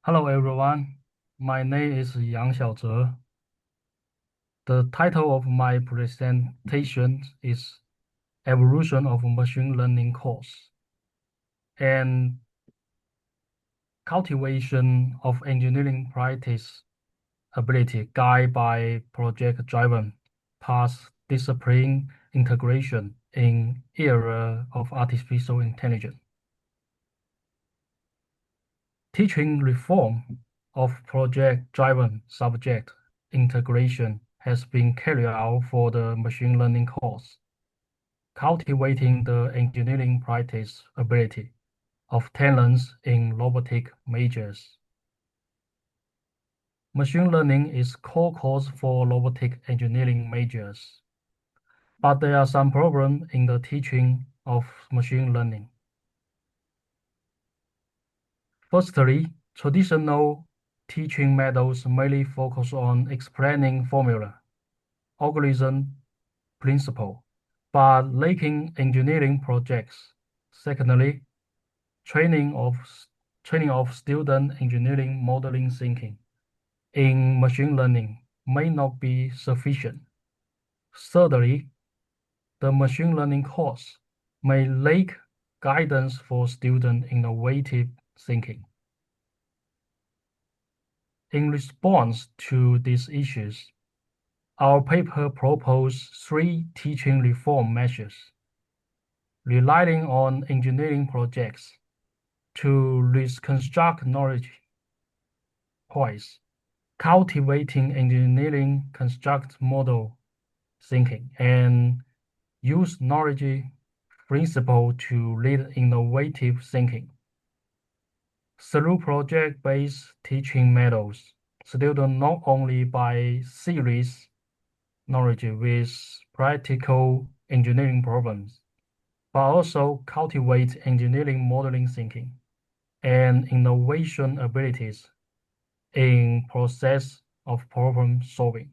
Hello everyone, my name is Yang Xiaozhe. The title of my presentation is Evolution of Machine Learning Course and Cultivation of Engineering Practice Ability Guide by Project-Driven Path Discipline Integration in Era of Artificial Intelligence. Teaching reform of project-driven subject integration has been carried out for the machine learning course, cultivating the engineering practice ability of talents in robotic majors. Machine learning is core course for robotic engineering majors, but there are some problems in the teaching of machine learning. Firstly, traditional teaching methods mainly focus on explaining formula, algorithm, principle, but lacking engineering projects. Secondly, training of training of student engineering modeling thinking in machine learning may not be sufficient. Thirdly, the machine learning course may lack guidance for student innovative thinking. In response to these issues, our paper proposed three teaching reform measures, relying on engineering projects to reconstruct knowledge points, cultivating engineering construct model thinking, and use knowledge principle to lead innovative thinking. Through project-based teaching methods, students not only by series knowledge with practical engineering problems, but also cultivate engineering modeling thinking and innovation abilities in process of problem solving.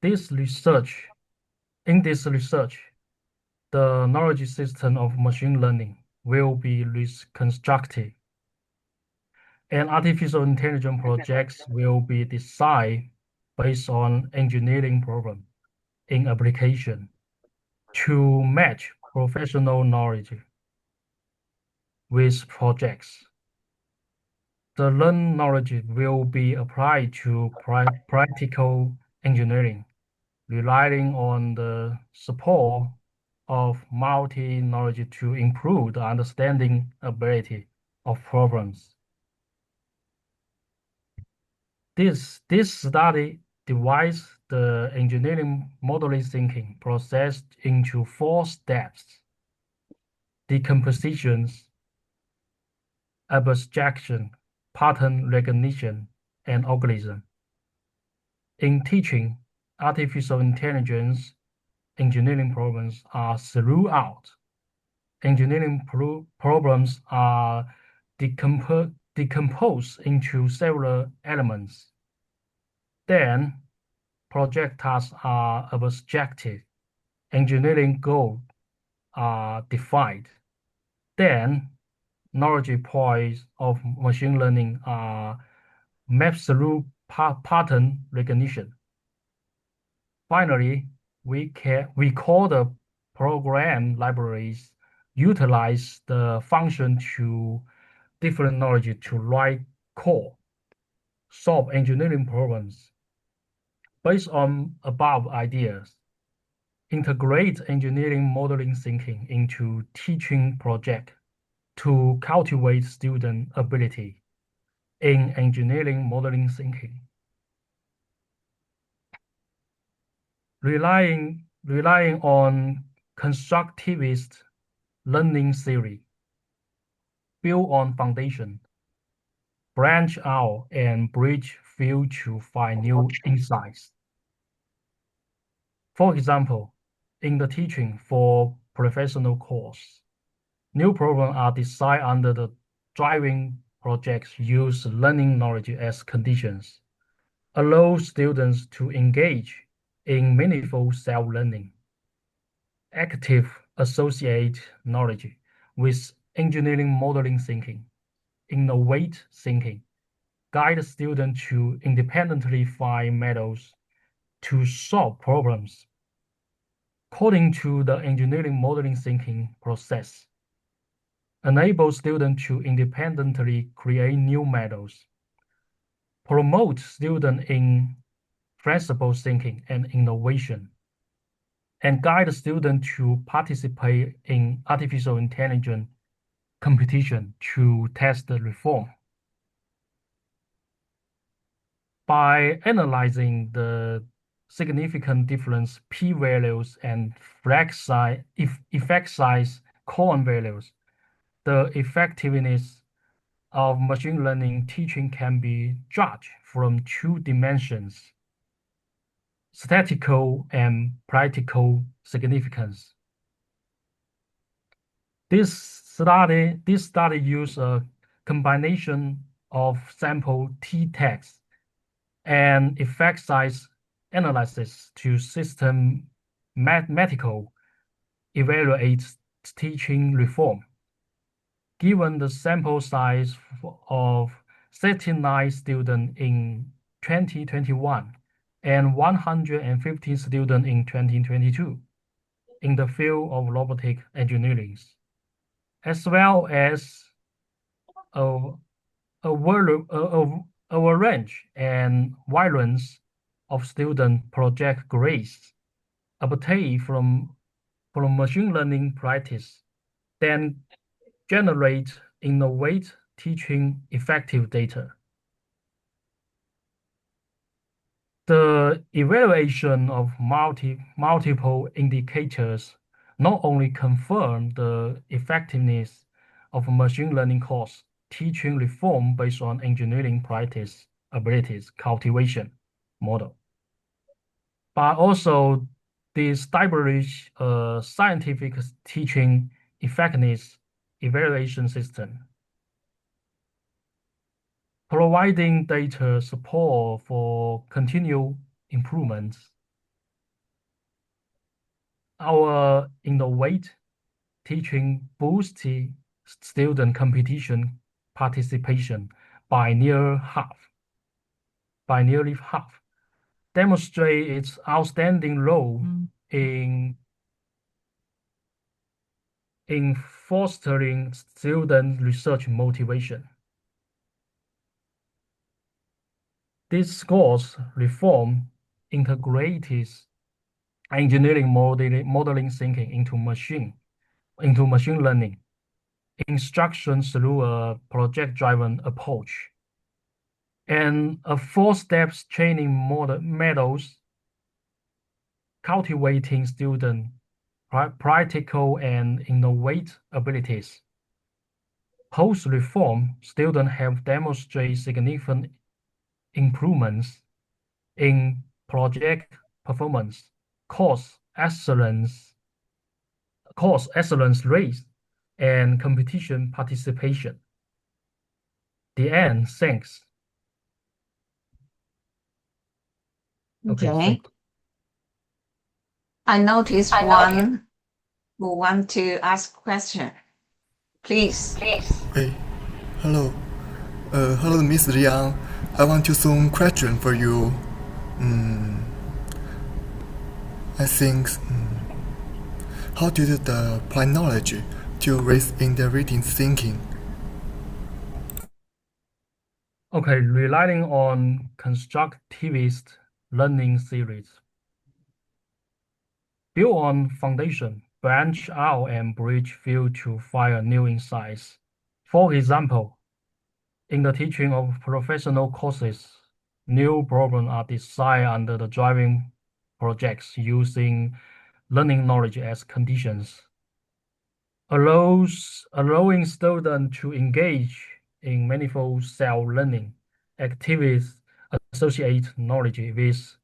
In this research, the knowledge system of machine learning will be reconstructed, and artificial intelligence projects will be designed based on engineering problem in application to match professional knowledge with projects. The learned knowledge will be applied to practical engineering, relying on the support of multi-knowledge to improve the understanding ability of problems. This study divides the engineering modeling thinking process into four steps: decompositions, abstraction, pattern recognition, and algorithm. In teaching, artificial intelligence engineering problems are throughout. Engineering problems are decomposed into several elements. Then, project tasks are abstracted. Engineering goals are defined. Then, knowledge points of machine learning are mapped through pattern recognition. Finally, we call the program libraries utilize the function to different knowledge to write code, solve engineering problems. Based on above ideas, integrate engineering modeling thinking into teaching project to cultivate student ability in engineering modeling thinking. Relying on constructivist learning theory, build on foundation, branch out and bridge field to find new insights. For example, in the teaching for professional course, new problems are designed under the driving projects use learning knowledge as conditions, allow students to engage in meaningful self-learning, active associate knowledge with engineering modeling thinking, innovate thinking, guide students to independently find methods to solve problems according to the engineering modeling thinking process, enable students to independently create new methods, promote students in flexible thinking and innovation, and guide students to participate in artificial intelligence competition to test the reform. By analyzing the significant difference p-values and effect size column values, the effectiveness of machine learning teaching can be judged from two dimensions: statistical and practical significance. This study used a combination of sample t-text and effect size analysis to mathematical evaluate teaching reform. Given the sample size of 39 students in 2021 and 115 students in 2022 in the field of robotic engineering, as well as a, a range and variance of student project grades obtained from machine learning practice, then generate innovate teaching effective data. The evaluation of multiple indicators not only confirm the effectiveness of machine learning course teaching reform based on engineering practice abilities cultivation model, but also establish a scientific teaching effectiveness evaluation system, providing data support for continual improvements. Our innovate teaching boosts student competition participation by nearly half, demonstrate its outstanding role in fostering student research motivation. This course reform integrates engineering modeling thinking into machine learning instruction through a project-driven approach and a 4-step training methods cultivating student practical and innovate abilities. Post-reform, students have demonstrated significant improvements in project performance, course excellence rates, and competition participation. The end. Thanks. Okay, Okay. I noticed one who want to ask question. Please. Hey, hello. Hello, Miss Liang. I want to some question for you. I think, how did the apply knowledge to raise independent thinking? Okay, relying on constructivist learning theories. Build on foundation, branch out and bridge field to fire new insights. For example, in the teaching of professional courses, new problems are designed under the driving projects using learning knowledge as conditions, allowing students to engage in meaningful self-learning activities associate knowledge with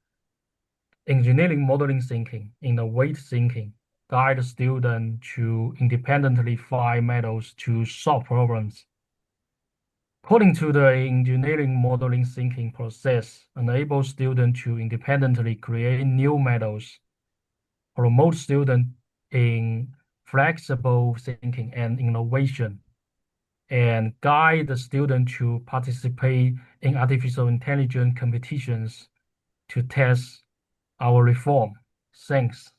engineering modeling thinking, innovate thinking, guide students to independently find methods to solve problems. According to the engineering modeling thinking process, enable students to independently create new methods, promote students in flexible thinking and innovation, and guide the student to participate in artificial intelligence competitions to test our reform. Thanks.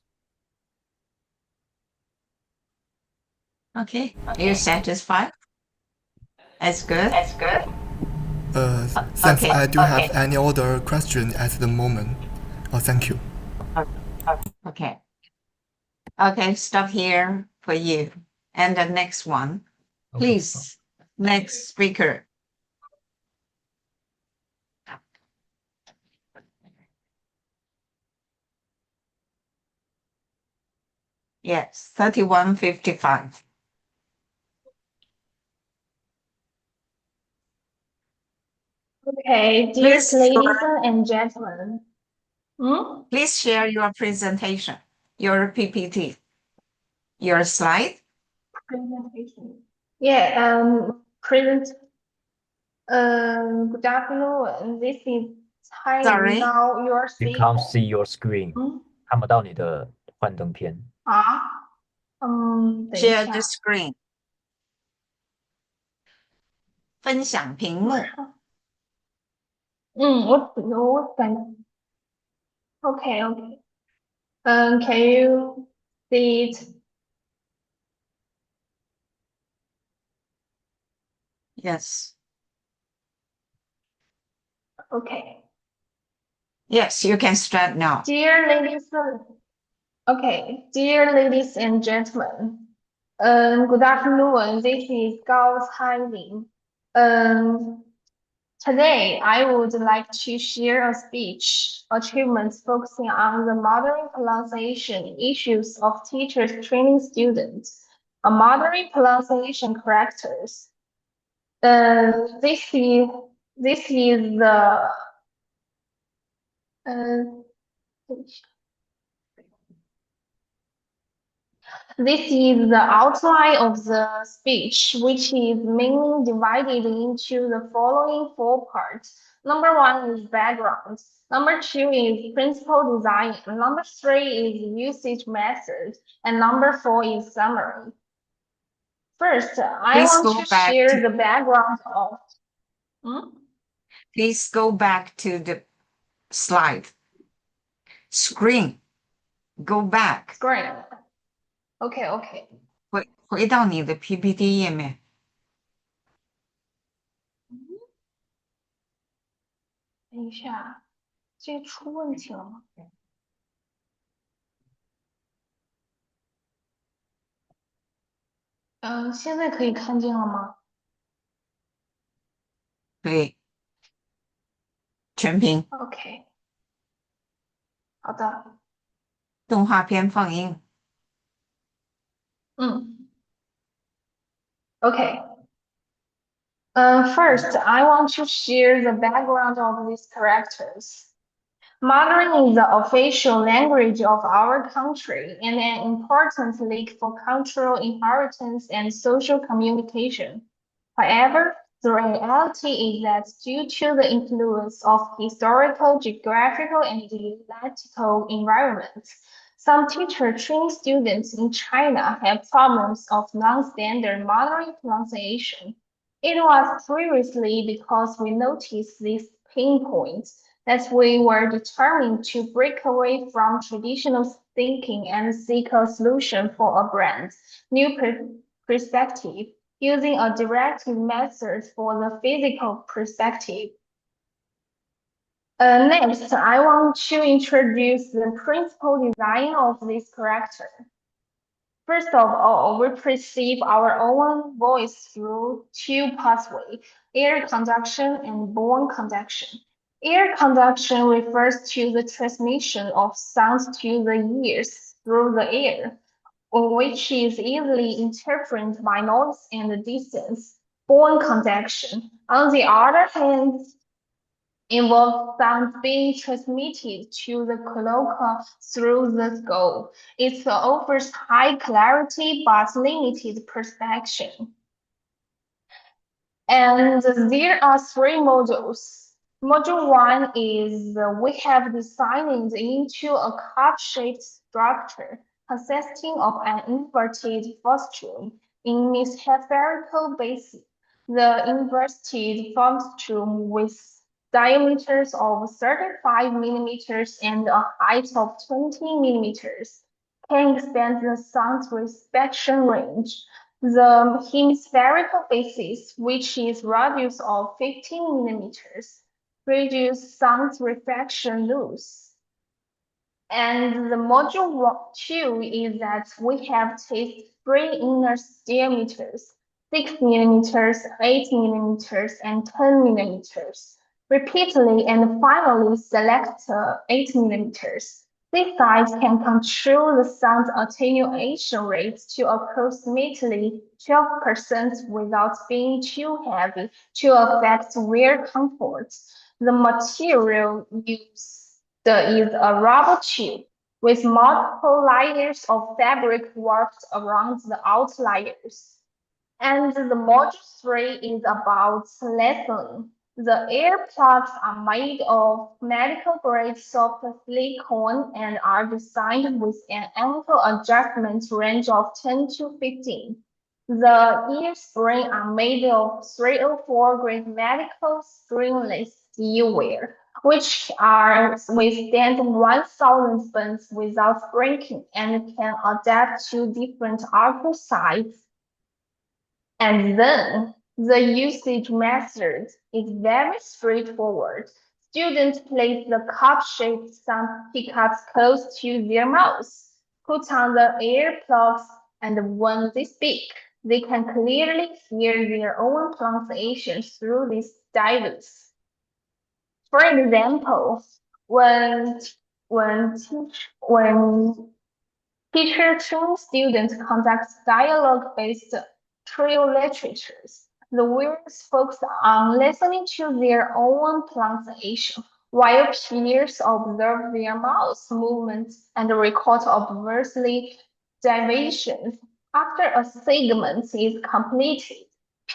Okay, you're satisfied? That's good. Thanks. Okay. I don't have any other question at the moment. Oh, thank you. Okay. Okay, stop here for you. And the next one, Okay. please. Next speaker. Yes, 3155. Okay, dear ladies and gentlemen. Please share your presentation, your PPT, your slide. Presentation. Yeah, good afternoon. This is Tsai. Sorry. Now you're You speaking. can't see your screen，看不到你的幻灯片。等一 Share 下 the screen. 分享屏幕。我感 Okay. Can you see it? Yes. Okay. Yes, you can start now. Dear ladies and gentlemen, good afternoon. This is Gao Cailin. Today I would like to share a speech achievements focusing on the modern pronunciation issues of teachers training students, modern pronunciation characters. This is the This is the outline of the speech, which is mainly divided into the following four parts. Number one is background. Number two is principal design. Number three is usage method. And number four is summary. First, I want to share the background of. Please go back to the slide. Screen. Go back. Screen. Okay. 回到你的 PPT 页面。等一下，这出问题了吗？现在可以看见了吗？可以。全屏。OK。好的。动画片放映。Okay. First, I want to share the background of these characters. Mandarin is the official language of our country and an important link for cultural inheritance and social communication. However, the reality is that due to the influence of historical, geographical, and dialectical environments, some teacher training students in China have problems of non-standard Mandarin pronunciation. It was previously because we noticed these pain points that we were determined to break away from traditional thinking and seek a solution for a brand new perspective, using a directive method for the physical perspective. Next, I want to introduce the principal design of this character. First of all, we perceive our own voice through two pathways, air conduction and bone conduction. Air conduction refers to the transmission of sounds to the ears through the air, which is easily interpreted by noise and distance. Bone conduction, on the other hand, involves sound being transmitted to the cloaca through the skull. It offers high clarity but limited perception. And there are three modules. Module 1 is we have designed into a cup-shaped structure consisting of an inverted rostrum in its hemispherical basis The inverted room with diameters of 35 millimeters and a height of 20 millimeters can expand the sound reception range. The hemispherical basis, which is radius of 15 millimeters, reduce sound reflection loss. And the module 2 is that we have tested three inner diameters, 6 millimeters, 8 millimeters, and 10 millimeters, repeatedly and finally select 8 millimeters. This size can control the sound attenuation rate to approximately 12% without being too heavy to affect wear comfort. The material used is a rubber tube with multiple layers of fabric wrapped around the outliers. And the module 3 is about listening. The ear plugs are made of medical grade soft silicone and are designed with an ankle adjustment range of 10 to 15. The ear springs are made of 304 grade medical stringless steel wire, which are withstand 1,000 burns without breaking and can adapt to different article sizes. And then the usage method is very straightforward. Students place the cup-shaped sound pickups close to their mouths, put on the earplugs, and when they speak, they can clearly hear their own pronunciation through these devices. For example, when teacher trains students conduct dialogue-based trio literatures, the words focus on listening to their own pronunciation, while peers observe their mouth movements and record obversely deviations. After a segment is completed,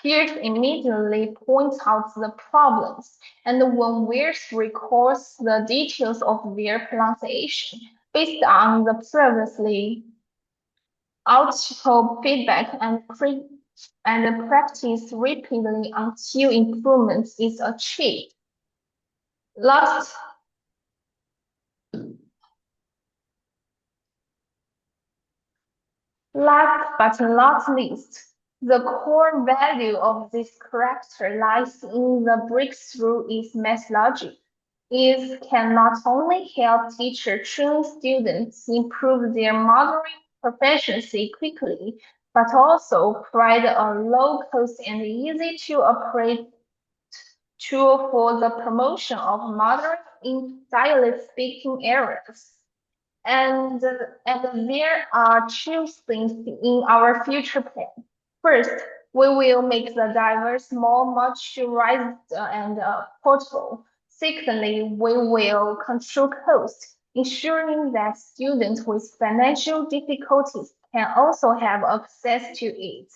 peers immediately point out the problems, and when Weirs records the details of their pronunciation based on the previously audible feedback and practice repeatedly until improvement is achieved. Last but not least, the core value of this character lies in the breakthrough is methodology. It can not only help teachers train students improve their modeling proficiency quickly, but also provide a low-cost and easy-to-operate tool for the promotion of modeling in dialect speaking areas. And there are two things in our future plan. First, we will make the diverse more modularized and portable. Secondly, we will control cost, ensuring that students with financial difficulties can also have access to it.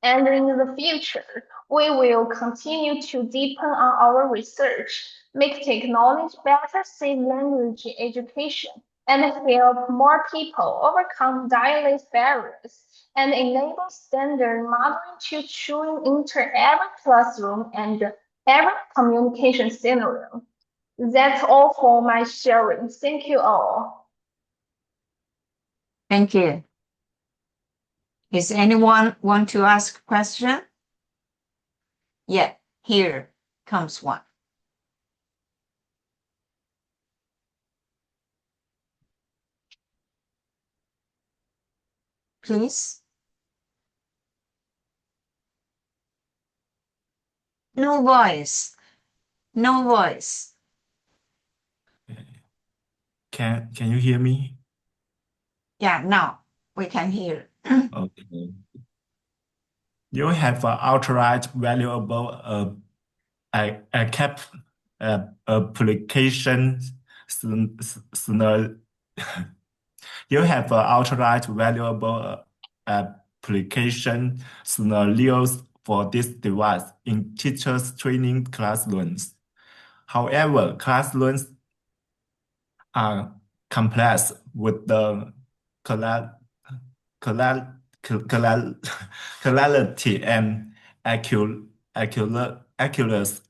And in the future, we will continue to deepen on our research, make technology better save language education, and help more people overcome dialect barriers, and enable standard modeling to truly enter every classroom and every communication scenario. That's all for my sharing. Thank you all. Thank you. Does anyone want to ask a question? Yeah, here comes one. Please. No voice. No voice. Can you hear me? Yeah, now we can hear. Okay. You have an outright valuable a cap application you have an outright valuable application scenarios for this device in teachers training classrooms. However, classrooms are complex with the clarity and accuracy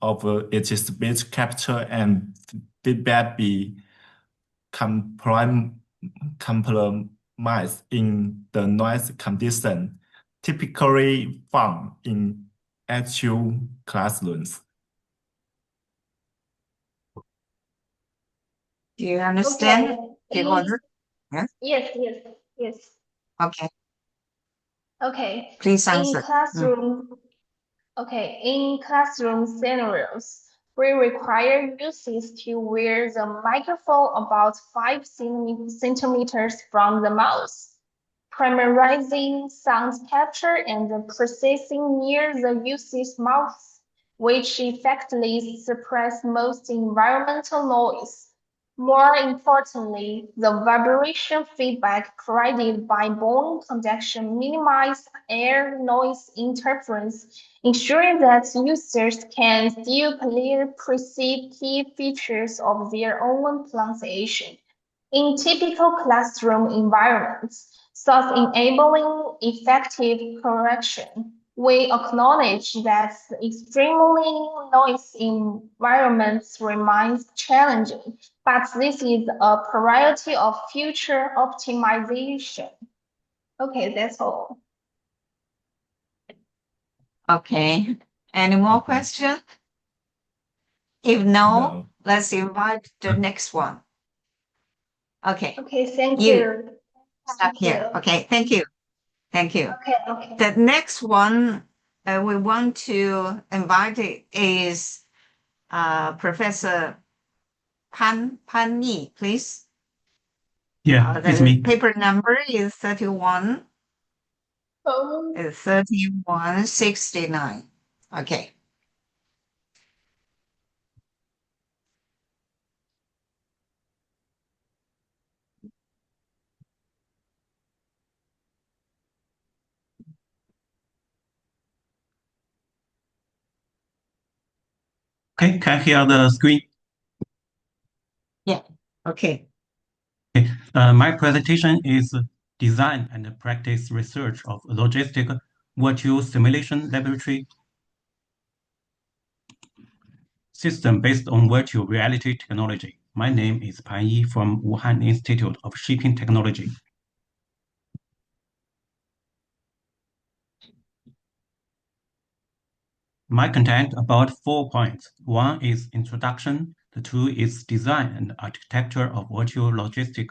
of its speech capture and feedback be compromised in the noise condition typically found in actual classrooms. Do you understand? Okay. Yes? Yes. Okay, Okay. please In answer. classroom scenarios, we require users to wear the microphone about 5 centimeters from the mouth, prioritizing sound capture and processing near the user's mouth, which effectively suppress most environmental noise. More importantly, the vibration feedback provided by bone conduction minimizes air noise interference, ensuring that users can still clearly perceive key features of their own pronunciation. In typical classroom environments, thus enabling effective correction, we acknowledge that extremely noisy environments remains challenging, but this is a priority of future optimization. Okay, that's all. Okay, any more questions? If no, let's invite the next one. Okay. Okay, thank You. you. Stop here. Okay, thank you. Thank you. Okay. The next one we want to invite is Professor Pan Yi, please. Yeah, it's the me. paper number is 31. Oh. It's 3169. Okay. Okay, can you hear the screen? Yeah. Okay. My presentation is design and practice research of logistic virtual simulation laboratory system based on virtual reality technology. My name is Pan Yi from Wuhan Institute of Shipping Technology. My content about 4 points. 1 is introduction. The 2 is design and architecture of virtual logistic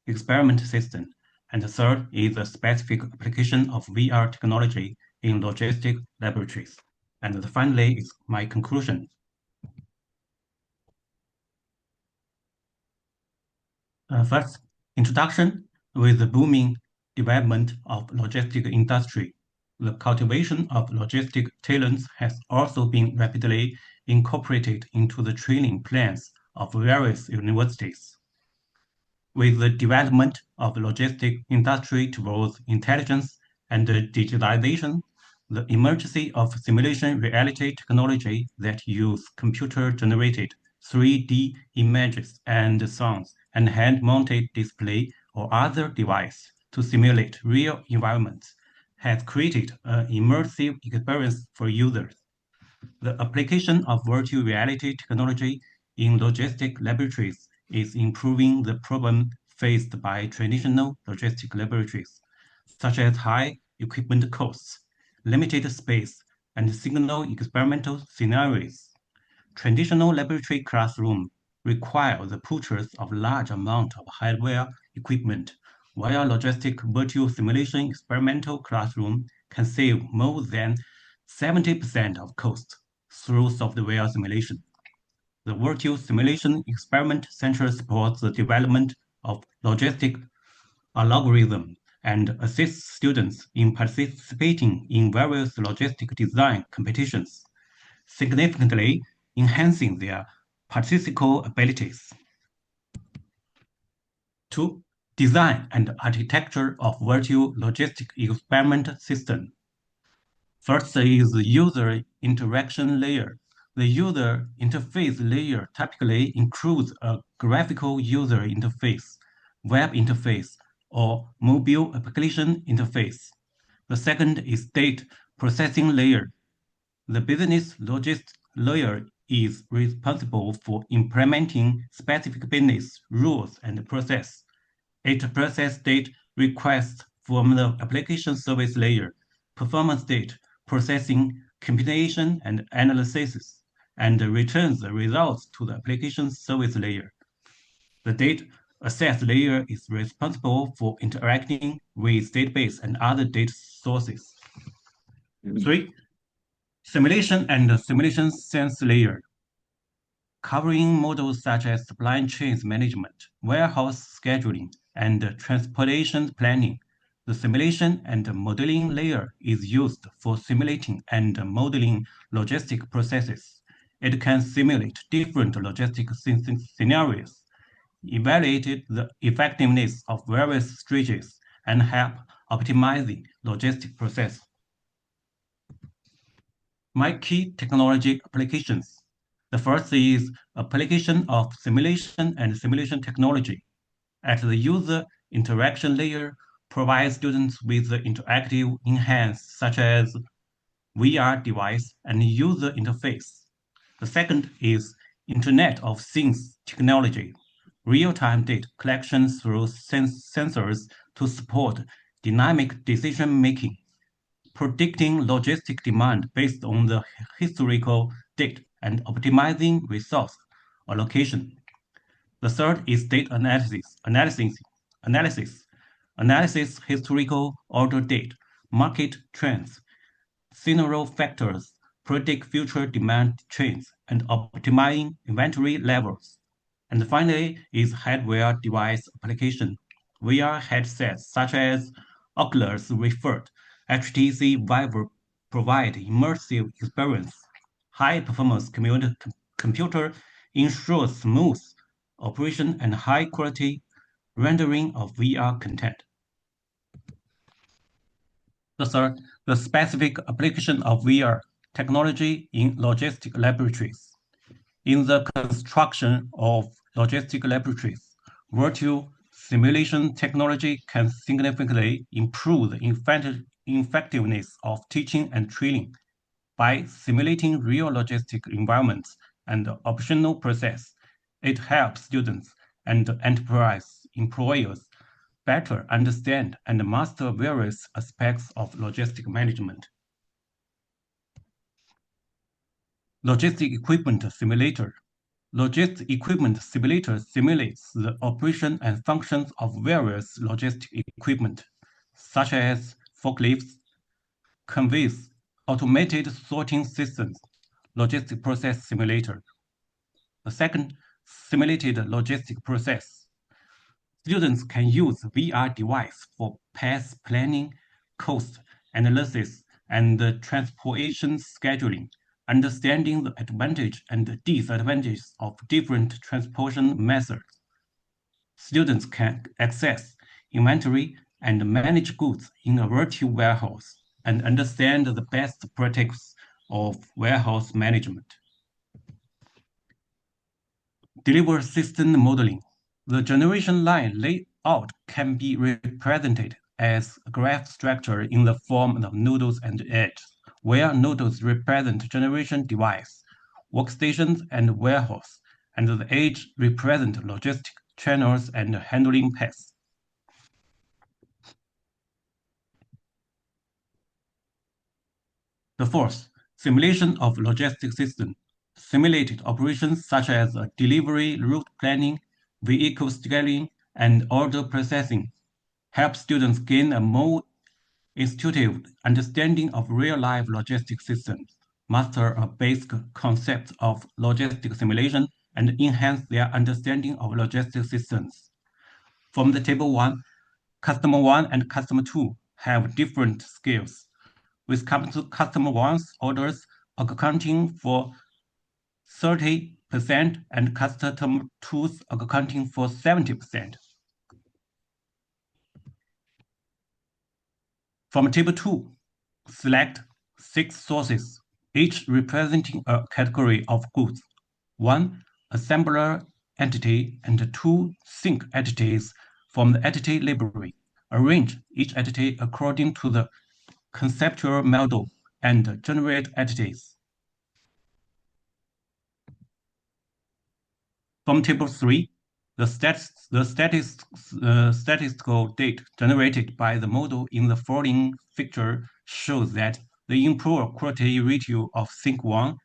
experiment system. And the 3rd is the specific application of VR technology in logistic laboratories. And finally is my conclusion. First, introduction. With the booming development of logistic industry, the cultivation of logistic talents has also been rapidly incorporated into the training plans of various universities. With the development of logistic industry towards intelligence and digitalization, the emergence of simulation reality technology that use computer-generated 3D images and sounds and hand-mounted display or other device to simulate real environments has created an immersive experience for users. The application of virtual reality technology in logistic laboratories is improving the problem faced by traditional logistic laboratories, such as high equipment costs, limited space, and single experimental scenarios. Traditional laboratory classrooms require the purchase of large amount of hardware equipment, while logistic virtual simulation experimental classroom can save more than 70% of costs through software simulation. The virtual simulation experiment center supports the development of logistic algorithms and assists students in participating in various logistic design competitions, significantly enhancing their statistical abilities. 2. Design and architecture of virtual logistic experiment system. First is the user interaction layer. The user interface layer typically includes a graphical user interface, web interface, or mobile application interface. The second is data processing layer. The business logic layer is responsible for implementing specific business rules and process. It processes data requests from the application service layer, performance data processing, computation, and analysis, and returns the results to the application service layer. The data access layer is responsible for interacting with database and other data sources. 3. Simulation and simulation sense layer, covering models such as supply chain management, warehouse scheduling, and transportation planning. The simulation and modeling layer is used for simulating and modeling logistic processes. It can simulate different logistic scenarios, evaluate the effectiveness of various strategies, and help optimizing logistic process. My key technology applications. The first is application of simulation and simulation technology. At the user interaction layer, provide students with the interactive enhance such as VR device and user interface. The second is Internet of Things technology, real-time data collection through sensors to support dynamic decision-making, predicting logistic demand based on the historical data and optimizing resource allocation. The third is data analysis historical order data, market trends, scenario factors, predict future demand trends, and optimizing inventory levels. And finally is hardware device application. VR headsets such as Oculus Rift, HTC Vive provide immersive experience. High-performance computer ensures smooth operation and high-quality rendering of VR content. The third, the specific application of VR technology in logistic laboratories. In the construction of logistic laboratories, virtual simulation technology can significantly improve the effectiveness of teaching and training. By simulating real logistic environments and operational process, it helps students and enterprise employers better understand and master various aspects of logistic management. Logistic Equipment Simulator. Logistic Equipment Simulator simulates the operation and functions of various logistic equipment, such as forklifts, conveyors, automated sorting systems, logistic process simulator. The second, simulated logistic process. Students can use VR device for path planning, cost analysis, and transportation scheduling, understanding the advantage and disadvantages of different transportation methods. Students can access inventory and manage goods in a virtual warehouse and understand the best practices of warehouse management. Deliver system modeling. The generation line layout can be represented as a graph structure in the form of nodes and edges, where nodes represent generation device, workstations, and warehouse, and the edge represent logistic channels and handling paths. The fourth, simulation of logistic system. Simulated operations such as delivery route planning, vehicle scheduling, and order processing help students gain a more intuitive understanding of real-life logistic systems, master a basic concept of logistic simulation, and enhance their understanding of logistic systems. From the table 1, customer 1 and customer 2 have different skills, with customer 1's orders accounting for 30% and customer 2's accounting for 70%. From table 2, select 6 sources, each representing a category of goods. 1 assembler entity and 2 sync entities from the entity library. Arrange each entity according to the conceptual model and generate entities. From Table 3, the statistical data generated by the model in the following figure shows that the improved quality ratio of Think1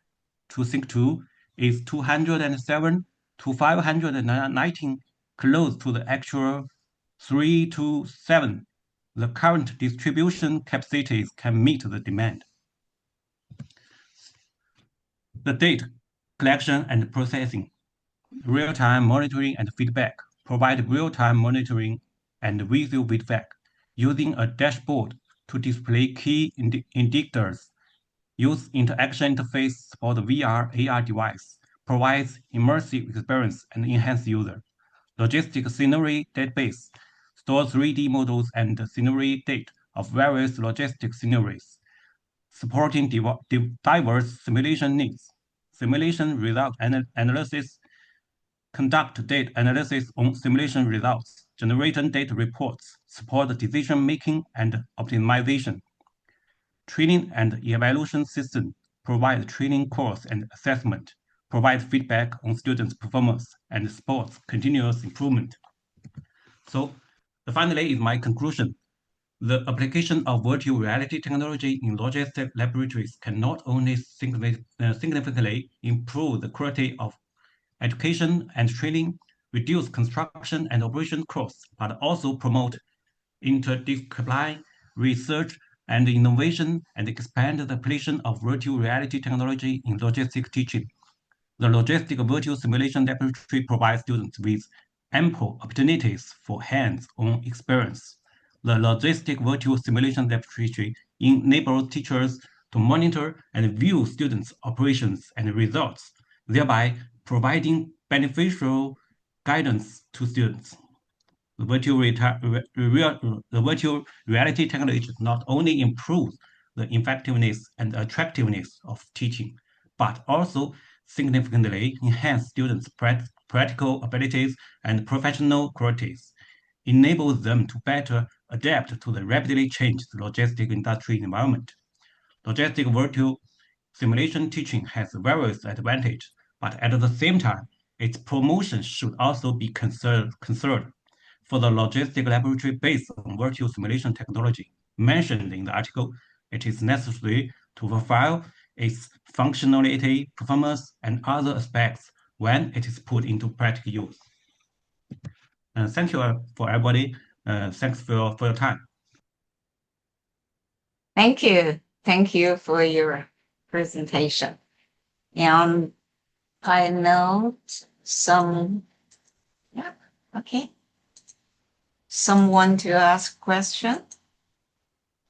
to Think2 is 207 to 519, close to the actual 3 to 7. The current distribution capacities can meet the demand. The data collection and processing, real-time monitoring and feedback, provide real-time monitoring and visual feedback using a dashboard to display key indicators. Use interaction interface for the VR AR device, provides immersive experience and enhance user. Logistic scenery database stores 3D models and scenery data of various logistic scenarios, supporting diverse simulation needs. Simulation result analysis conduct data analysis on simulation results, generate data reports, support decision-making and optimization. Training and evaluation system provide training course and assessment, provide feedback on students' performance, and supports continuous improvement. So, finally is my conclusion. The application of virtual reality technology in logistic laboratories can not only significantly improve the quality of education and training, reduce construction and operation costs, but also promote interdisciplinary research and innovation and expand the application of virtual reality technology in logistic teaching. The Logistic Virtual Simulation Laboratory provides students with ample opportunities for hands-on experience. The Logistic Virtual Simulation Laboratory enables teachers to monitor and view students' operations and results, thereby providing beneficial guidance to students. The virtual reality technology not only improves the effectiveness and attractiveness of teaching, but also significantly enhance students' practical abilities and professional qualities, enables them to better adapt to the rapidly changed logistic industry environment. Logistic virtual simulation teaching has various advantages, but at the same time, its promotion should also be considered. For the logistic laboratory based on virtual simulation technology mentioned in the article, it is necessary to fulfill its functionality, performance, and other aspects when it is put into practical use. Thank you for everybody. Thanks for your time. Thank you. Thank you for your presentation. And I note some, yeah, okay. Someone to ask question?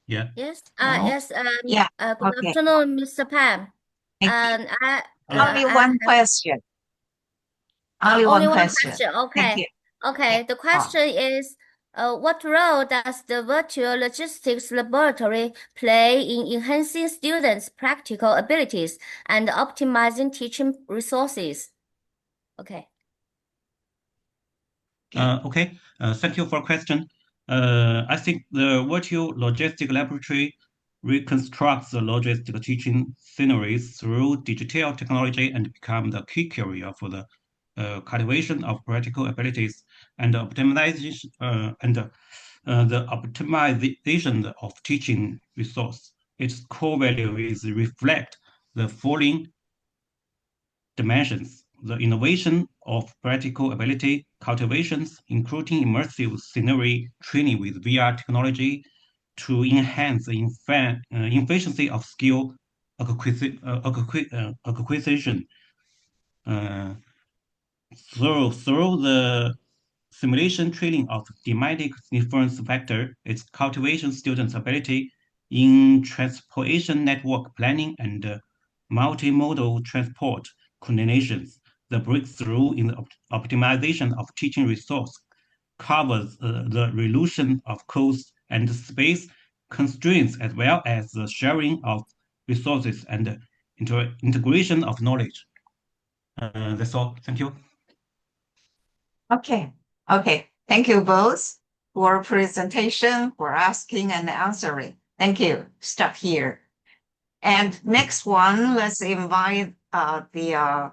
Yeah. Yes. No? Yes. Yeah. Good Okay. afternoon, Mr. Pam. Thank you. I Only one question. Only one question. Thank Okay. you. Okay. The question is, what role does the virtual logistics laboratory play in enhancing students' practical abilities and optimizing teaching resources? Okay. Okay. Thank you for the question. I think the virtual logistic laboratory reconstructs the logistic teaching scenarios through digital technology and become the key area for the cultivation of practical abilities and optimization the optimization of teaching resource. Its core value is reflect the following dimensions: the innovation of practical ability cultivations, including immersive scenario training with VR technology to enhance the efficiency of skill acquisition. Through the simulation training of thematic difference factor, its cultivation students' ability in transportation network planning and multimodal transport coordinations. The breakthrough in the optimization of teaching resource covers the resolution of cost and space constraints, as well as the sharing of resources and integration of knowledge. That's all. Thank you. Okay. Okay. Thank you both for presentation, for asking and answering. Thank you. Stop here. And next one, let's invite the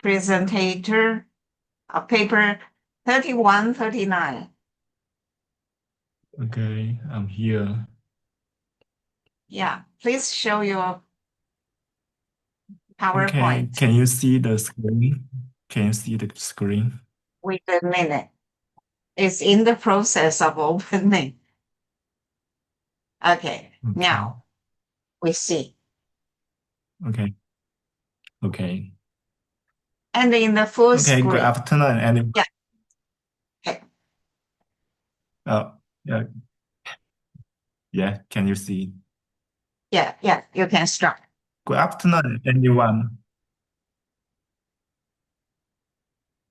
presenter paper 3139. Okay, I'm here. Yeah, please show your Okay, PowerPoint. can you see the screen? Can you see the screen? Wait a minute. It's in the process of opening. Okay, now we see. Okay. Okay. And in the full Okay, good screen. afternoon, anyone. Yeah. Okay. Yeah. Yeah, can you see? Yeah, you can start. Good afternoon, everyone.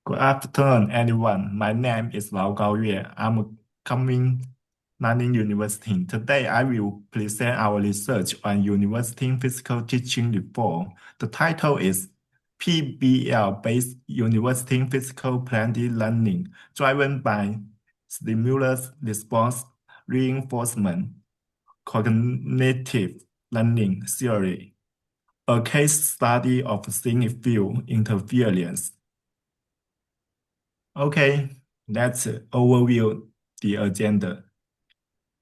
Good afternoon, everyone. My name is Lao Gaoyue. I'm coming Nanning University. Today, I will present our research on university physical teaching reform. The title is PBL-based university physical blended learning, driven by stimulus response reinforcement, cognitive learning theory, a case study of thin field interference. Okay, let's overview the agenda.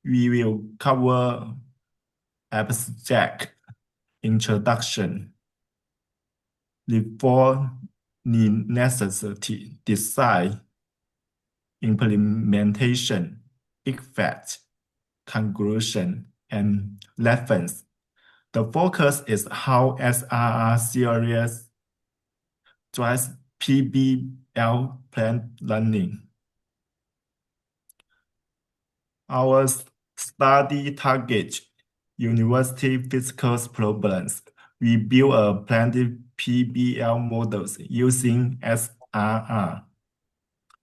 We will cover abstract introduction, reform necessity, design, implementation, effect, conclusion, and reference. The focus is how SRR series drives PBL planned learning. Our study targets university physical problems. We build a planned PBL models using SRR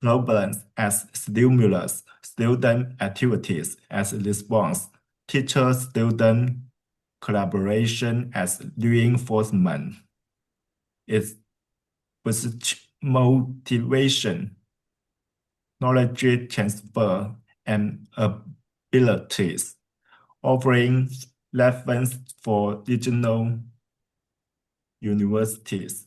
problems as stimulus, student activities as response, teacher-student collaboration as reinforcement. It's motivation, knowledge transfer, and abilities, offering reference for regional universities.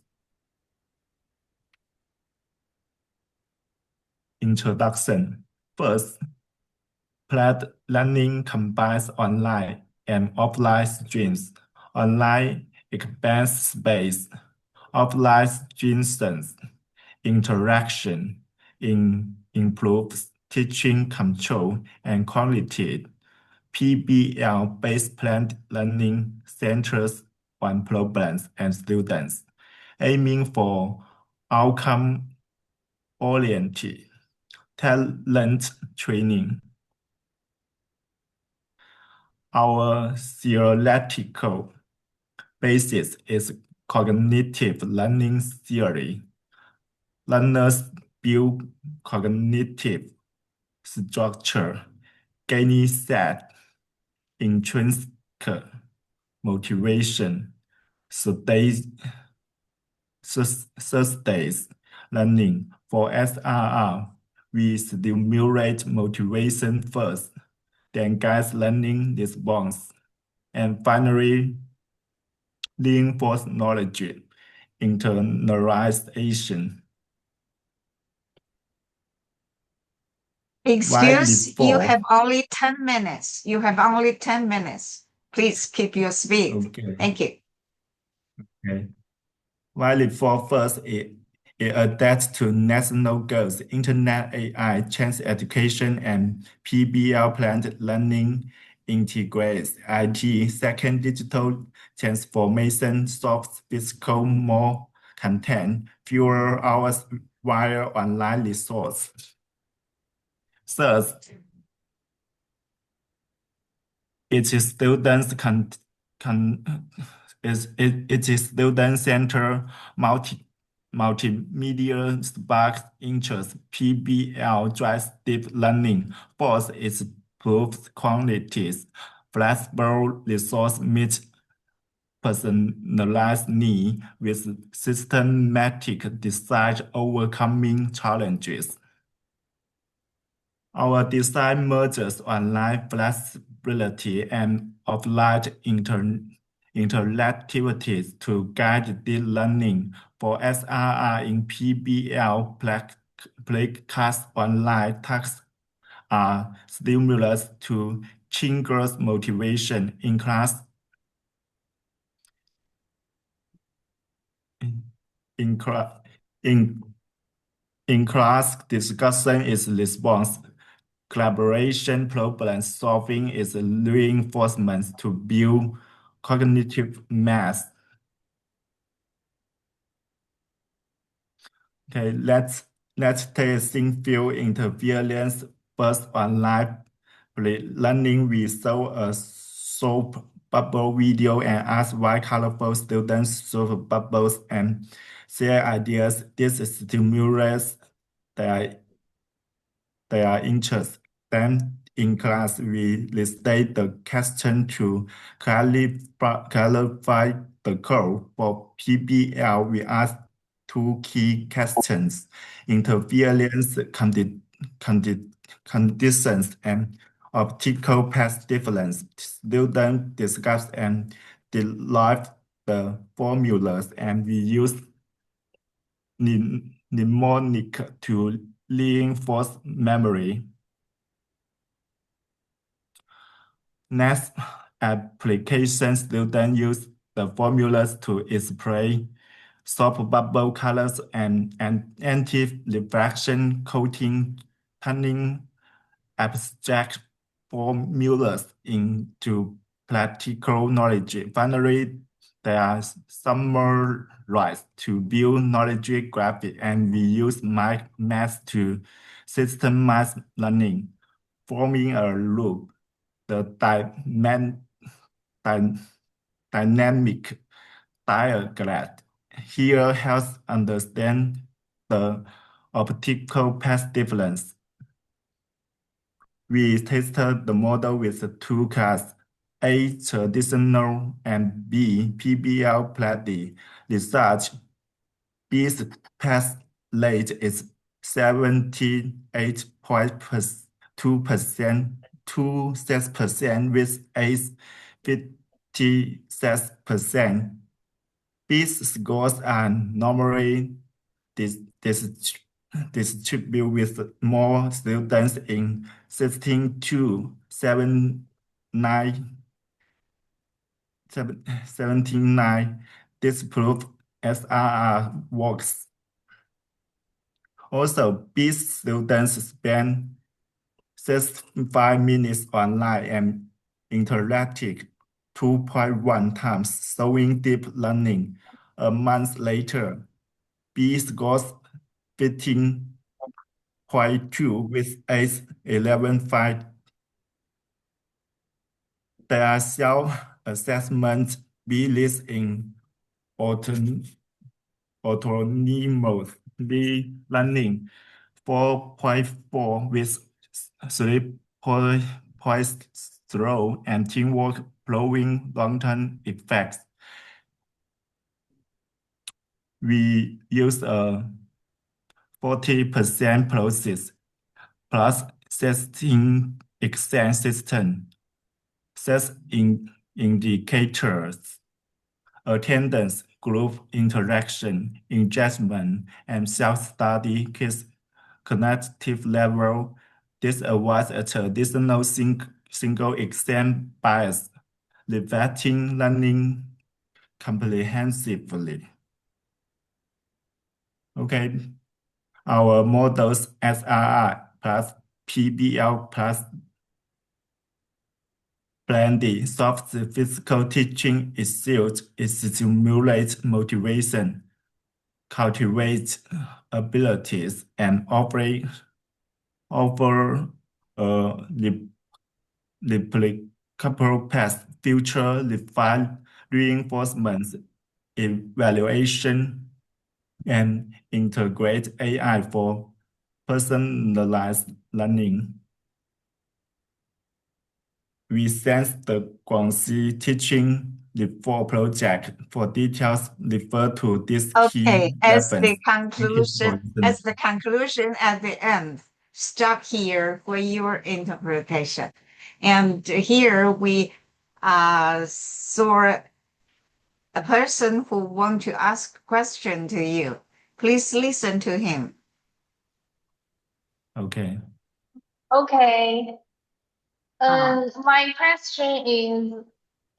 Introduction. First, blended learning combines online and offline streams. Online expands space. Offline strengthens interaction, improves teaching control and quality. PBL-based planned learning centers on problems and students, aiming for outcome-oriented talent training. Our theoretical basis is cognitive learning theory. Learners build cognitive structure, gaining set, intrinsic motivation, sustains learning. For SRR, we stimulate motivation first, then guide learning response, and finally reinforce knowledge internalization. Excuse, you have only 10 minutes. You have only 10 minutes. Please keep your speed. Okay. Thank you. Okay. While for first, it adapts to national goals, internet AI, change education, and PBL planned learning integrates IT. Second, digital transformation solves physical more content, fewer hours via online resource. Third, it is students it is student-centered multimedia sparks interest. PBL drives deep learning. Fourth, it proves quantities. Flexible resource meets personalized need with systematic design overcoming challenges. Our design merges online flexibility and offline interactivities to guide the learning. For SRR in PBL, class online tasks are stimulus to trigger motivation in class. In class, discussion is response. Collaboration, problem solving is reinforcement to build cognitive mass. Okay, let's take a thin field interference first online learning. We saw a soap bubble video and asked why colorful students solve bubbles and share ideas. This stimulates their interest. Then in class, we restate the question to clarify the code. For PBL, we ask two key questions: interference conditions and optical path difference. Students discuss and derive the formulas, and we use mnemonic to reinforce memory. Next, application students use the formulas to explain soft bubble colors and anti-reflection coating, turning abstract formulas into practical knowledge. Finally, they are summarized to build knowledge graphic, and we use math to systemize learning, forming a loop. The dynamic diagram here helps understand the optical path difference. We tested the model with two classes, A, traditional, and B, PBL platinum. Research, B's pass rate is 78.2%, 26% with A's 56%. B's scores are normally distribute with more students in 16 to 79. This proves SRR works. Also, B students spend 65 minutes online and interacted 2.1 times, showing deep learning. A month later, B scores 15.2 with A's 11.5. There are self-assessment B list in autonomous learning 4.4 with 3.0 and teamwork proving long-term effects. We use a 40% process plus 16 exam system, sets indicators, attendance, group interaction, engagement, and self-study kids cognitive level. This avoids a traditional single exam bias, reflecting learning comprehensively. Okay, our models SRR plus PBL plus blended soft physical teaching issues stimulates motivation, cultivates abilities, and offer replicable path, future refined reinforcement, evaluation, and integrate AI for personalized learning. We sent the Guangxi Teaching Reform Project. For details, refer to this key reference. As the conclusion at the end, stop here for your interpretation. And here we saw a person who wants to ask a question to you. Please listen to him. Okay. Okay. My question is,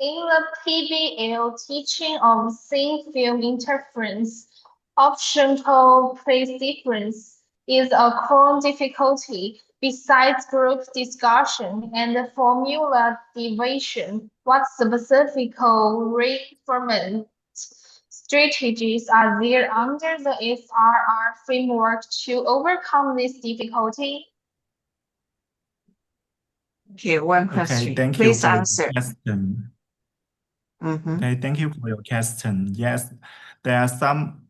in the PBL teaching of thin film interference, optional place difference is a core difficulty. Besides group discussion and formula derivation, what specific reinforcement strategies are there under the SRR framework to overcome this difficulty? Okay, one Okay, question. thank you Please for your answer. question. Mhm. Okay, thank you for your question. Yes, there are some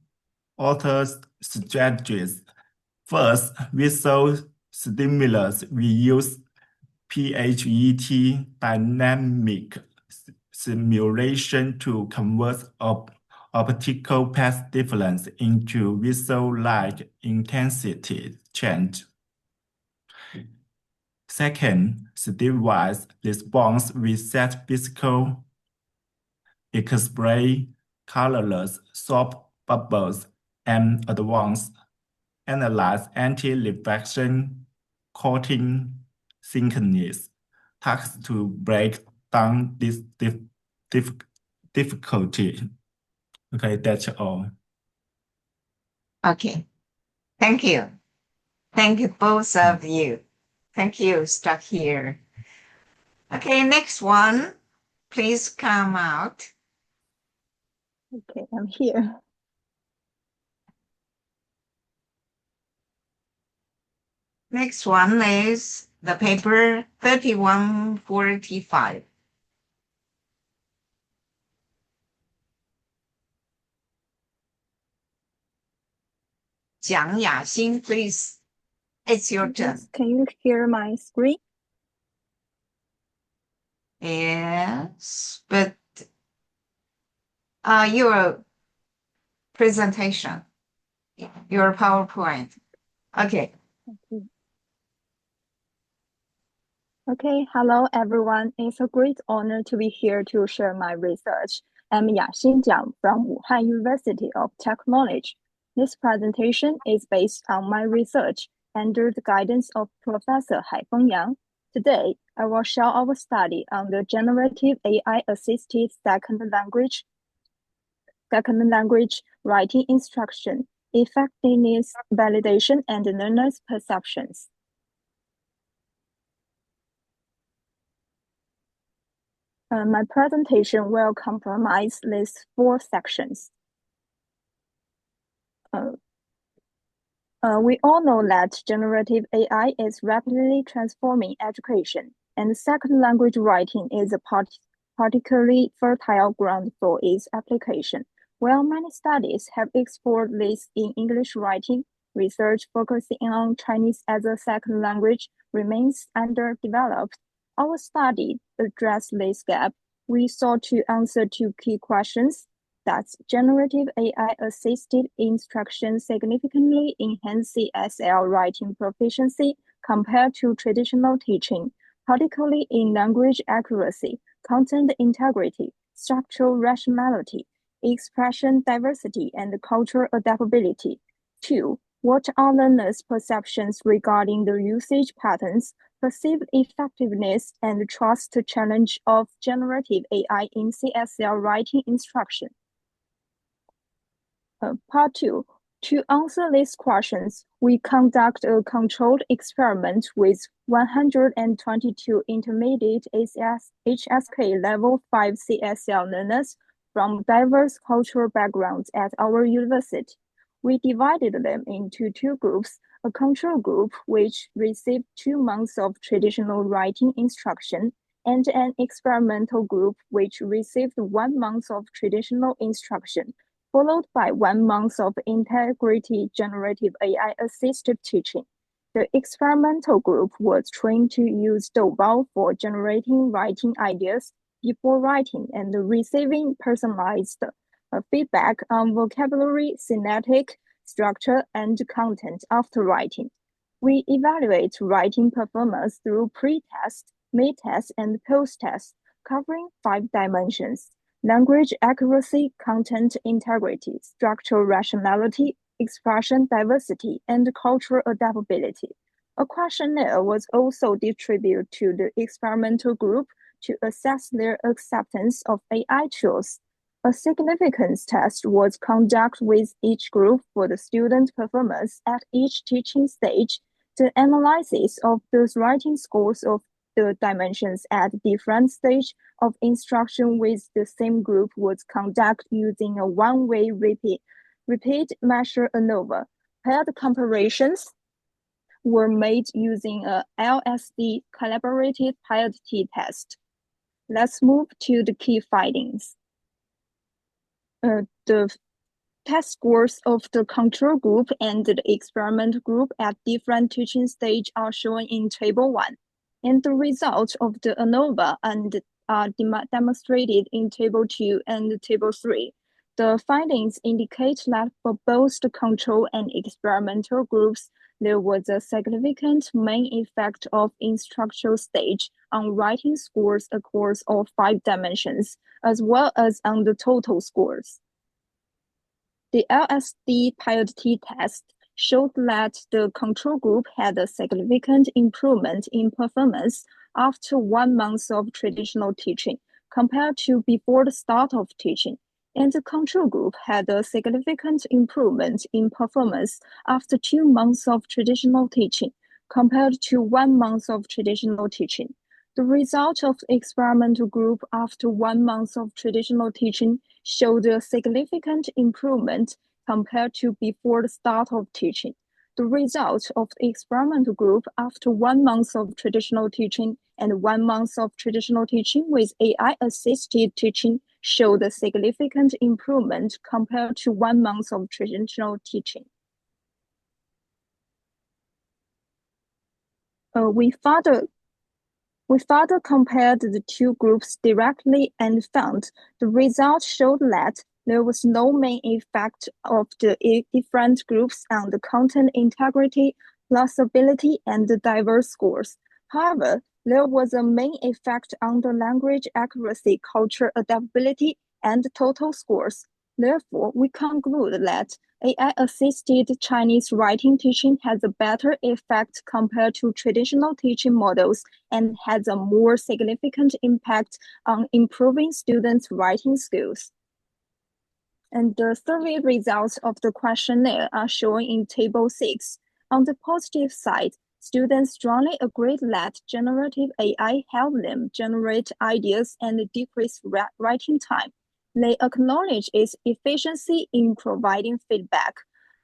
author strategies. First, visual stimulus. We use PHET dynamic simulation to convert optical path difference into visual light intensity change. Second, stepwise response. We set physical X-ray, colorless, soft bubbles, and advanced analyze anti-reflection coating thickness tasks to break down this difficulty. Okay, that's all. Okay. Thank you. Thank you, both of you. Thank you, stuck here. Okay, next one. Please come out. Okay, I'm here. Next one is the paper 3145. Jiang Yaxin, please. It's your turn. Yes, can you hear my screen? Yes, but your presentation, your PowerPoint. Okay. Okay, hello everyone. It's a great honor to be here to share my research. I'm Yaxin Jiang from Wuhan University of Technology. This presentation is based on my research under the guidance of Professor Haifeng Yang. Today, I will share our study on the generative AI-assisted second language writing instruction, effectiveness, validation, and learners' perceptions. My presentation will comprise these 4 sections. We all know that generative AI is rapidly transforming education, and second language writing is a particularly fertile ground for its application. While many studies have explored this in English writing, research focusing on Chinese as a second language remains underdeveloped. Our study addressed this gap. We sought to answer 2 key questions. That's generative AI-assisted instruction significantly enhance CSL writing proficiency compared to traditional teaching, particularly in language accuracy, content integrity, structural rationality, expression diversity, and cultural adaptability. 2. What are learners' perceptions regarding the usage patterns, perceived effectiveness, and trust challenge of generative AI in CSL writing instruction? Part 2. To answer these questions, we conduct a controlled experiment with 122 intermediate HSK Level 5 CSL learners from diverse cultural backgrounds at our university. We divided them into 2 groups, a control group which received 2 months of traditional writing instruction, and an experimental group which received 1 month of traditional instruction, followed by 1 month of integrity generative AI-assisted teaching. The experimental group was trained to use Doubao for generating writing ideas before writing and receiving personalized feedback on vocabulary, syntactic, structure, and content after writing. We evaluate writing performance through pre-test, mid-test, and post-test, covering 5 dimensions. language accuracy, content integrity, structural rationality, expression diversity, and cultural adaptability. A questionnaire was also distributed to the experimental group to assess their acceptance of AI tools. A significance test was conducted with each group for the student performance at each teaching stage. The analysis of those writing scores of the dimensions at different stages of instruction with the same group was conducted using a one-way repeat measure ANOVA. Paired comparisons were made using a LSD collaborative paired t-test. Let's move to the key findings. The test scores of the control group and the experiment group at different teaching stages are shown in Table 1, and the results of the ANOVA are demonstrated in Table 2 and Table 3. The findings indicate that for both the control and experimental groups, there was a significant main effect of instructional stage on writing scores across all 5 dimensions, as well as on the total scores. The LSD paired t-test showed that the control group had a significant improvement in performance after 1 month of traditional teaching compared to before the start of teaching, and the control group had a significant improvement in performance after 2 months of traditional teaching compared to 1 month of traditional teaching. The result of the experimental group after 1 month of traditional teaching showed a significant improvement compared to before the start of teaching. The result of the experimental group after 1 month of traditional teaching and 1 month of traditional teaching with AI-assisted teaching showed a significant improvement compared to 1 month of traditional teaching. We further compared the 2 groups directly and found the results showed that there was no main effect of the different groups on the content integrity, plausibility, and the diverse scores. However, there was a main effect on the language accuracy, culture adaptability, and total scores. Therefore, we conclude that AI-assisted Chinese writing teaching has a better effect compared to traditional teaching models and has a more significant impact on improving students' writing skills. And the survey results of the questionnaire are shown in Table 6. On the positive side, students strongly agreed that generative AI helped them generate ideas and decrease writing time. They acknowledge its efficiency in providing feedback.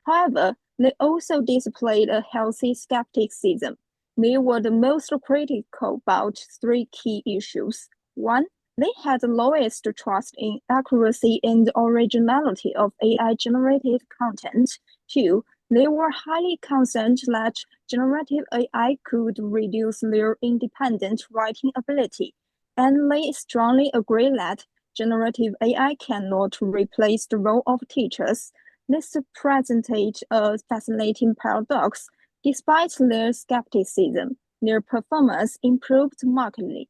However, they also displayed a healthy skepticism. They were the most critical about 3 key issues. 1, they had the lowest trust in accuracy and originality of AI-generated content. 2, they were highly concerned that generative AI could reduce their independent writing ability. And they strongly agree that generative AI cannot replace the role of teachers. This presents a fascinating paradox. Despite their skepticism, their performance improved markedly.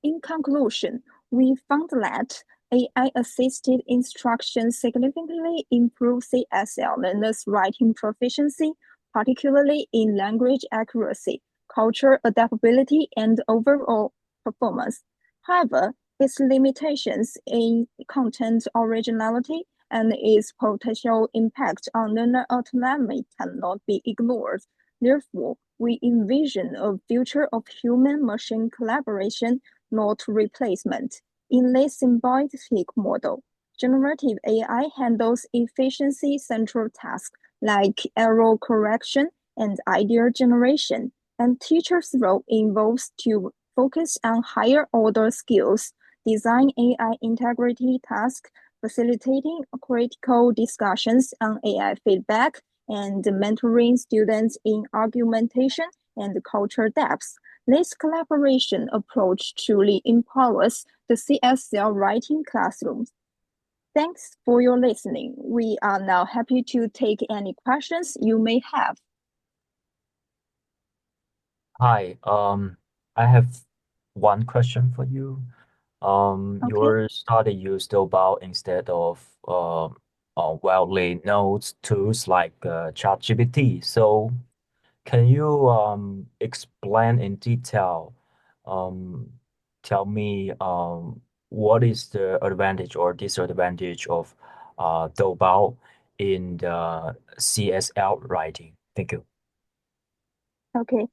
In conclusion, we found that AI-assisted instruction significantly improves CSL learners' writing proficiency, particularly in language accuracy, cultural adaptability, and overall performance. However, its limitations in content originality and its potential impact on learner autonomy cannot be ignored. Therefore, we envision a future of human-machine collaboration, not replacement. In this symbiotic model, generative AI handles efficiency-central tasks like error correction and idea generation, and teachers' role involves to focus on higher-order skills, design AI integrity tasks, facilitating critical discussions on AI feedback, and mentoring students in argumentation and culture depth. This collaboration approach truly empowers the CSL writing classrooms. Thanks for your listening. We are now happy to take any questions you may have. Hi, I have one question for you. Your study used Doubao instead of widely known tools like ChatGPT. So, can you explain in detail, um, tell me what is the advantage or disadvantage of Doubao in the CSL writing? Thank you. Okay,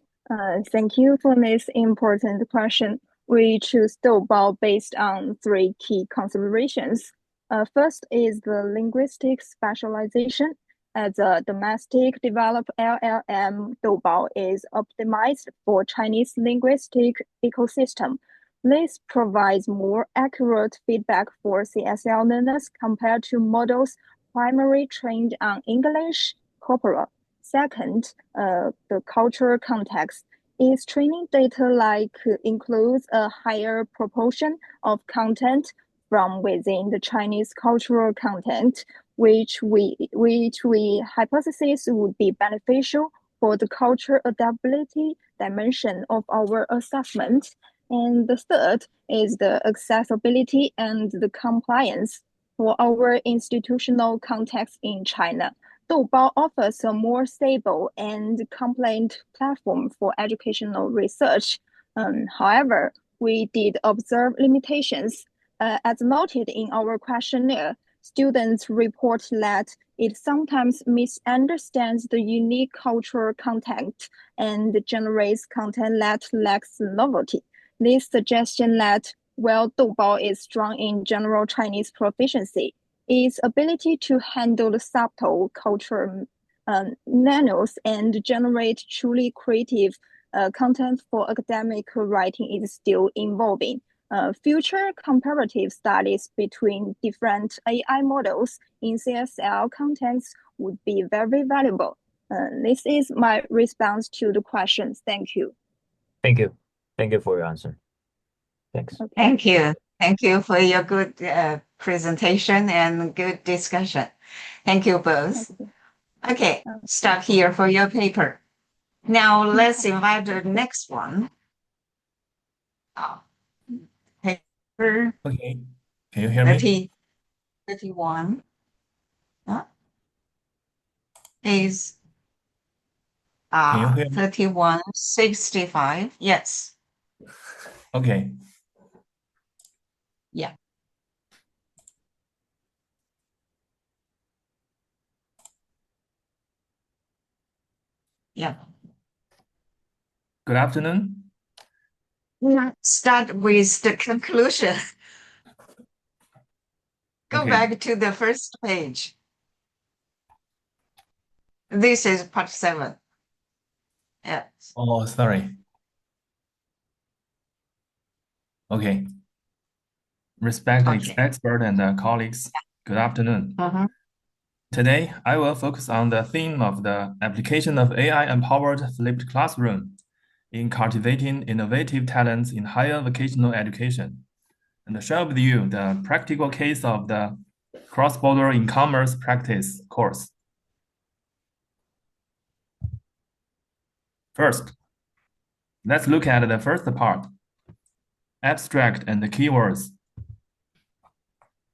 thank you for this important question. We choose Doubao based on three key considerations. First is the linguistic specialization. As a domestic developed LLM, Doubao is optimized for Chinese linguistic ecosystem. This provides more accurate feedback for CSL learners compared to models primarily trained on English corpora. Second, the cultural context. Its training data includes a higher proportion of content from within the Chinese cultural content, which we hypothesize would be beneficial for the cultural adaptability dimension of our assessment. And the third is the accessibility and the compliance for our institutional context in China. Doubao offers a more stable and compliant platform for educational research. However, we did observe limitations. As noted in our questionnaire, students report that it sometimes misunderstands the unique cultural content and generates content that lacks novelty. This suggestion that while Doubao is strong in general Chinese proficiency, its ability to handle the subtle cultural nanos and generate truly creative content for academic writing is still evolving. Future comparative studies between different AI models in CSL contexts would be very valuable. This is my response to the questions. Thank you. Thank you. Thank you for your answer. Thanks. Okay. Thank you. Thank you for your good presentation and good discussion. Thank you both. Thank you. Okay, stop here for your paper. Now let's invite the next one. Paper Okay. Can you hear me? 31 is Can you hear me? 3165. Yes. Okay. Yeah. Yeah. Good afternoon. Let's start with the conclusion. Go Okay. back to the first page. This is part 7. Yes. Oh, sorry. Okay. Respected Okay. expert and colleagues, good afternoon. Today, I will focus on the theme of the application of AI-empowered flipped classroom in cultivating innovative talents in higher vocational education, and share with you the practical case of the cross-border e-commerce practice course. First, let's look at the first part, abstract and keywords.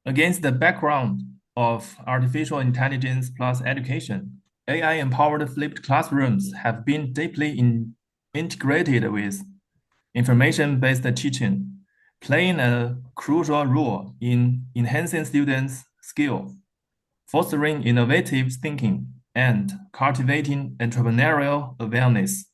Against the background of artificial intelligence plus education, AI-empowered flipped classrooms have been deeply integrated with information-based teaching, playing a crucial role in enhancing students' skills, fostering innovative thinking, and cultivating entrepreneurial awareness.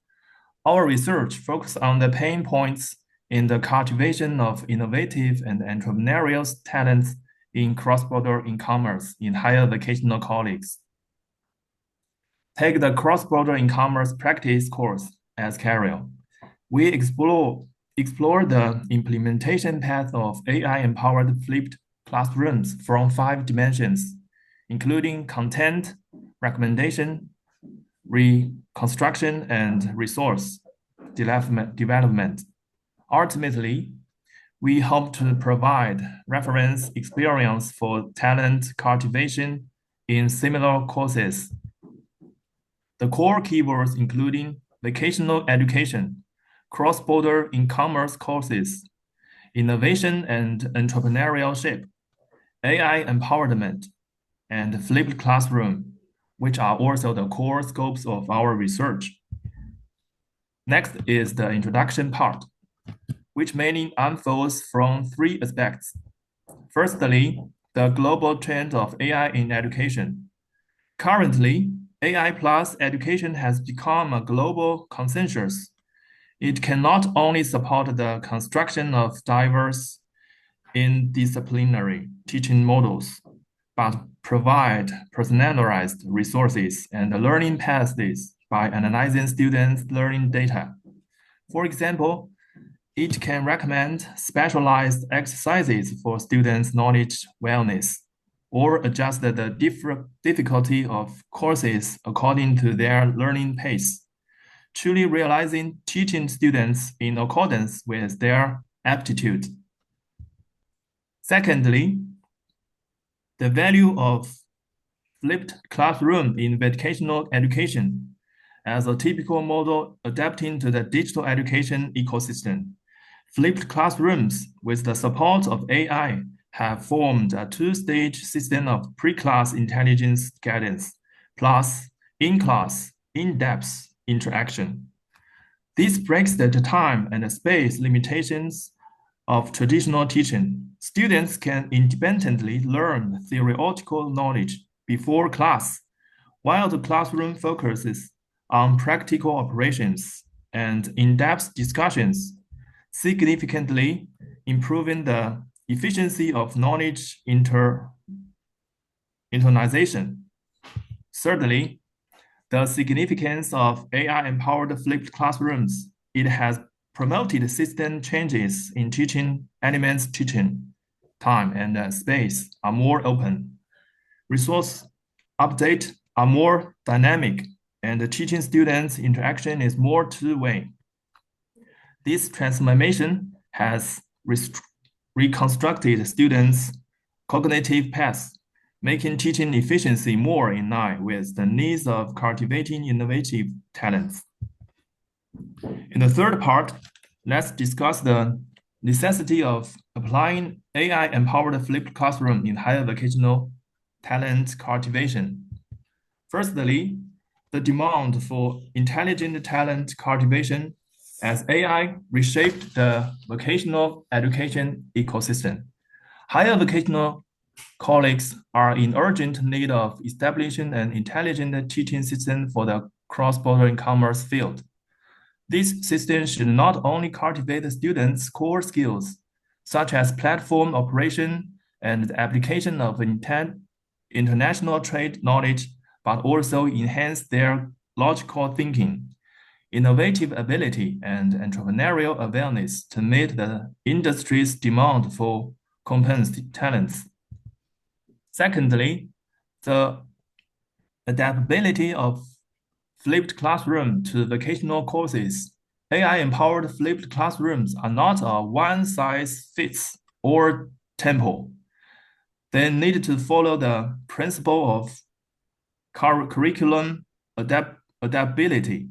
Our research focuses on the pain points in the cultivation of innovative and entrepreneurial talents in cross-border e-commerce in higher vocational colleges. Take the cross-border e-commerce practice course as carrier. We explore the implementation path of AI-empowered flipped classrooms from 5 dimensions, including content, recommendation, reconstruction, and resource development. Ultimately, we hope to provide reference experience for talent cultivation in similar courses. The core keywords including vocational education, cross-border e-commerce courses, innovation and entrepreneurship, AI empowerment, and flipped classroom, which are also the core scopes of our research. Next is the introduction part, which mainly unfolds from three aspects. Firstly, the global trend of AI in education. Currently, AI plus education has become a global consensus. It can not only support the construction of diverse interdisciplinary teaching models, but provide personalized resources and learning paths by analyzing students' learning data. For example, it can recommend specialized exercises for students' knowledge wellness, or adjust the difficulty of courses according to their learning pace, truly realizing teaching students in accordance with their aptitude. Secondly, the value of flipped classroom in vocational education as a typical model adapting to the digital education ecosystem. Flipped classrooms, with the support of AI, have formed a two-stage system of pre-class intelligence guidance plus in-class, in-depth interaction. This breaks the time and space limitations of traditional teaching. Students can independently learn theoretical knowledge before class, while the classroom focuses on practical operations and in-depth discussions, significantly improving the efficiency of knowledge internalization. Thirdly, the significance of AI-empowered flipped classrooms. It has promoted system changes in teaching elements. Teaching time and space are more open. Resource update are more dynamic, and the teaching students' interaction is more two-way. This transformation has reconstructed students' cognitive paths, making teaching efficiency more in line with the needs of cultivating innovative talents. In the third part, let's discuss the necessity of applying AI-empowered flipped classroom in higher vocational talent cultivation. Firstly, the demand for intelligent talent cultivation as AI reshaped the vocational education ecosystem. Higher vocational colleagues are in urgent need of establishing an intelligent teaching system for the cross-border commerce field. This system should not only cultivate the students' core skills, such as platform operation and the application of international trade knowledge, but also enhance their logical thinking, innovative ability, and entrepreneurial awareness to meet the industry's demand for competent talents. Secondly, the adaptability of flipped classroom to vocational courses. AI-empowered flipped classrooms are not a one-size-fits-all template. They need to follow the principle of curriculum adaptability.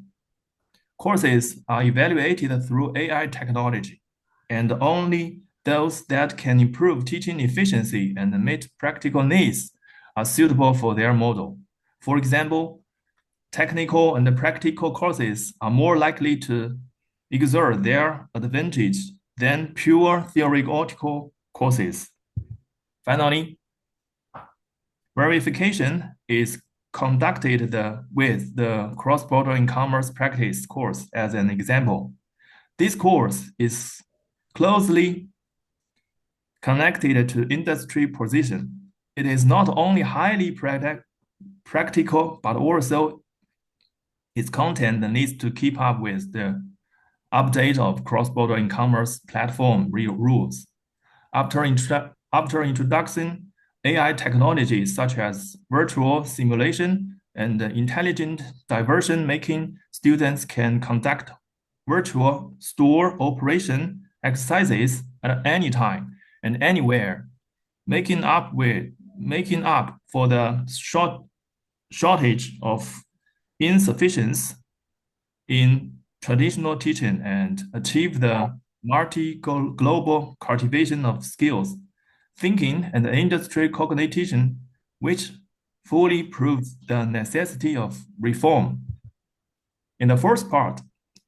Courses are evaluated through AI technology, and only those that can improve teaching efficiency and meet practical needs are suitable for their model. For example, technical and practical courses are more likely to exert their advantage than pure theoretical courses. Finally, verification is conducted with the cross-border commerce practice course as an example. This course is closely connected to industry position. It is not only highly practical, but also its content needs to keep up with the update of cross-border commerce platform rules. After introduction, AI technologies such as virtual simulation and intelligent diversion making students can conduct virtual store operation exercises at any time and anywhere, making up for the shortage of insufficiency in traditional teaching and achieve the multi-global cultivation of skills, thinking, and industry cognition, which fully proves the necessity of reform. In the first part,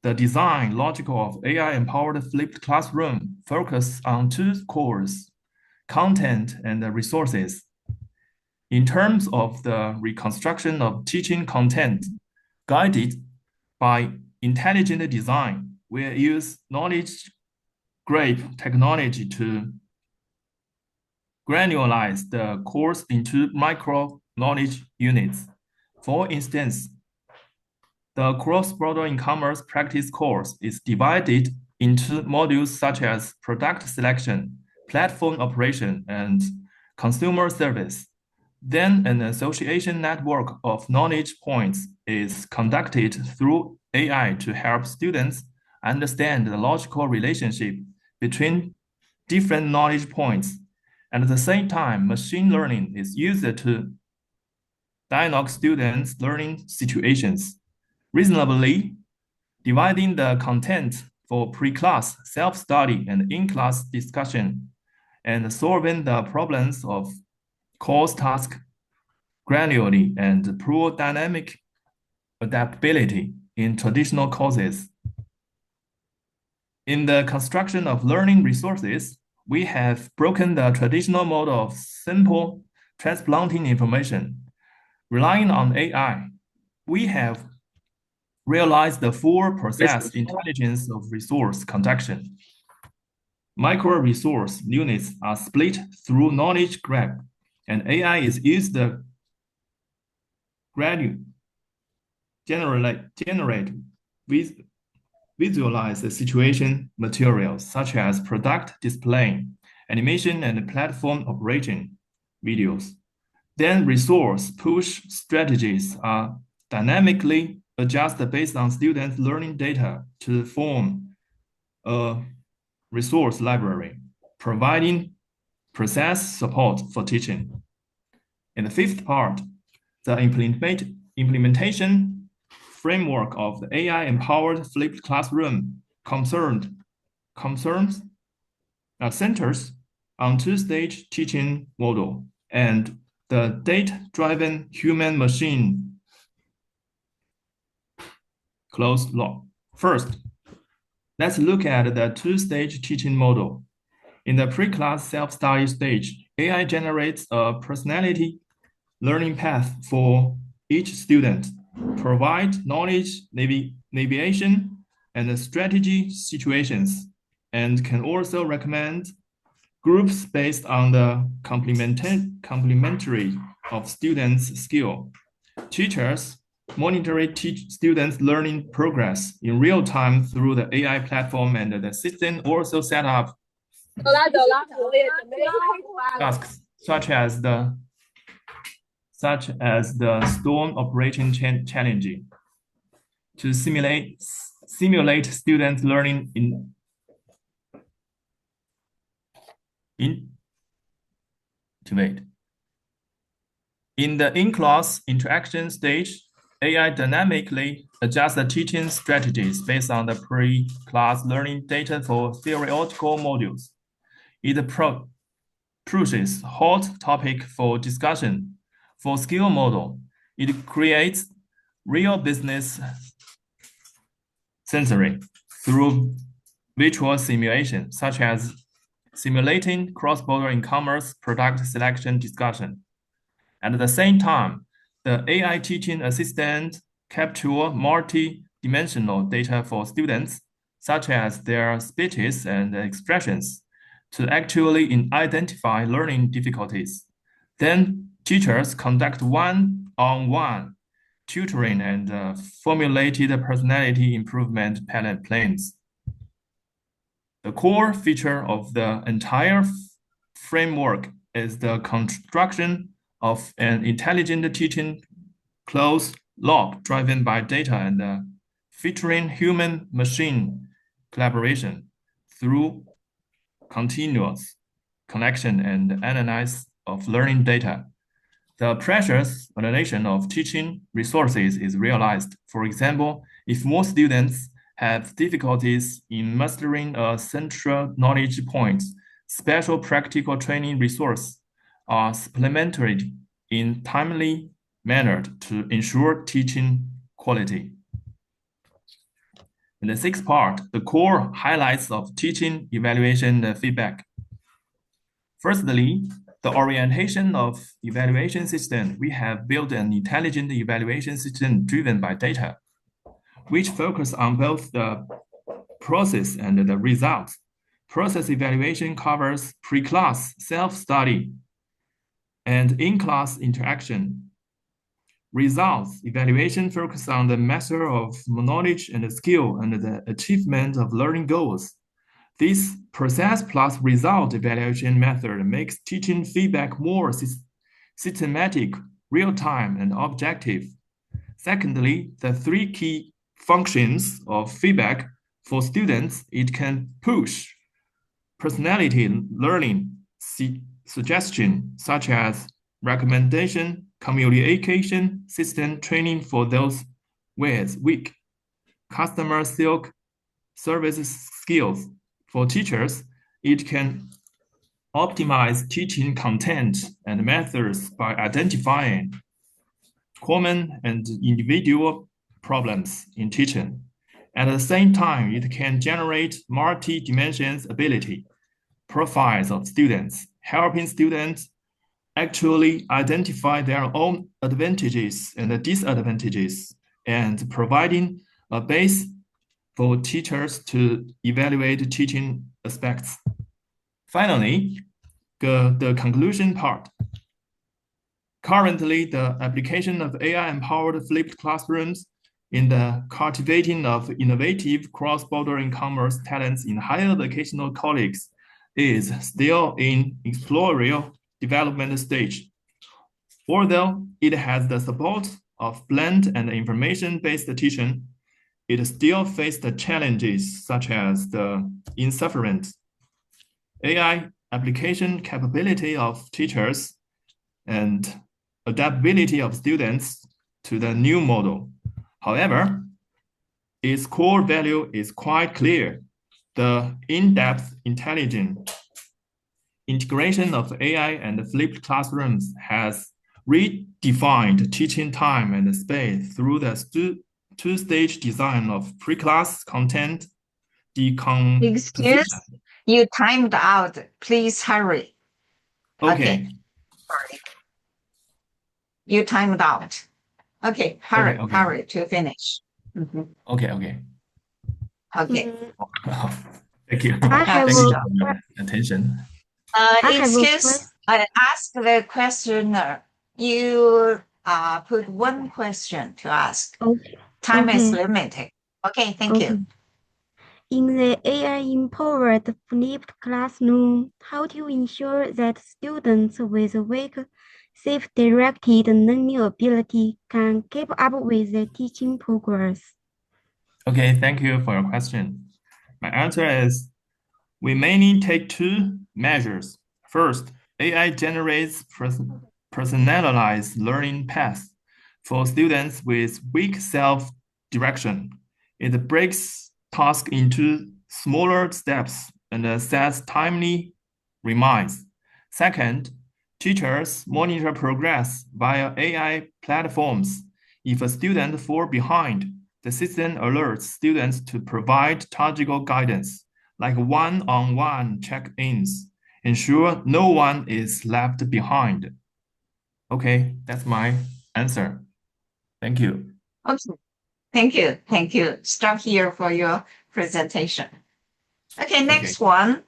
the design logic of AI-empowered flipped classroom focuses on two cores, content and resources. In terms of the reconstruction of teaching content, guided by intelligent design, we use knowledge graph technology to granularize the course into micro knowledge units. For instance, the cross-border e-commerce practice course is divided into modules such as product selection, platform operation, and consumer service. Then an association network of knowledge points is conducted through AI to help students understand the logical relationship between different knowledge points. And at the same time, machine learning is used to diagnose students' learning situations, reasonably dividing the content for pre-class self-study and in-class discussion, and solving the problems of course task granularly and poor dynamic adaptability in traditional courses. In the construction of learning resources, we have broken the traditional model of simple transplanting information. Relying on AI, we have realized the full process intelligence of resource conduction. Micro-resource units are split through knowledge graph, and AI is used to generate visualize the situation materials such as product display, animation, and platform operation videos. Then resource push strategies are dynamically adjusted based on students' learning data to form a resource library, providing process support for teaching. In the fifth part, the implementation framework of the AI-empowered flipped classroom centers on two-stage teaching model and the data-driven human-machine closed loop. First, let's look at the two-stage teaching model. In the pre-class self-study stage, AI generates a personality learning path for each student, provide knowledge navigation and strategy situations, and can also recommend groups based on the complementary of students' skill. Teachers monitor students' learning progress in real time through the AI platform, and the system also set up tasks such as the storm operation challenge to simulate students' learning in the in-class interaction stage, AI dynamically adjusts the teaching strategies based on the pre-class learning data for theoretical modules. It pushes hot topic for discussion. For skill model, it creates real business sensory through virtual simulation, such as simulating cross-border e-commerce product selection discussion. At the same time, the AI teaching assistant captures multi-dimensional data for students, such as their speeches and expressions, to actually identify learning difficulties. Then teachers conduct one-on-one tutoring and formulated personality improvement plans. The core feature of the entire framework is the construction of an intelligent teaching closed loop driven by data and featuring human-machine collaboration through continuous collection and analysis of learning data. The precious validation of teaching resources is realized. For example, if more students have difficulties in mastering a central knowledge point, special practical training resource are supplemented in timely manner to ensure teaching quality. In the sixth part, the core highlights of teaching evaluation and feedback. Firstly, the orientation of evaluation system. We have built an intelligent evaluation system driven by data, which focus on both the process and the results. Process evaluation covers pre-class self-study and in-class interaction. Results evaluation focus on the measure of knowledge and skill and the achievement of learning goals. This process plus result evaluation method makes teaching feedback more systematic, real-time, and objective. Secondly, the three key functions of feedback for students, it can push personality learning, suggestion, such as recommendation, communication system training for those with weak customer service skills. For teachers, it can optimize teaching content and methods by identifying common and individual problems in teaching. At the same time, it can generate multi-dimensions ability profiles of students, helping students actually identify their own advantages and disadvantages, and providing a base for teachers to evaluate teaching aspects. Finally, the conclusion part. Currently, the application of AI-empowered flipped classrooms in the cultivating of innovative cross-border e-commerce talents in higher educational colleagues is still in exploratory development stage. Although it has the support of blend and information-based teaching, it still faces challenges such as the insufficient AI application capability of teachers and adaptability of students to the new model. However, its core value is quite clear. The in-depth intelligent integration of AI and flipped classrooms has redefined teaching time and space through the two-stage design of pre-class content decomposition. Excuse, you timed out. Please hurry. Okay. Sorry. You timed out. Okay, hurry, Okay. hurry to finish. Mhm. Okay. Okay. Thank you. I have Thank you a for your attention. I have a Excuse, I ask the questioner. You put one question to ask. Okay. Time is Okay. limited. Okay, thank you. In the AI-empowered flipped classroom, how to ensure that students with weak self-directed learning ability can keep up with the teaching progress? Okay, thank you for your question. My answer is we mainly take two measures. First, AI generates personalized learning paths for students with weak self-direction. It breaks tasks into smaller steps and sets timely reminders. Second, teachers monitor progress via AI platforms. If a student falls behind, the system alerts students to provide targeted guidance, like one-on-one check-ins, ensure no one is left behind. Okay, that's my answer. Thank you. Okay, thank you. Stop here for your presentation. Okay, next one.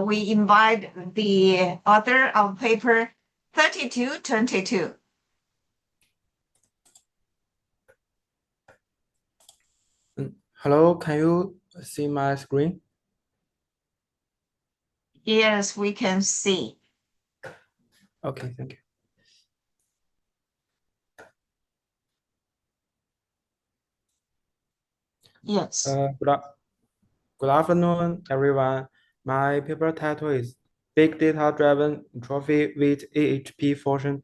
We invite the author of paper 3222. Hello, can you see my screen? Yes, we can see. Okay, thank you. Yes. Good afternoon, everyone. My paper title is Big Data Driven Trophy with AHP Function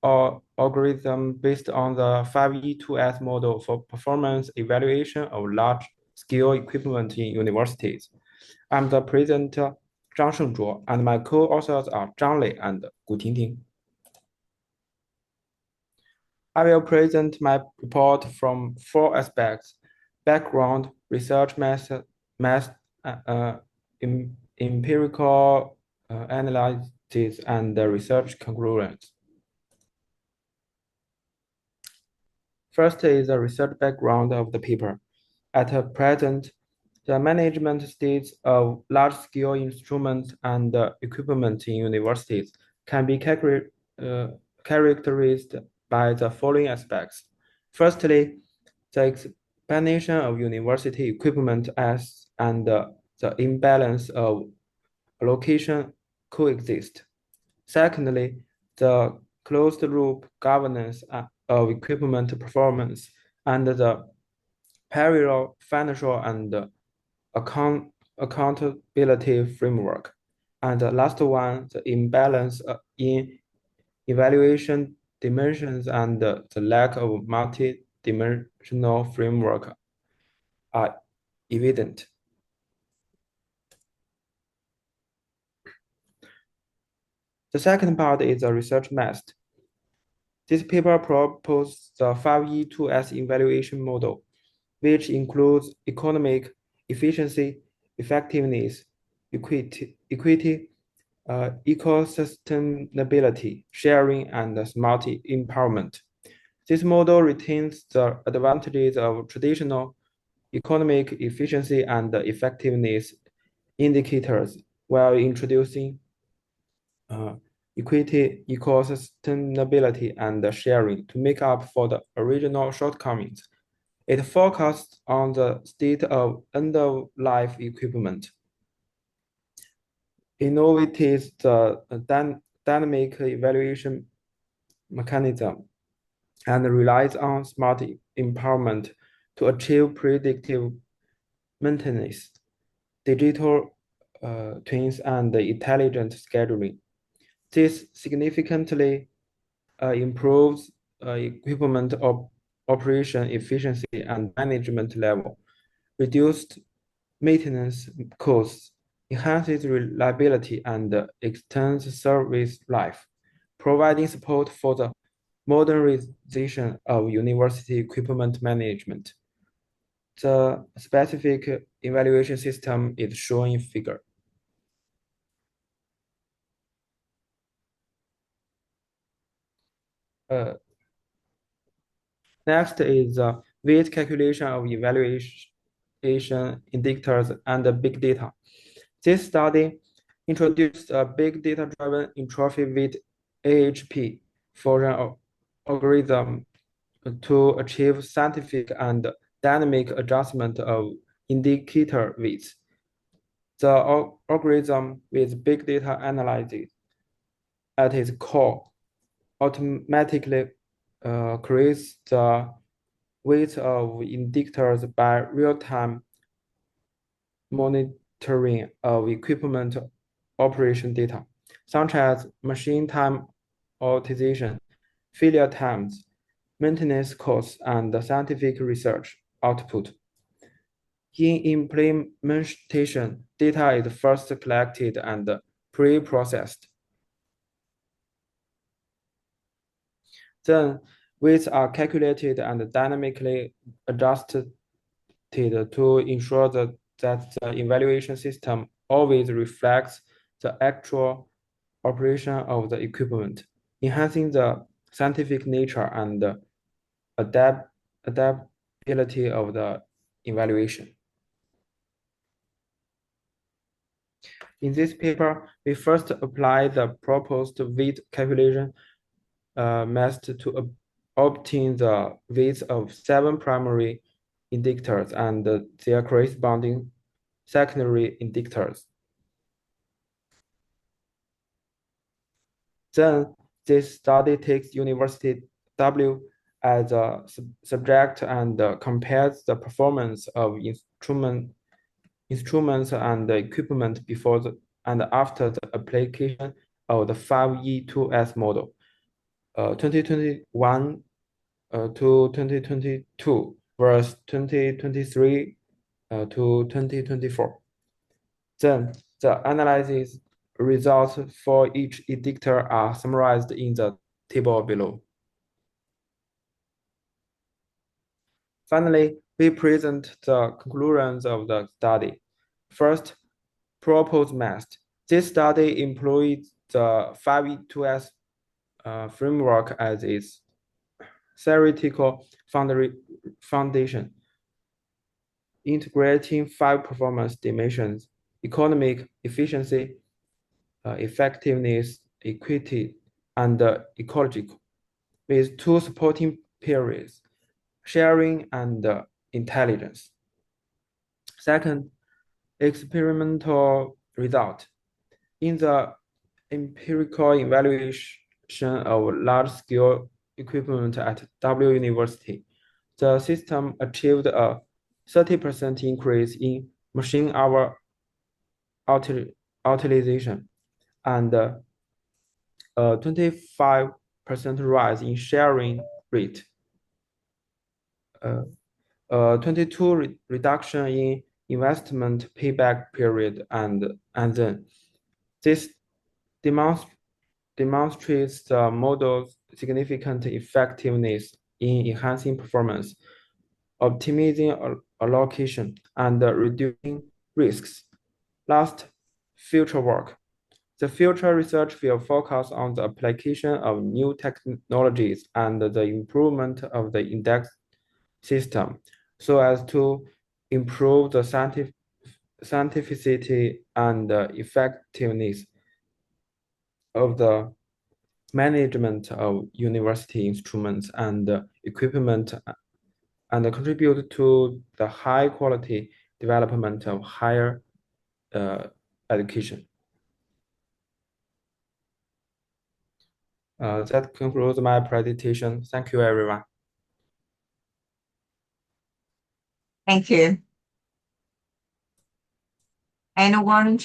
algorithm based on the 5E2S model for performance evaluation of large-scale equipment in universities. I'm the presenter, Zhang Shengzhuo, and my co-authors are Zhang Lei and Gu Tingting. I will present my report from 4 aspects: background, research method, empirical analysis, and the research conclusions. First is the research background of the paper. At present, the management states of large-scale instruments and equipment in universities can be characterized by the following aspects. Firstly, the expansion of university equipment and the imbalance of allocation coexist. Secondly, the closed-loop governance of equipment performance and the parallel financial and accountability framework. And the last one, the imbalance in evaluation dimensions and the lack of multi-dimensional framework are evident. The second part is the research method. This paper proposes the 5E2S evaluation model, which includes economic efficiency, effectiveness, equity, eco-sustainability, sharing, and smart empowerment. This model retains the advantages of traditional economic efficiency and effectiveness indicators while introducing equity, eco-sustainability, and sharing to make up for the original shortcomings. It focuses on the state of end-of-life equipment, innovates the dynamic evaluation mechanism, and relies on smart empowerment to achieve predictive maintenance, digital twins, and intelligent scheduling. This significantly improves equipment operation efficiency and management level, reduced maintenance costs, enhances reliability, and extends service life, providing support for the modernization of university equipment management. The specific evaluation system is shown in figure. Next is the weight calculation of evaluation indicators and big data. This study introduced a big data-driven entropy weight AHP for an algorithm to achieve scientific and dynamic adjustment of indicator weights. The algorithm with big data analysis at its core automatically creates the weight of indicators by real-time monitoring of equipment operation data, such as machine time utilization, failure times, maintenance costs, and scientific research output. In implementation, data is first collected and pre-processed. Then weights are calculated and dynamically adjusted to ensure that the evaluation system always reflects the actual operation of the equipment, enhancing the scientific nature and adaptability of the evaluation. In this paper, we first apply the proposed weight calculation method to obtain the weights of 7 primary indicators and their corresponding secondary indicators. Then this study takes University W as a subject and compares the performance of instruments and equipment before and after the application of the 5E2S model. 2021 to 2022 versus 2023 to 2024. Then the analysis results for each indicator are summarized in the table below. Finally, we present the conclusions of the study. First, proposed math. This study employed the 5E2S framework as its theoretical foundation, integrating 5 performance dimensions: economic efficiency, effectiveness, equity, and ecological, with 2 supporting periods: sharing and intelligence. Second, experimental result. In the empirical evaluation of large-scale equipment at W University, the system achieved a 30% increase in machine hour utilization and a 25% rise in sharing rate. 22 reduction in investment payback period, and then this demonstrates the model's significant effectiveness in enhancing performance, optimizing allocation, and reducing risks. Last, future work. The future research will focus on the application of new technologies and the improvement of the index system so as to improve the scientificity and effectiveness of the management of university instruments and equipment and contribute to the high quality development of higher education. That concludes my presentation. Thank you, everyone. Thank you. Anyone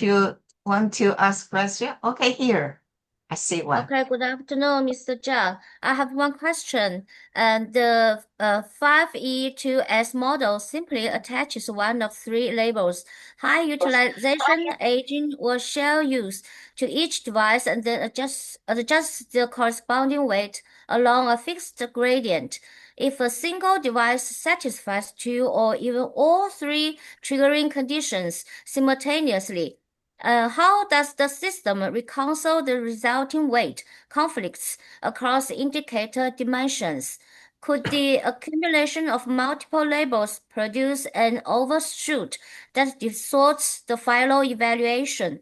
want to ask question? Okay, here. I see one. Okay, good afternoon, Mr. Zhang. I have one question. And the 5E2S model simply attaches one of 3 labels: high utilization, aging, or shell use to each device, and then adjusts the corresponding weight along a fixed gradient. If a single device satisfies 2 or even all 3 triggering conditions simultaneously, how does the system reconcile the resulting weight conflicts across indicator dimensions? Could the accumulation of multiple labels produce an overshoot that distorts the final evaluation?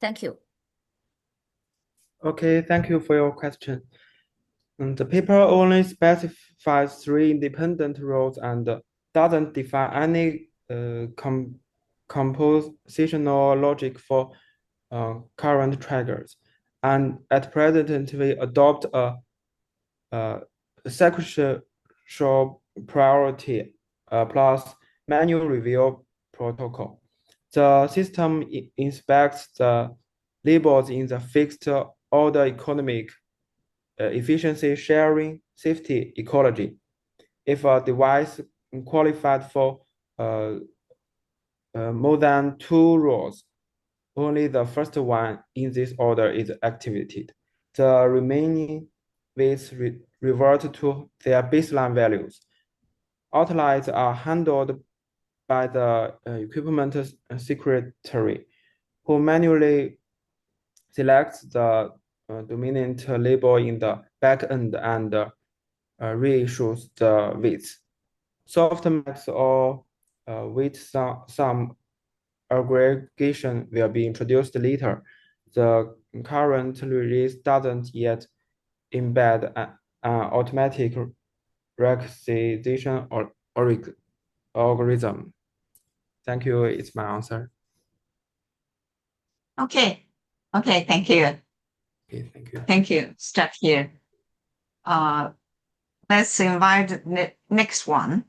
Thank you. Okay, thank you for your question. The paper only specifies 3 independent roles and doesn't define any compositional logic for current triggers. And at present, we adopt a sequential priority plus manual review protocol. The system inspects the labels in the fixed order: economic, efficiency, sharing, safety, ecology. If a device qualified for more than 2 rows, only the first one in this order is activated. The remaining weights revert to their baseline values. Outliers are handled by the equipment secretary, who manually selects the dominant label in the back end and reissues the weights. Softmax or weight sum aggregation will be introduced later. The current release doesn't yet embed an automatic requisition or algorithm. Thank you. It's my answer. Okay. Okay, thank you. Okay, thank you. Thank you. Start here. Let's invite the next one.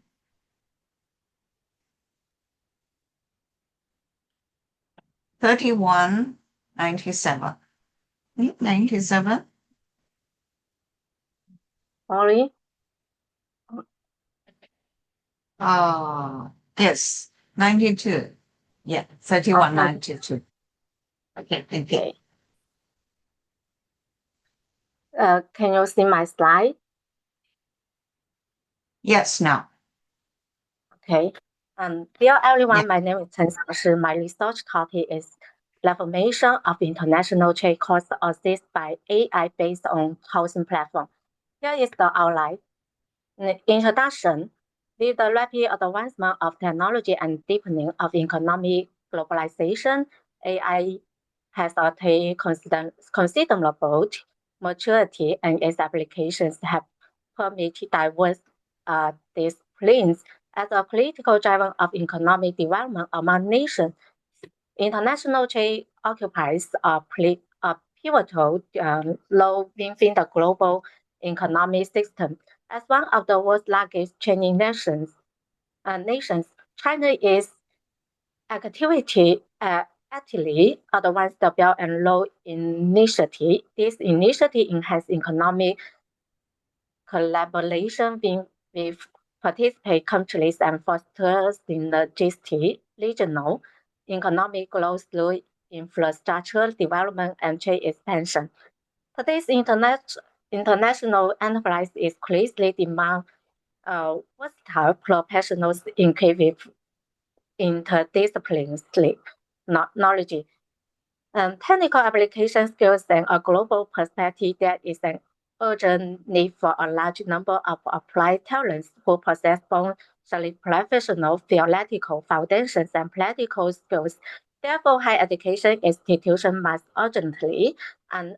$31.97. 97. Sorry. Yes, 92. Yeah, 3192. Okay, thank you. Okay. Can you see my slide? Yes, now. Okay. Dear everyone, Yeah. my name is Chen Xiaoshi. My research topic is Reformation of International Trade Course Assist by AI based on housing platform. Here is the outline. Introduction. With the rapid advancement of technology and deepening of economic globalization, AI has attained considerable maturity, and its applications have permitted diverse disciplines. As a political driver of economic development among nations, international trade occupies a pivotal role within the global economic system. As one of the world's largest trading nations, China is actively advanced the Belt and Road Initiative. This initiative enhances economic collaboration with participant countries and fosters synergistic regional economic growth through infrastructure development and trade expansion. Today's international enterprise is closely demand versatile professionals equipped with interdisciplinary knowledge, technical application skills, and a global perspective. There is an urgent need for a large number of applied talents who possess both solid professional theoretical foundations and practical skills. Therefore, higher education institutions must urgently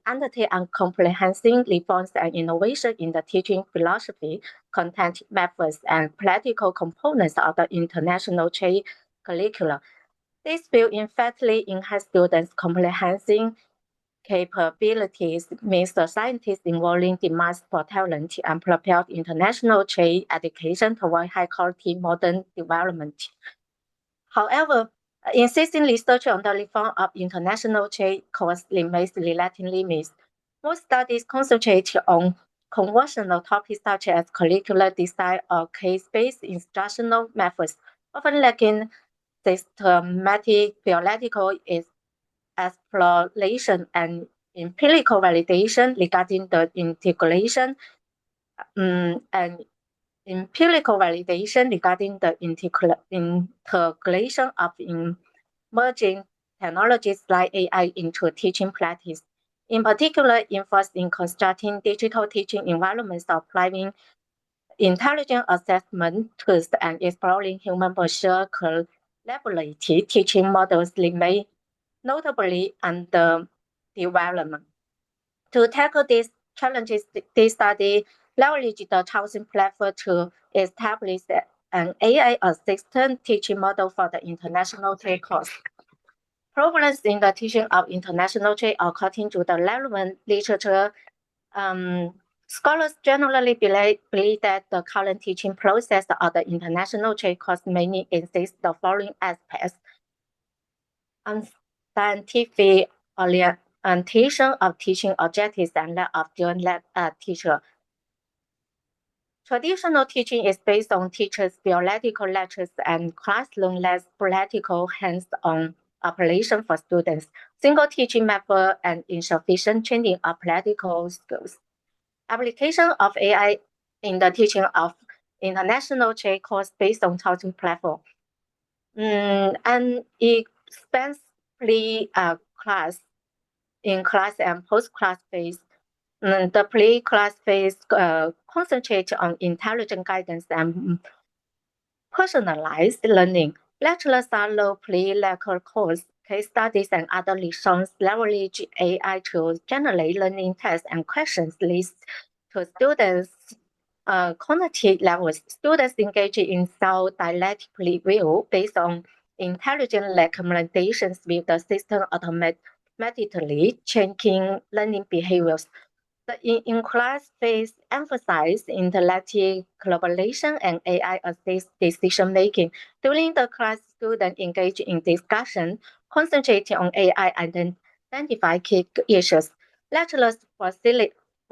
undertake comprehensive reforms and innovation in the teaching philosophy, content methods, and practical components of the international trade curricula. This will effectively enhance students' comprehensive capabilities, means the scientists involving demands for talent, and propel international trade education toward high-quality modern development. However, insisting research on the reform of international trade course remains relatively mixed. Most studies concentrate on conventional topics such as curricular design or case-based instructional methods, often lacking systematic theoretical exploration and empirical validation regarding the integration integration of emerging technologies like AI into teaching practice. In particular, interest in constructing digital teaching environments, applying intelligent assessment tools, and exploring human-machine collaborative teaching models remain notably under development. To tackle these challenges, this study leveraged the housing platform to establish an AI-assisted teaching model for the international trade course. Problems in the teaching of international trade, according to the relevant literature, scholars generally believe that the current teaching process of the international trade course mainly insists the following aspects: unscientific orientation of teaching objectives and lack of student teacher. Traditional teaching is based on teachers' theoretical lectures and classroom-less practical hands-on operation for students. Single teaching method and insufficient training of practical skills. Application of AI in the teaching of international trade course based on housing platform. And expansively class in class and post-class phase. The pre-class phase concentrates on intelligent guidance and personalized learning. Lecturers follow pre-lecture course, case studies, and other lessons leverage AI to generate learning tests and questions lists to students' cognitive levels. Students engage in self-dialectic review based on intelligent recommendations with the system automatically changing learning behaviors. The in-class phase emphasizes intellectual collaboration and AI-assisted decision-making. During the class, students engage in discussion, concentrating on AI identify key issues. Lecturers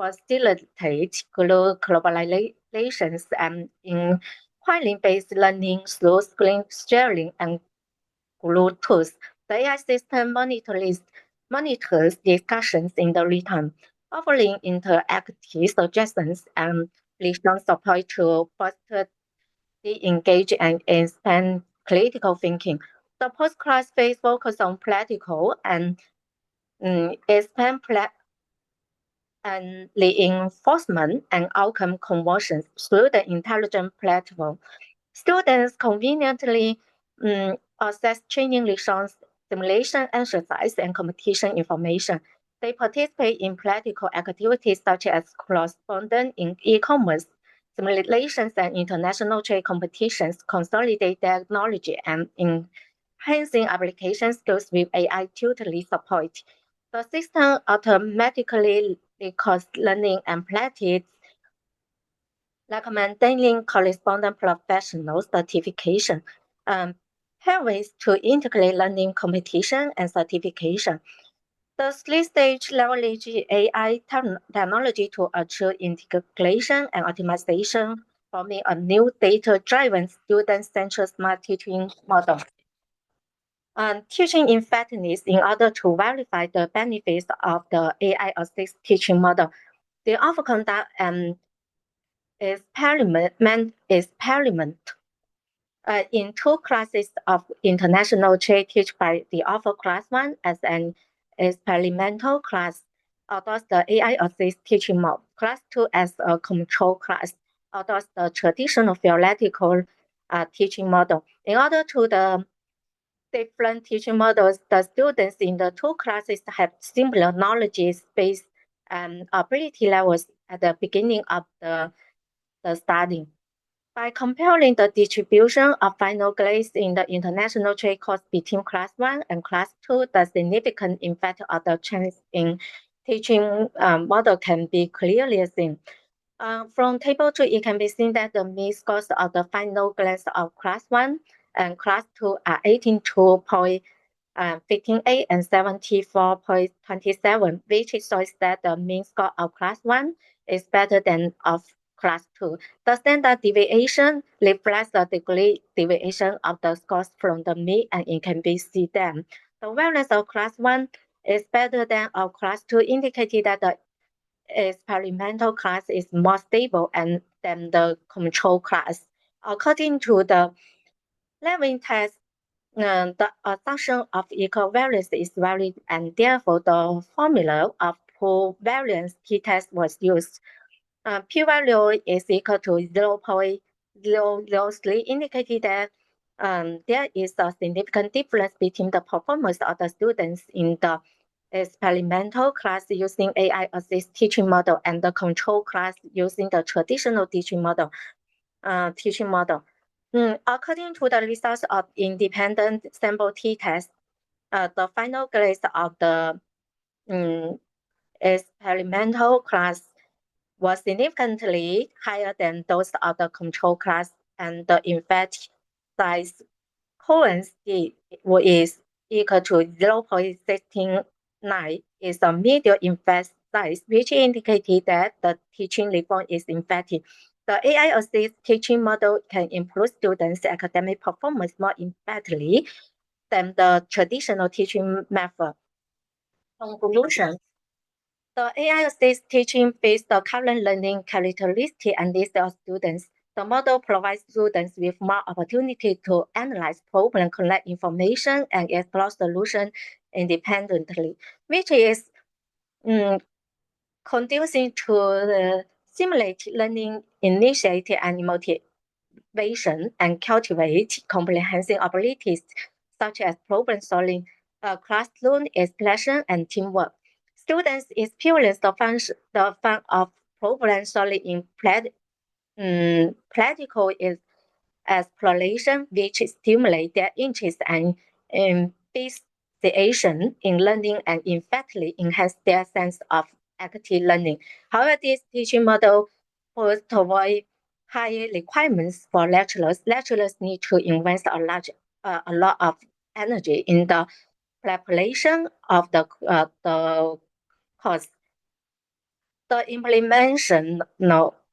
facilitate globalizations and inquiry-based learning through screen sharing and Bluetooth. The AI system monitors discussions in the real time, offering interactive suggestions and listening support to foster the engage and expand critical thinking. The post-class phase focuses on practical and expand and reinforcement and outcome conversions through the intelligent platform. Students conveniently access training lessons, simulation exercise, and competition information. They participate in practical activities such as correspondence in e-commerce, simulations, and international trade competitions, consolidate their knowledge and enhancing application skills with AI tutoring support. The system automatically records learning and practice, recommending corresponding professional certification, pathways to integrate learning competition and certification. The three-stage leverage AI technology to achieve integration and optimization, forming a new data-driven student-centered smart teaching model. Teaching effectiveness in order to verify the benefits of the AI-assisted teaching model. They often conduct an experiment in two classes of international trade taught by the offer class 1 as an experimental class, adopts the AI-assisted teaching model. Class 2 as a control class, adopts the traditional theoretical teaching model. In order to the different teaching models, the students in the two classes have similar knowledge base and ability levels at the beginning of the study. By comparing the distribution of final grades in the international trade course between class 1 and class 2, the significant effect of the change in teaching model can be clearly seen. From table 2, it can be seen that the mean scores of the final grades of class 1 and class 2 are 82.58 and 74.27, which shows that the mean score of class 1 is better than of class 2. The standard deviation reflects the degree deviation of the scores from the mean, and it can be seen that the variance of class 1 is better than of class 2, indicating that the experimental class is more stable than the control class. According to the leveling test, the assumption of equivariance is valid, and therefore the formula of poor variance t-test was used. P-value is equal to 0.003, indicating that there is a significant difference between the performance of the students in the experimental class using AI-assisted teaching model and the control class using the traditional teaching model. According to the results of independent sample t-test, the final grades of the experimental class was significantly higher than those of the control class, and the effect size coincidence is equal to 0.69, is a median effect size, which indicated that the teaching reform is effective. The AI-assisted teaching model can improve students' academic performance more effectively than the traditional teaching method. Conclusion. The AI-assisted teaching fits the current learning characteristics and needs of students. The model provides students with more opportunity to analyze problems, collect information, and explore solutions independently, which is conducive to the simulate learning initiative and motivation and cultivate comprehensive abilities such as problem solving, classroom expression, and teamwork. Students experience the fun of problem solving in practical exploration, which stimulate their interest and investigation in learning and effectively enhance their sense of active learning. However, this teaching model provides high requirements for lecturers. Lecturers need to invest a lot of energy in the preparation of the course. the implementation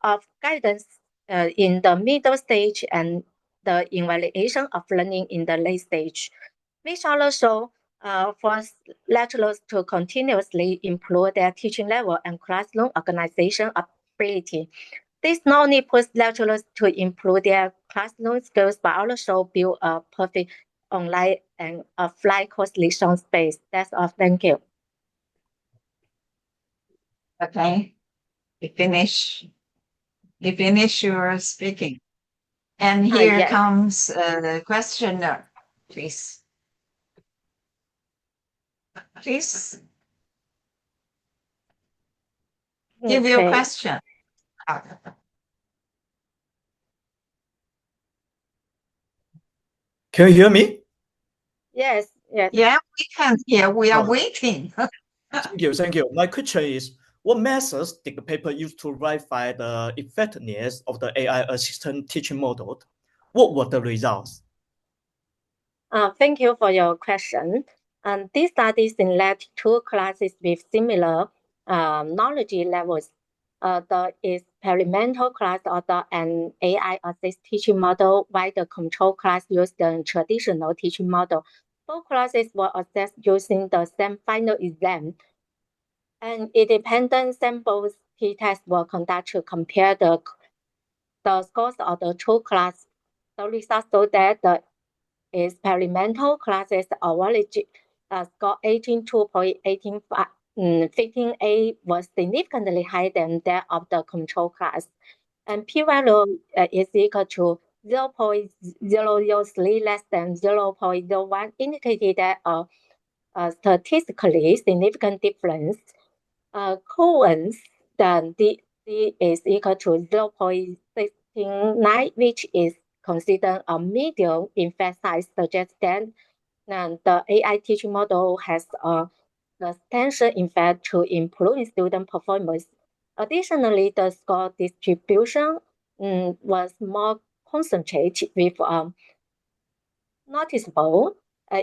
of guidance in the middle stage and the evaluation of learning in the late stage, which also force lecturers to continuously improve their teaching level and classroom organization ability. This not only puts lecturers to improve their classroom skills, but also build a perfect online and offline collaboration space. That's all. Thank you. Okay. You finish your speaking. And here Yes. comes the questioner, please. Please give your Okay. question. Can you hear me? Yes. Yes. Yeah, we can hear. We are Oh. waiting. Thank you. Thank you. My question is, what methods did the paper use to verify the effectiveness of the AI assistant teaching model? What were the results? Thank you for your question. This study selected two classes with similar knowledge levels. The experimental class ordered an AI-assisted teaching model, while the control class used the traditional teaching model. Both classes were assessed using the same final exam, and independent samples t-tests were conducted to compare the scores of the two classes. The results showed that the experimental classes average score 15A was significantly higher than that of the control class. And p-value is equal to 0.003 less than 0.01, indicating that a statistically significant difference. Cohen's then D is equal to 0.69, which is considered a medium effect size, suggests that the AI teaching model has a substantial effect to improving student performance. Additionally, the score distribution was more concentrated with noticeable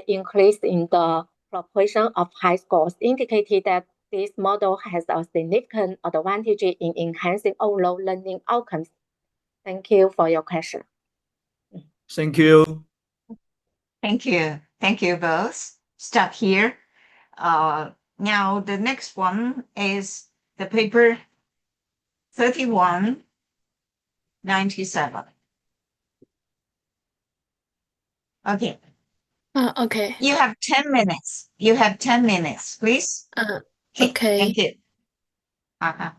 increase in the proportion of high scores, indicating that this model has a significant advantage in enhancing overall learning outcomes. Thank you for your question. Thank you. Thank you. Thank you both. Stop here. Now the next one is the paper 3197. Okay. Okay. You have 10 minutes. You have 10 minutes, please. Okay. Thank you. Uh-huh.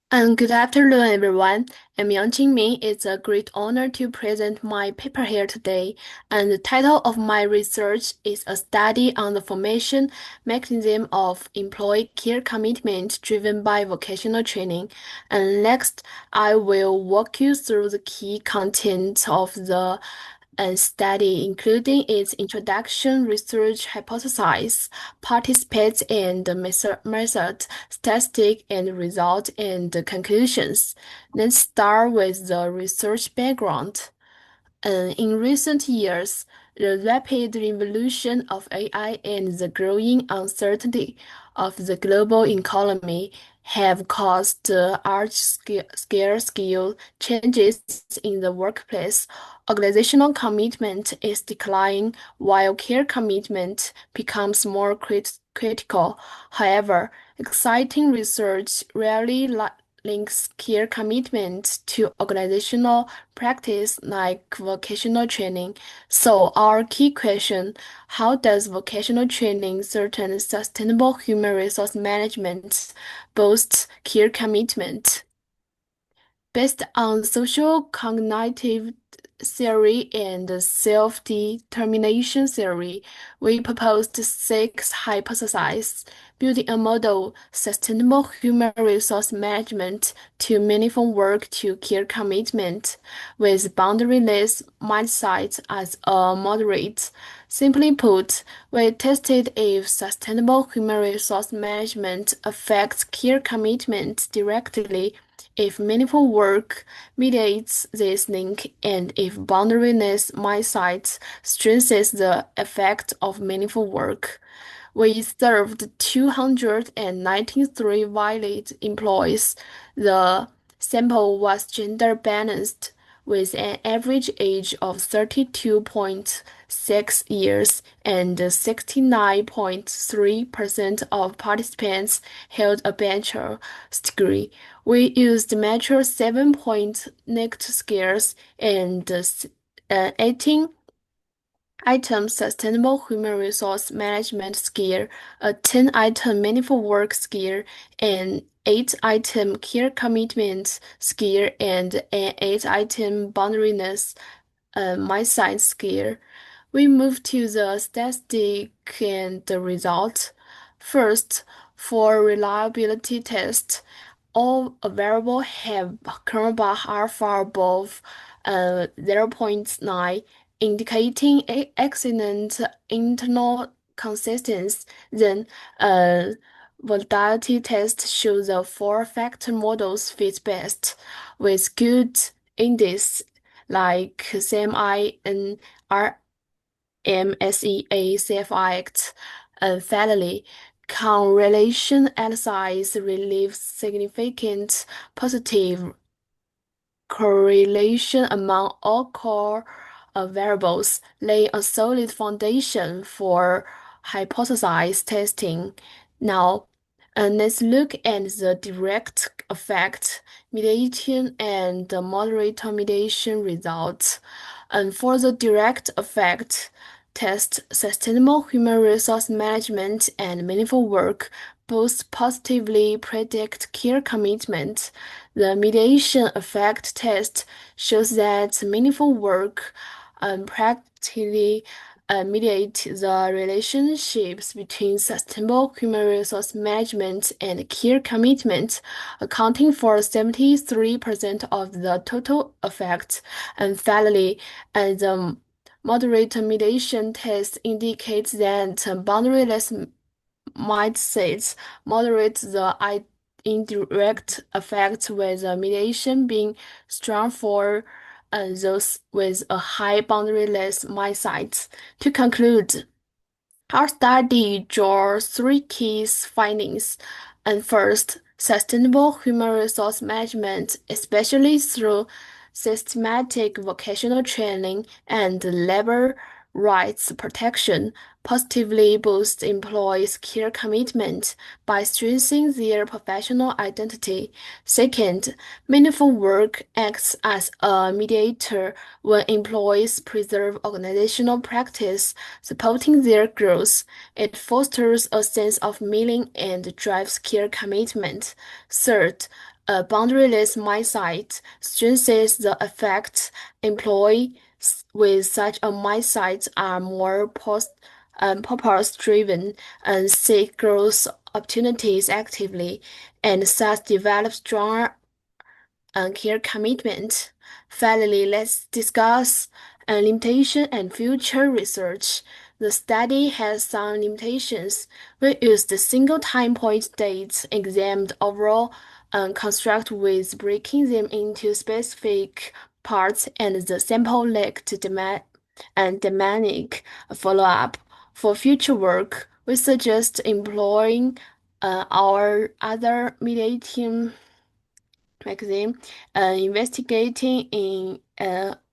And good afternoon, everyone. I'm Yang Qingming. It's a great honor to present my paper here today. And the title of my research is a study on the formation mechanism of employee care commitment driven by vocational training. And next, I will walk you through the key content of the study, including its introduction, research hypothesis, participants and method, statistic and result, and conclusions. Let's start with the research background. In recent years, the rapid evolution of AI and the growing uncertainty of the global economy have caused large-scale changes in the workplace. Organizational commitment is declining, while care commitment becomes more critical. However, exciting research rarely links care commitment to organizational practice like vocational training. So our key question, how does vocational training certain sustainable human resource management boost care commitment? Based on social cognitive theory and self-determination theory, we proposed 6 hypotheses, building a model sustainable human resource management to meaningful work to care commitment, with boundaryless mindset as a moderate. Simply put, we tested if sustainable human resource management affects care commitment directly, if meaningful work mediates this link, and if boundaryless mindset strengthens the effect of meaningful work. We served 293 valid employees. The sample was gender balanced, with an average age of 32.6 years, and 69.3% of participants held a bachelor's degree. We used mature 7-point NICT scales and 18 item Sustainable Human Resource Management skill, a 10-item Meaningful Work skill, an 8-item Care Commitment skill, and an 8-item Boundaryless MySite skill. We move to the statistic and the result. First, for reliability test, all available have kernel bar alpha above 0.9, indicating excellent internal consistency. Then, validity test shows the four-factor models fit best, with good index like CMI and RMSEA CFIX and finally, correlation analysis reveals significant positive correlation among all core variables, laying a solid foundation for hypothesis testing. Now, let's look at the direct effect, mediation, and the moderator mediation results. And for the direct effect test, sustainable human resource management and meaningful work both positively predict care commitment. The mediation effect test shows that meaningful work practically mediate the relationships between sustainable human resource management and care commitment, accounting for 73% of the total effect. And finally, the moderate mediation test indicates that boundaryless mindsets moderate the indirect effects, with the mediation being strong for those with a high boundaryless mindset. To conclude, our study draws three key findings. And first, sustainable human resource management, especially through systematic vocational training and labor rights protection, positively boosts employees' care commitment by strengthening their professional identity. Second, meaningful work acts as a mediator when employees preserve organizational practice, supporting their growth. It fosters a sense of meaning and drives care commitment. Third, a boundaryless mindset strengthens the effect. Employees with such a mindset are more purpose-driven and seek growth opportunities actively, and thus develop stronger care commitment. Finally, let's discuss limitation and future research. The study has some limitations. We used single time point dates, examined overall construct with breaking them into specific parts, and the sample lacked dynamic follow-up. For future work, we suggest employing our other mediating magazine, investigating in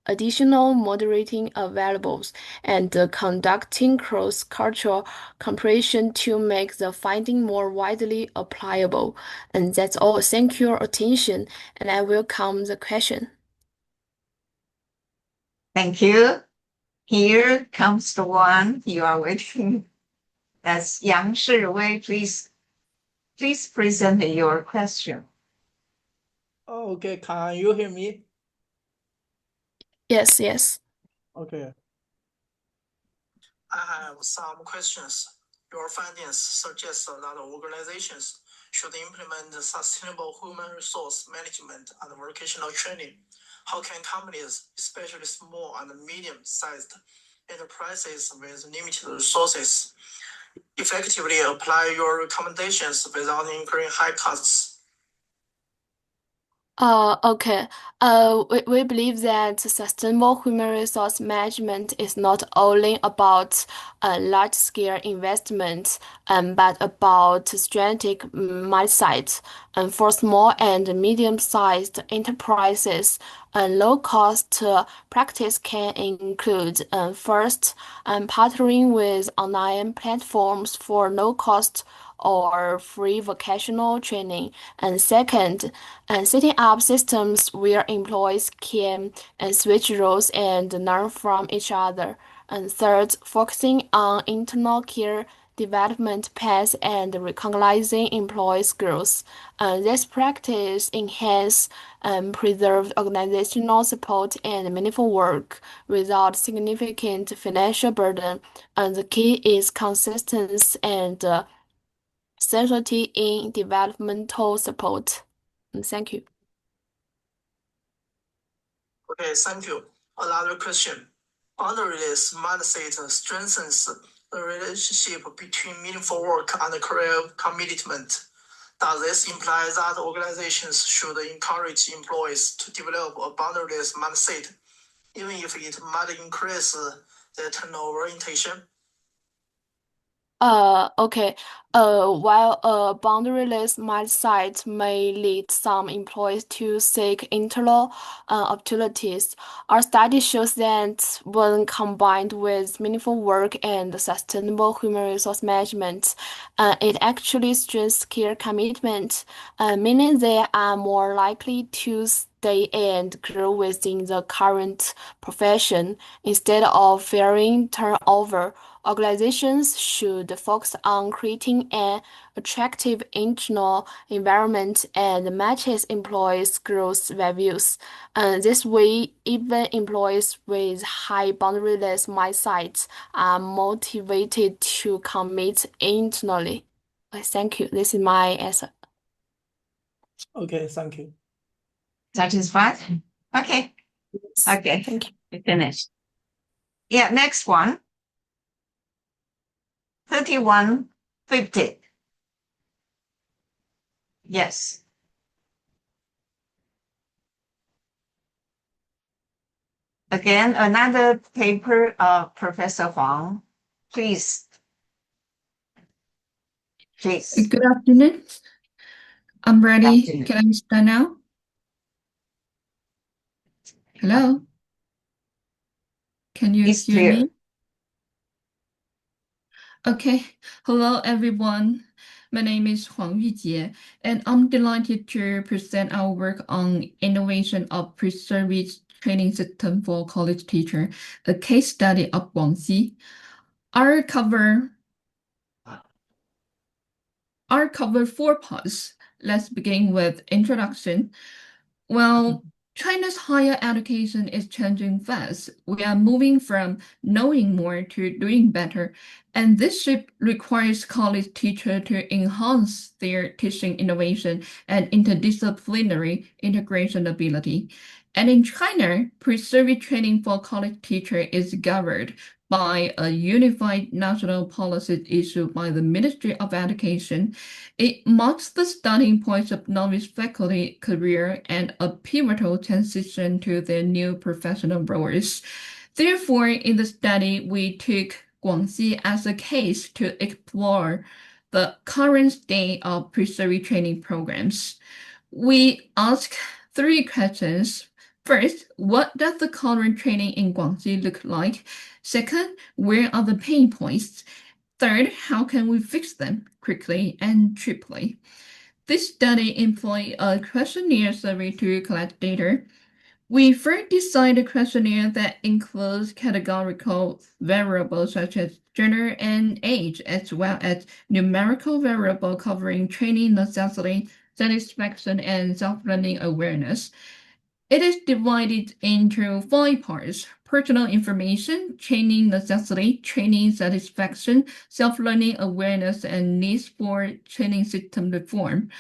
additional moderating variables, and conducting cross-cultural comparison to make the finding more widely applicable. And that's all. Thank you for your attention, and I welcome the question. Thank you. Here comes the one you are waiting. That's Yang Shiwei. Please present your question. Oh, okay, can you hear me? Yes, yes. Okay. I have some questions. Your findings suggest that organizations should implement sustainable human resource management and vocational training. How can companies, especially small and medium-sized enterprises with limited resources, effectively apply your recommendations without incurring high costs? Okay. We believe that sustainable human resource management is not only about large-scale investments, but about strategic mindset. And for small and medium-sized enterprises, a low-cost practice can include first, partnering with online platforms for low-cost or free vocational training, and second, setting up systems where employees can switch roles and learn from each other. And third, focusing on internal career development paths and recognizing employees' growth. This practice enhance and preserve organizational support and meaningful work without significant financial burden. And the key is consistency and certainty in developmental support. Thank you. Okay, thank you. Another question. Boundaryless mindset strengthens the relationship between meaningful work and career commitment. Does this imply that organizations should encourage employees to develop a boundaryless mindset, even if it might increase their turnover intention? Okay. While a boundaryless mindset may lead some employees to seek internal opportunities, our study shows that when combined with meaningful work and sustainable human resource management, it actually strengthens care commitment, meaning they are more likely to stay and grow within the current profession instead of fearing turnover. Organizations should focus on creating an attractive internal environment and matches employees' growth values. This way, even employees with high boundaryless mindsets are motivated to commit internally. Thank you. This is my answer. Okay, thank you. Satisfied? Okay. Okay. Thank you. We finished. Yeah, next one. 3150. Yes. Again, another paper of Professor Huang. Please. Please. Good afternoon. I'm ready. Afternoon. Can I start now? Hello? Can you It's hear clear. me? Okay. Hello, everyone. My name is Huang Yujie, and I'm delighted to present our work on innovation of pre-service training system for college teacher, a case study of Guangxi. I'll cover 4 parts. Let's begin with introduction. Well, China's higher education is changing fast. We are moving from knowing more to doing better, and this shift requires college teachers to enhance their teaching innovation and interdisciplinary integration ability. And in China, pre-service training for college teachers is governed by a unified national policy issued by the Ministry of Education. It marks the starting point of novice faculty career and a pivotal transition to their new professional roles. Therefore, in the study, we took Guangxi as a case to explore the current state of pre-service training programs. We asked 3 questions. First, what does the current training in Guangxi look like? Second, where are the pain points? Third, how can we fix them quickly and cheaply? This study employed a questionnaire survey to collect data. We first designed a questionnaire that includes categorical variables such as gender and age, as well as numerical variables covering training necessity, satisfaction, and self-learning awareness. It is divided into 5 parts: personal information, training necessity, training satisfaction, self-learning awareness, and needs for training system reform.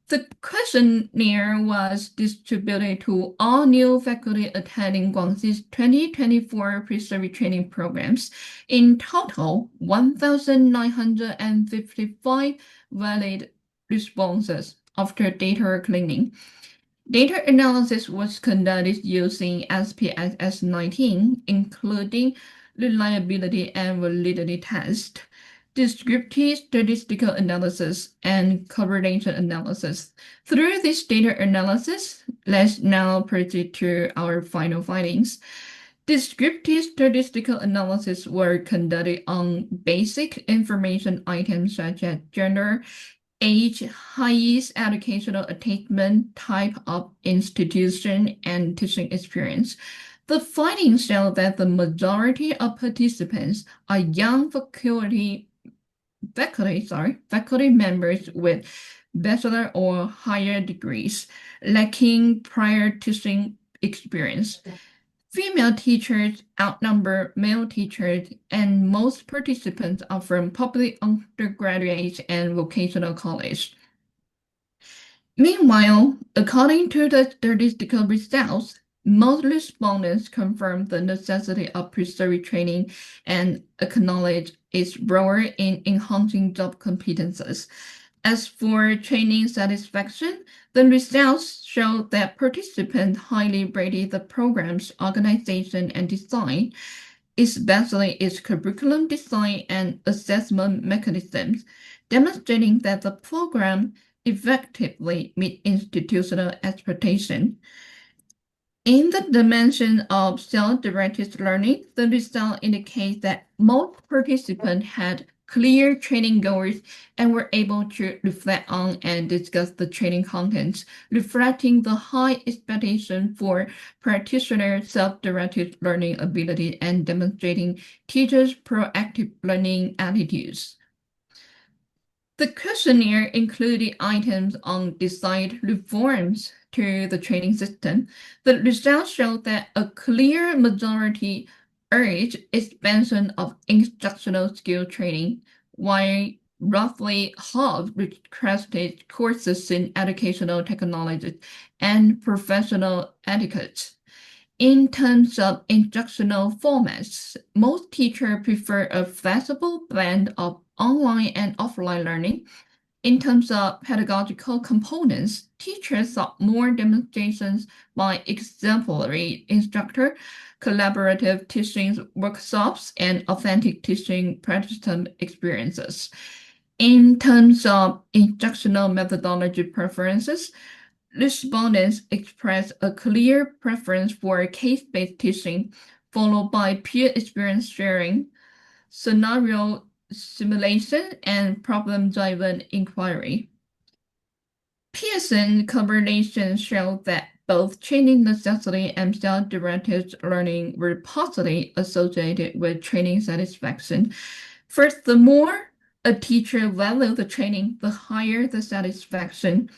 The questionnaire was distributed to all new faculty attending Guangxi's 2024 pre-service training programs. In total, 1,955 valid responses after data cleaning. Data analysis was conducted using SPSS 19, including reliability and validity tests, descriptive statistical analysis, and correlation analysis. Through this data analysis, let's now proceed to our final findings. Descriptive statistical analysis were conducted on basic information items such as gender, age, highest educational attainment, type of institution, and teaching experience. The findings show that the majority of participants are young faculty members with bachelor or higher degrees, lacking prior teaching experience. Female teachers outnumber male teachers, and most participants are from public undergraduate and vocational college. Meanwhile, according to the statistical results, most respondents confirm the necessity of pre-study training and acknowledge its role in enhancing job competences. As for training satisfaction, the results show that participants highly rated the program's organization and design, especially its curriculum design and assessment mechanisms, demonstrating that the program effectively meet institutional expectations. In the dimension of self-directed learning, the result indicates that most participants had clear training goals and were able to reflect on and discuss the training contents, reflecting the high expectation for practitioner self-directed learning ability and demonstrating teachers' proactive learning attitudes. The questionnaire included items on desired reforms to the training system. The results showed that a clear majority urged expansion of instructional skill training, while roughly half requested courses in educational technology and professional etiquette. In terms of instructional formats, most teachers prefer a flexible blend of online and offline learning. In terms of pedagogical components, teachers sought more demonstrations by exemplary instructor, collaborative teaching workshops, and authentic teaching practice experiences. In terms of instructional methodology preferences, respondents expressed a clear preference for case-based teaching, followed by peer experience sharing, scenario simulation, and problem-driven inquiry. Pearson correlations showed that both training necessity and self-directed learning were positively associated with training satisfaction. First, the more a teacher values the training, the higher the satisfaction.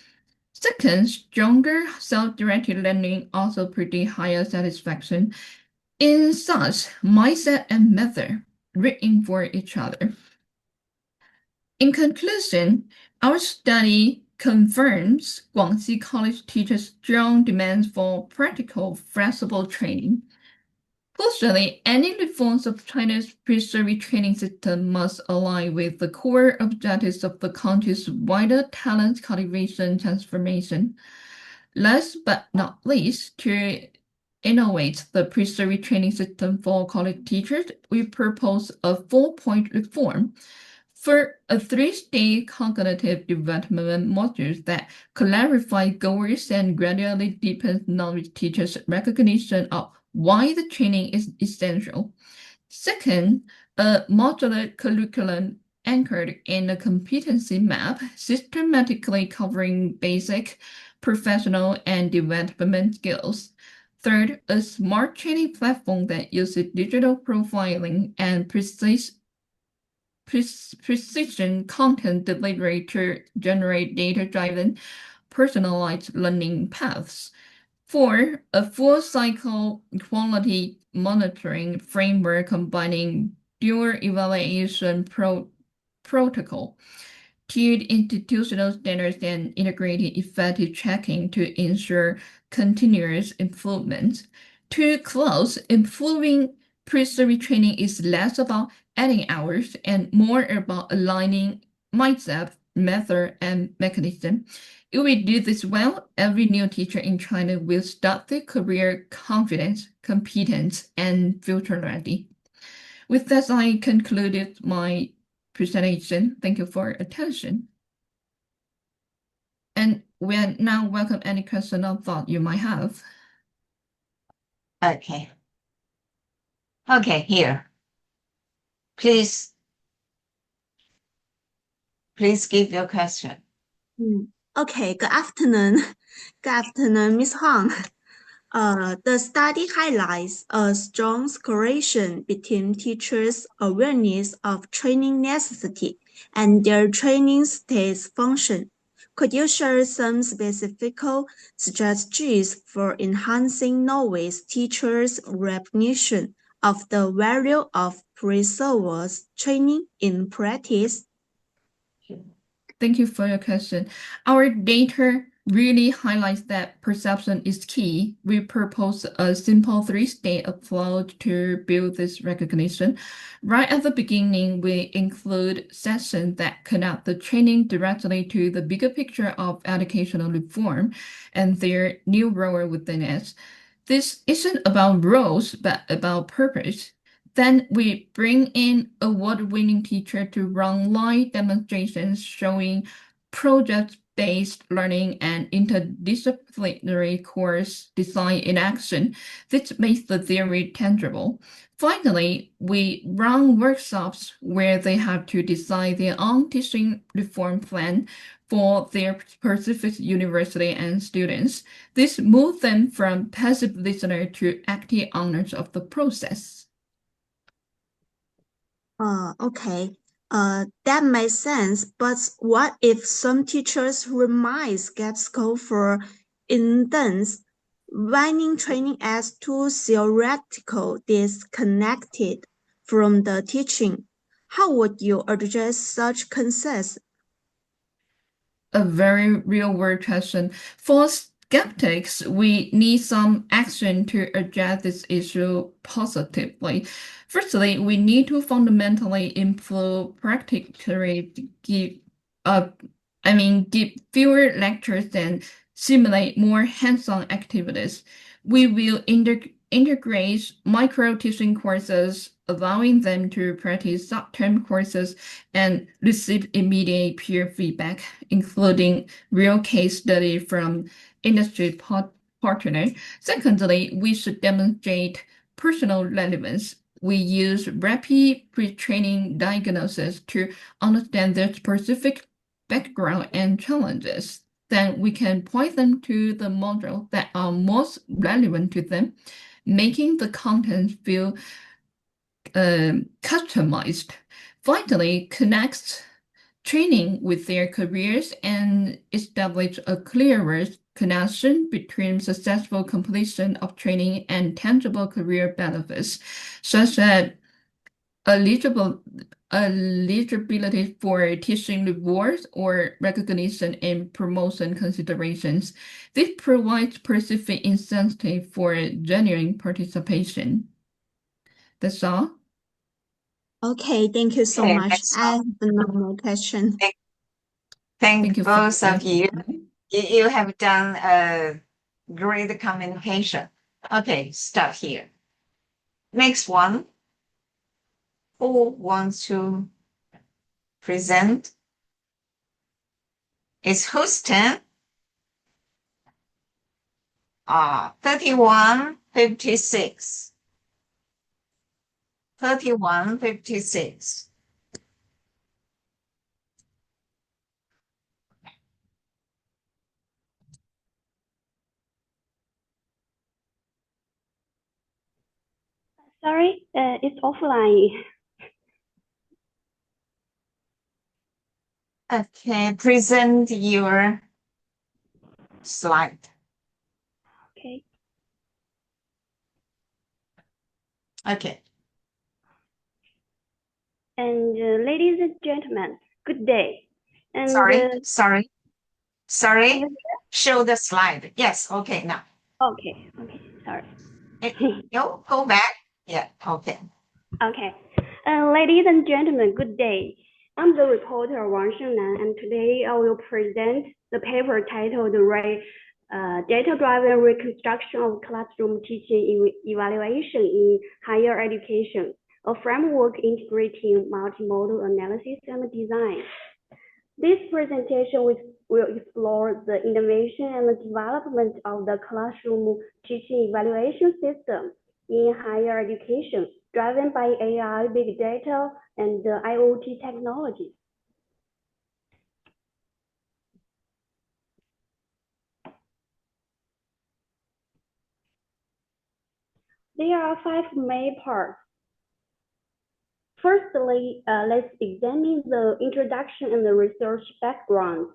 Second, stronger self-directed learning also predict higher satisfaction. In such, mindset and method reinforce each other. In conclusion, our study confirms Guangxi College teachers' strong demands for practical, flexible training. Crucially, any reforms of China's pre-service training system must align with the core objectives of the country's wider talent cultivation transformation. Last but not least, to innovate the pre-service training system for college teachers, we propose a 4-point reform. For a 3-stage cognitive development module that clarify goals and gradually deepen knowledge teachers' recognition of why the training is essential. Second, a modular curriculum anchored in a competency map, systematically covering basic, professional, and development skills. Third, a smart training platform that uses digital profiling and precision content delivery to generate data-driven, personalized learning paths. 4, a full-cycle quality monitoring framework combining dual evaluation protocol, tiered institutional standards, and integrated effective tracking to ensure continuous improvement. To close, improving pre-service training is less about adding hours and more about aligning mindset, method and mechanism. If we do this well, every new teacher in China will start their career confident, competent, and future ready. With that, I concluded my presentation. Thank you for your attention. And we are now welcome any question or thought you might have. Okay. Okay, here. Please give your question. Okay, good afternoon. Good afternoon, Ms. Huang. The study highlights a strong correlation between teachers' awareness of training necessity and their training stage function. Could you share some specific strategies for enhancing novice teachers' recognition of the value of pre-service training in practice? Thank you for your question. Our data really highlights that perception is key. We propose a simple three-stage approach to build this recognition. Right at the beginning, we include sessions that connect the training directly to the bigger picture of educational reform and their new role within it. This isn't about roles, but about purpose. Then we bring in award-winning teacher to run live demonstrations showing project-based learning and interdisciplinary course design in action. This makes the theory tangible. Finally, we run workshops where they have to design their own teaching reform plan for their specific university and students. This moves them from passive listener to active owners of the process. Okay. That makes sense, but what if some teachers remain skeptical, for instance, finding training as too theoretical, disconnected from the teaching? How would you address such concerns? A very real-world question. For skeptics, we need some action to address this issue positively. Firstly, we need to fundamentally improve practically give fewer lectures and simulate more hands-on activities. We will integrate micro-teaching courses, allowing them to practice short-term courses and receive immediate peer feedback, including real case study from industry partners. Secondly, we should demonstrate personal relevance. We use rapid pre-training diagnosis to understand their specific background and challenges. Then we can point them to the modules that are most relevant to them, making the content feel customized. Finally, connect training with their careers and establish a clearer connection between successful completion of training and tangible career benefits, such as eligibility for teaching rewards or recognition and promotion considerations. This provides specific incentive for genuine participation. That's all. Okay, thank you so Okay, much. next I one. have no more question. Thank you both for of you. You have done a great communication. Okay, stop here. Next one. Who wants to present? It's whose turn? 3156. 3156. Sorry, it's offline. Okay, present your slide. Okay. Okay. And ladies and gentlemen, good day. And Sorry. Show the slide. Yes. Okay. Now. Okay. Sorry. Go back. Yeah. Okay. Okay. Ladies and gentlemen, good day. I'm the reporter Wang Shengnan, and today I will present the paper titled Data-Driven Reconstruction of Classroom Teaching Evaluation in Higher Education, a framework integrating multimodal analysis and design. This presentation will explore the innovation and the development of the classroom teaching evaluation system in higher education, driven by AI, big data, and IoT technologies. There are 5 main parts. Firstly, let's examine the introduction and the research background.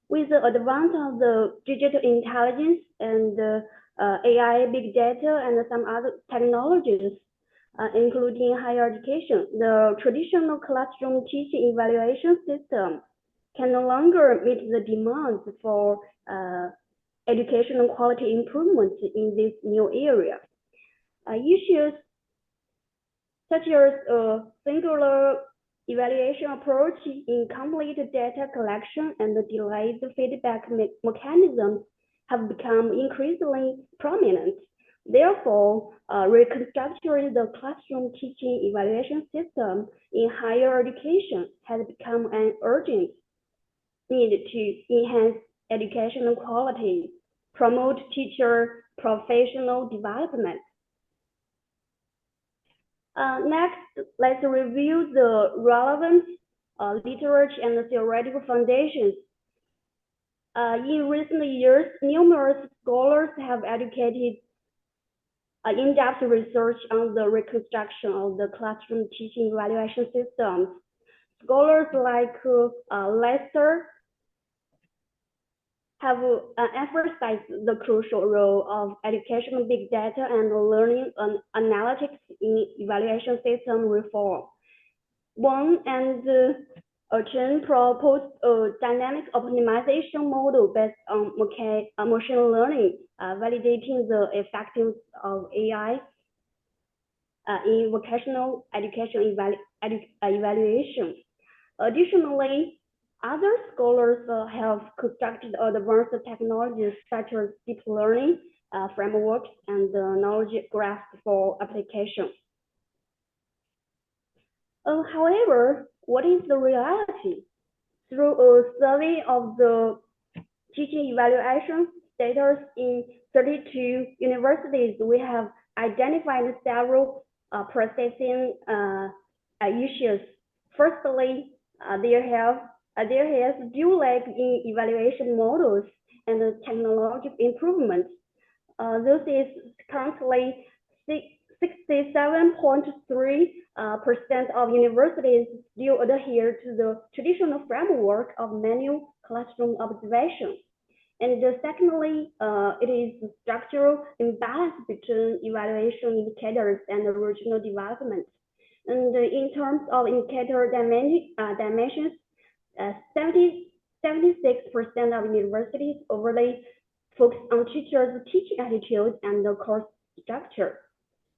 With the advance of the digital intelligence and AI, big data, and some other technologies, including higher education, the traditional classroom teaching evaluation system can no longer meet the demands for educational quality improvement in this new area. Issues such as a singular evaluation approach, incomplete data collection, and delayed feedback mechanisms have become increasingly prominent. Therefore, reconstructing the classroom teaching evaluation system in higher education has become an urgent need to enhance educational quality, promote teacher professional development. Next, let's review the relevant literature and the theoretical foundations. In recent years, numerous scholars have educated in-depth research on the reconstruction of the classroom teaching evaluation systems. Scholars like Lester have emphasized the crucial role of educational big data and learning analytics in evaluation system reform. Wang and Chen proposed a dynamic optimization model based on machine learning, validating the effectiveness of AI in vocational education evaluation. Additionally, other scholars have constructed advanced technologies such as deep learning frameworks and knowledge graphs for application. However, what is the reality? Through a survey of the teaching evaluation status in 32 universities, we have identified several processing issues. Firstly, there is due lag in evaluation models and technological improvements. This is currently 67.3% of universities still adhere to the traditional framework of manual classroom observation. And secondly, it is structural imbalance between evaluation indicators and original development. And in terms of indicator dimensions, 76% of universities overly focus on teachers' teaching attitude and the course structure.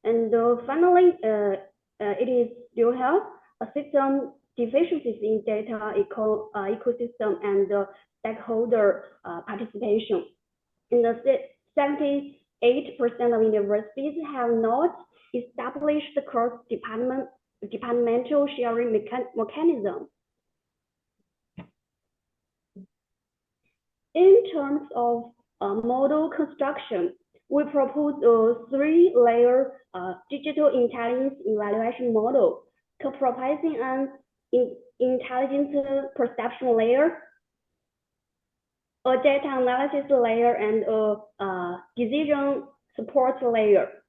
And finally, it is still have a system deficiencies in data ecosystem and stakeholder participation. In the 78% of universities have not established the cross-departmental sharing mechanism. In terms of model construction, we propose a 3-layer digital intelligence evaluation model comprising an intelligence perception layer, a data analysis layer, and a decision support layer.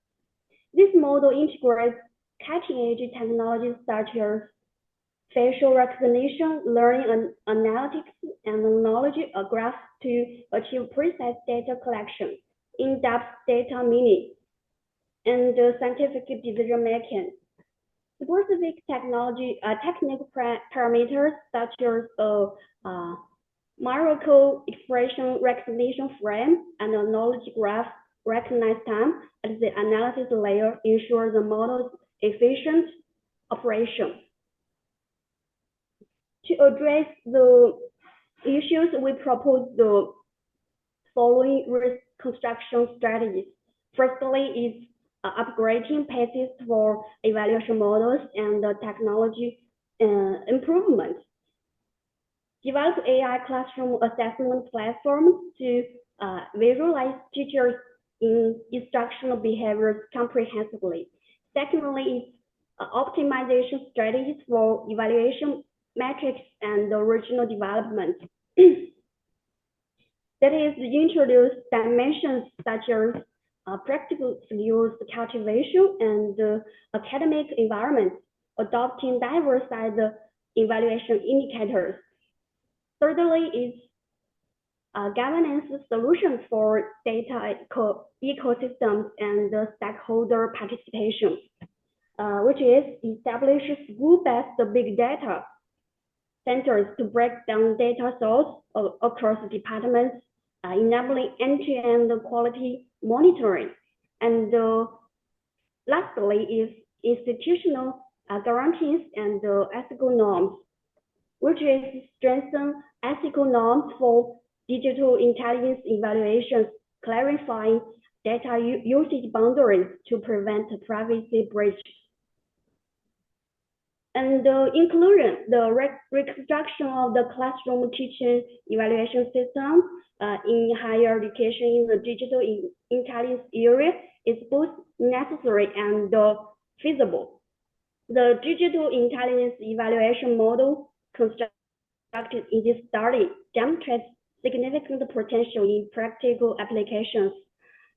This model integrates cutting-edge technologies such as facial recognition, learning analytics, and knowledge graphs to achieve precise data collection, in-depth data meaning, and scientific decision making. Specific technical parameters such as numerical expression recognition frame and a knowledge graph recognize time at the analysis layer ensure the model's efficient operation. To address the issues, we propose the following reconstruction strategies. Firstly, is upgrading paces for evaluation models and technology improvement. Develop AI classroom assessment platforms to visualize teachers' instructional behaviors comprehensively. Secondly, is optimization strategies for evaluation metrics and original development. That is, introduce dimensions such as practical skills cultivation and academic environment, adopting diverse evaluation indicators. Thirdly, is governance solutions for data ecosystems and stakeholder participation, which is establish school-based big data centers to break down data sources across departments, enabling end-to-end quality monitoring. And lastly is institutional guarantees and ethical norms, which is strengthen ethical norms for digital intelligence evaluations, clarifying data usage boundaries to prevent privacy breaches. And inclusion, the reconstruction of the classroom teaching evaluation system in higher education in the digital intelligence area is both necessary and feasible. The digital intelligence evaluation model constructed in this study demonstrates significant potential in practical applications,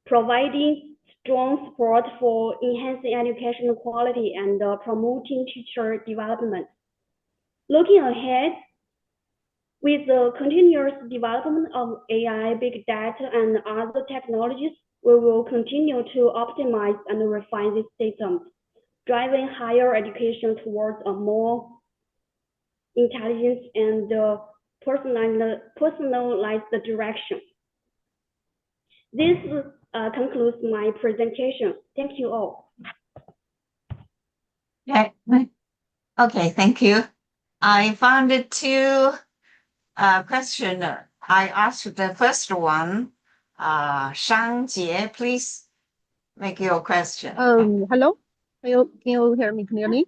providing strong support for enhancing educational quality and promoting teacher development. Looking ahead, with the continuous development of AI, big data, and other technologies, we will continue to optimize and refine these systems, driving higher education towards a more intelligent and personalized direction. This concludes my presentation. Thank you all. Okay, thank you. I found two questions. I asked the first one, Shang Jie, please make your question. Hello? Can you hear me clearly?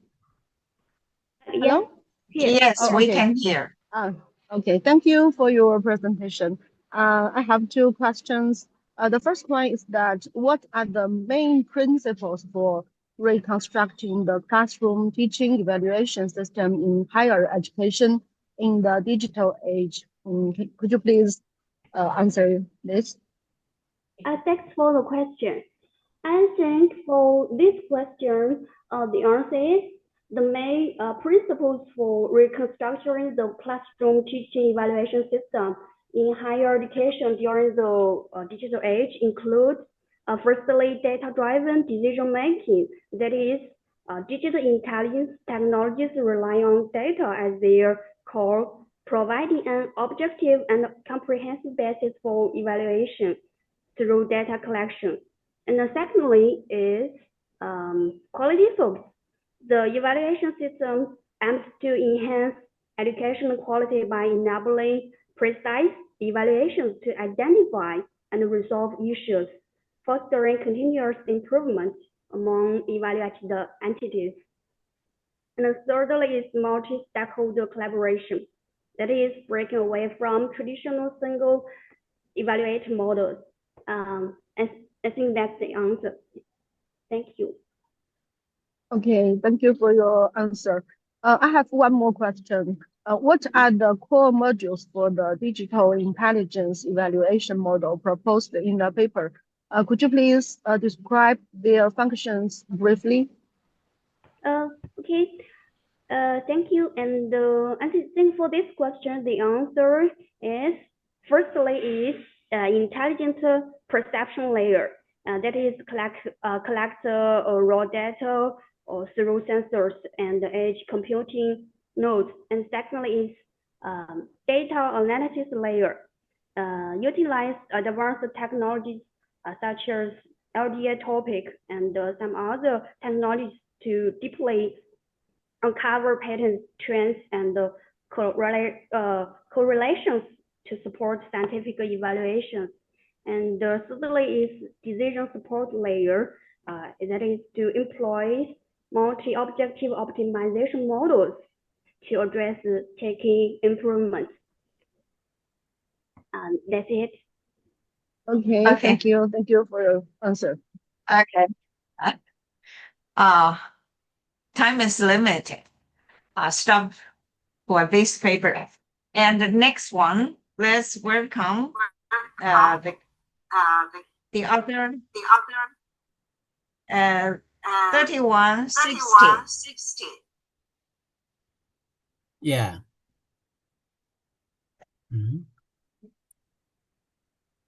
Hello? Yes, Oh, we okay. can hear. Okay, thank you for your presentation. I have two questions. The first one is that what are the main principles for reconstructing the classroom teaching evaluation system in higher education in the digital age? Could you please answer this? Thanks for the question. I think for this question, the answer is the main principles for reconstructing the classroom teaching evaluation system in higher education during the digital age include, firstly, data-driven decision-making. That is, digital intelligence technologies rely on data as their core, providing an objective and comprehensive basis for evaluation through data collection. And secondly is quality focus. The evaluation system aims to enhance educational quality by enabling precise evaluations to identify and resolve issues, fostering continuous improvement among evaluated entities. And thirdly is multi-stakeholder collaboration. That is breaking away from traditional single evaluate models. I think that's the answer. Thank you. Okay, thank you for your answer. I have one more question. What are the core modules for the digital intelligence evaluation model proposed in the paper? Could you please describe their functions briefly? Okay. Thank you. And I think for this question, the answer is firstly is intelligent perception layer. That is collect raw data or through sensors and edge computing nodes. And secondly is data analysis layer. Utilize advanced technologies such as LDA topic and some other technologies to deeply uncover patterns, trends, and correlations to support scientific evaluations. And thirdly is decision support layer, that is to employ multi-objective optimization models to address taking improvements. That's it. Okay, thank you for your answer. Okay. Time is limited. Stop for this paper. And the next one, let's welcome the other 3160. Yeah. Mm-hmm.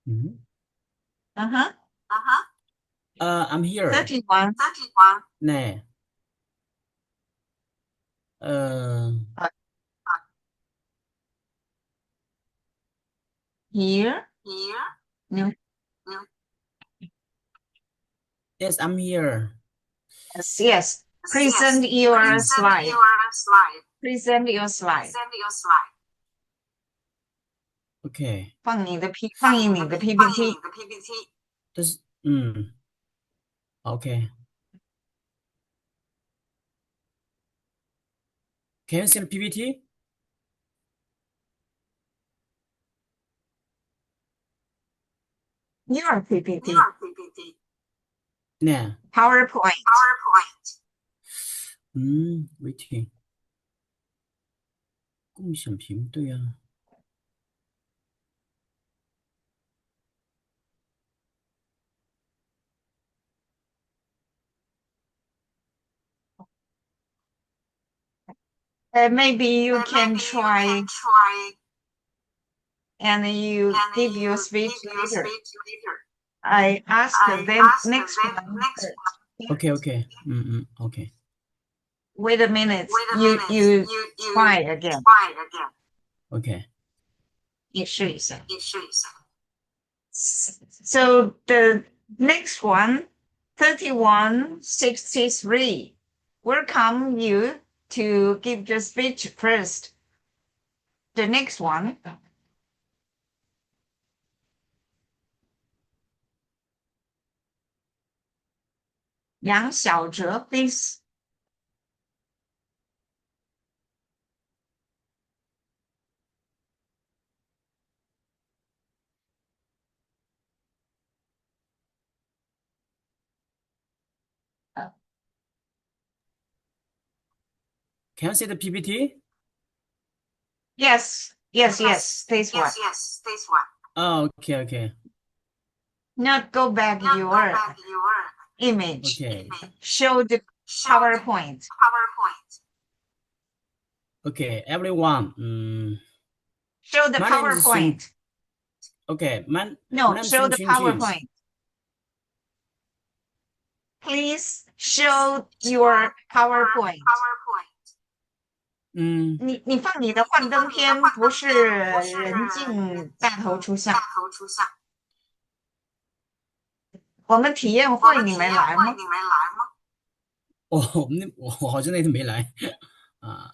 Mm-hmm. I'm here. 31. 네. Here. No. Yes, I'm here. Yes. Present your slide. Present your slide. Okay. 放映你的 PPT. Okay. Can you see the PPT? Your PPT. 네. PowerPoint. waiting. 共享屏幕，对啊。Maybe you can try and you give your speech later. I ask them next one first. Okay. Okay. Wait a minute. You try again. Okay. 你试一下. So the next one, 3163, welcome you to give the speech first. The next one. Yang Xiaozhe, please. Can you see the PPT? Yes. This one. Oh, okay. Not go back your image. Okay. Show the PowerPoint. Okay, everyone. Show the PowerPoint. Okay, show the PowerPoint. Please show your PowerPoint. 你放你的幻灯片，不是人镜大头出像。我们体验会你没来吗？我好像那天没来啊。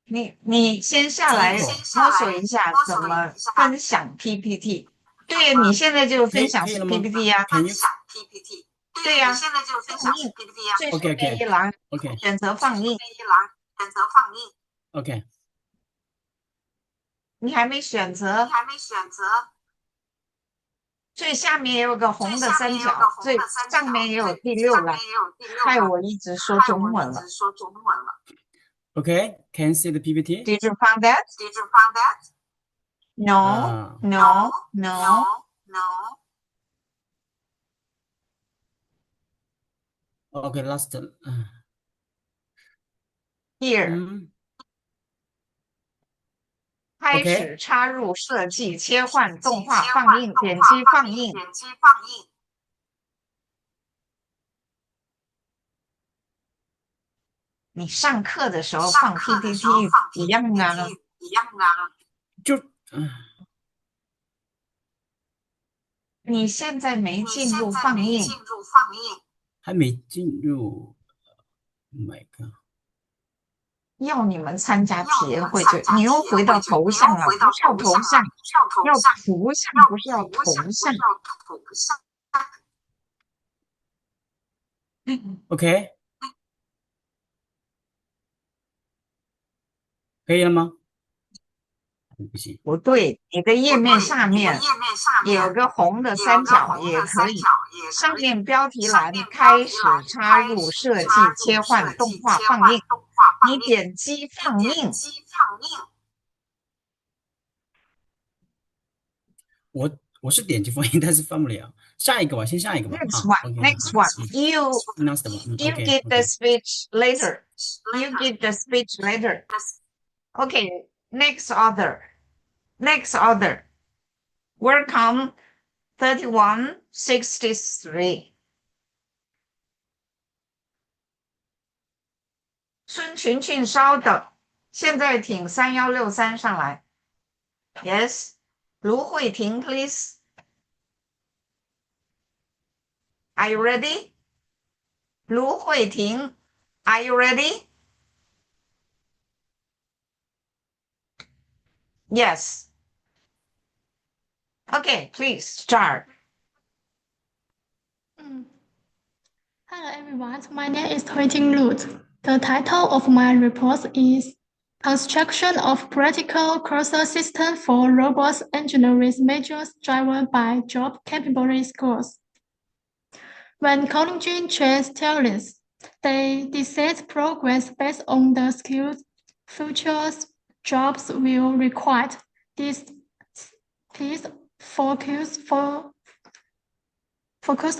你先下来摸索一下怎么分享 PPT。对，你现在就分享 PPT 呀。对呀，放映最上面一栏选择放映。OK。你还没选择。最下面也有个红的三角，最上面也有第6栏，害我一直说中文了。Okay, can you see the PPT? Did you find that? No. Okay, last. Here. 开始插入设计，切换动画放映，点击放映。你上课的时候放 PPT 一样啊。你现在没进入放映。还没进入。Oh my god. 要你们参加体验会，对，你又回到头像了，不是要头像，要图像，不是要头像。OK， 可以了吗？不行，不对，你的页面下面有个红的三角也可以，上面标题栏开始插入设计切换动画放映，你点击放映。我是点击放映，但是放不了。下一个吧，先下一个吧。Next one, next one. You get the speech later. You get the speech later. Okay, next order. Next order. Welcome 3163. 孙群群，稍等，现在请3163上来。Yes. 卢慧婷 please. Are you ready? 卢慧婷 are you ready? Yes. Okay, please start. Hello everyone, my name is Huiting Lu. The title of my report is Construction of Practical Cursor System for Robots Engineering Majors Driven by Job Capability Scores. When colleges train talents, they decide progress based on the skills future jobs will require. This piece focus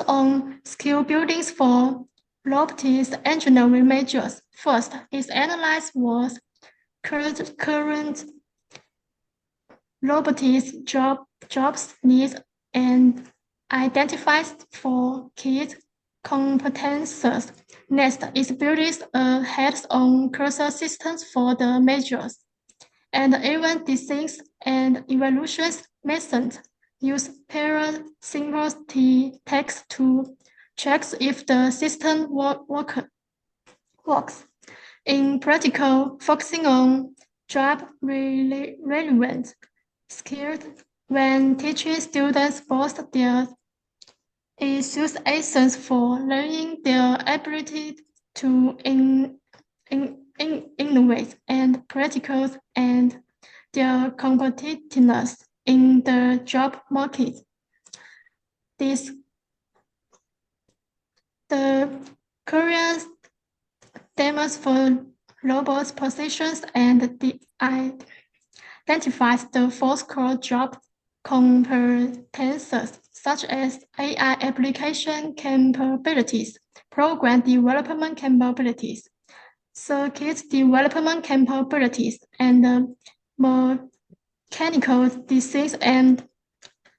on skill buildings for robotics engineering majors. First is analyze what current robotics jobs needs and identifies for key competences. Next is building a hands-on cursor systems for the majors. And even designs and evaluations methods use pair single text to check if the system works. In practical, focusing on job relevant skills when teaching students both their assistance for learning their ability to innovate and practical and their competitiveness in the job market. The current demos for robots positions and identifies the four core job competences such as AI application capabilities, program development capabilities, circuit development capabilities, and mechanical design and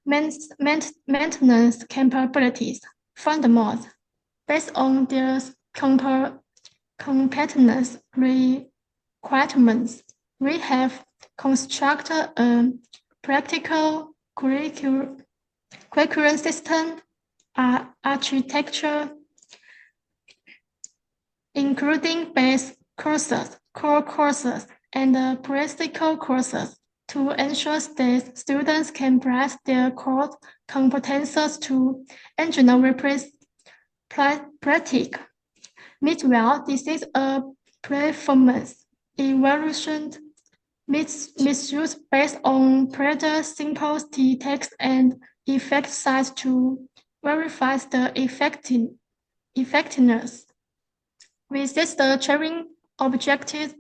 maintenance capabilities. Furthermore, based on their competence requirements, we have constructed a practical curriculum system architecture, including base courses, core courses, and practical courses to ensure that students can practice their core competences to engineering practice. Meanwhile, this is a performance evaluation misuse based on pretty simple text and effect size to verify the effectiveness. We set the training objectives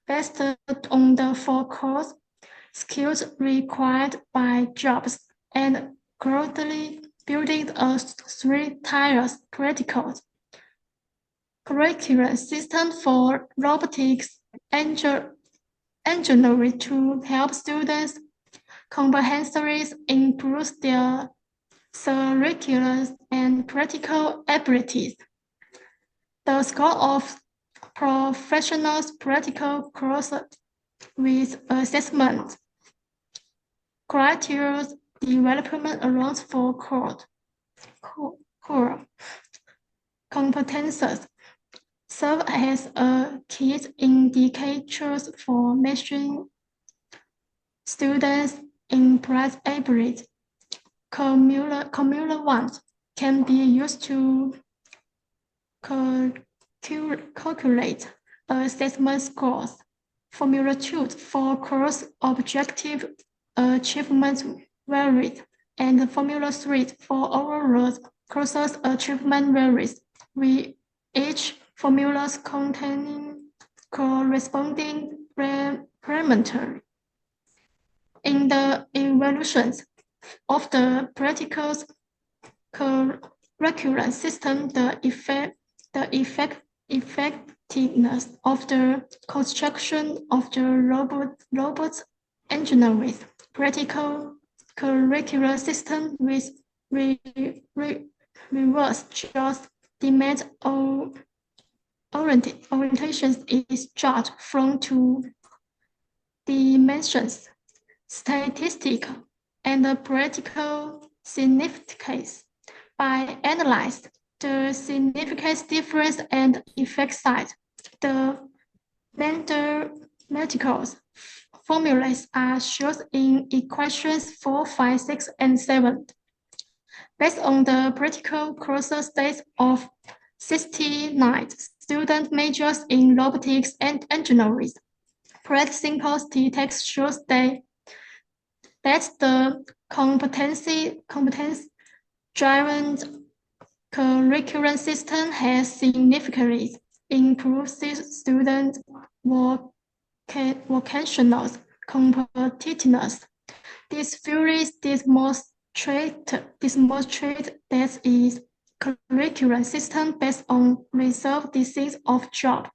based on the four core skills required by jobs and gradually building a three-tier curriculum system for robotics engineering to help students comprehensively improve their curricular and practical abilities. The score of professionals' practical courses with assessment criteria development around four core competences. serve as a key indicators for measuring students' impress ability. Formula 1 can be used to calculate assessment scores. Formula 2 for course objective achievement varies, and Formula 3 for overall course achievement varies, with each formulas containing corresponding parameters. In the evaluations of the practical curriculum system, the effectiveness of the construction of the robot engineering practical curriculum system with reverse just demand orientations is judged from two dimensions: statistical and practical significance. By analyzing the significance difference and effect size, the mathematical formulas are shown in equations 4, 5, 6, and 7. Based on the practical course states of 69 student majors in robotics and engineering, practicing text shows that the competence-driven curriculum system has significantly improved student vocational competitiveness. This theory demonstrates that is curriculum system based on resolved disease of job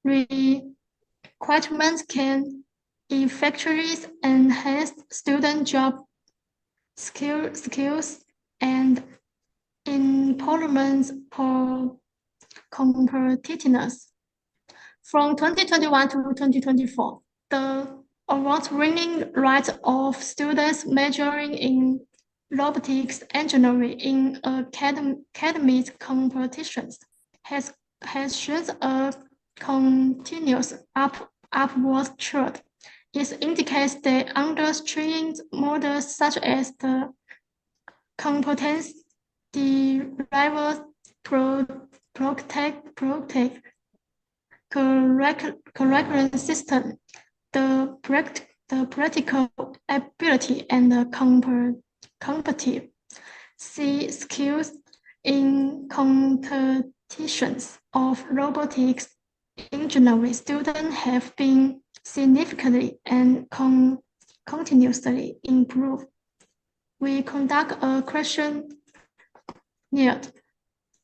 requirements can effectively enhance student job skills and employment competitiveness. From 2021 to 2024, the award-winning rate of students majoring in robotics engineering in academic competitions has shown a continuous upward trend. It indicates that under-trained models such as the competence-derived curriculum system, the practical ability and the competitive skills in competitions of robotics engineering students have been significantly and continuously improved. We conduct a questionnaire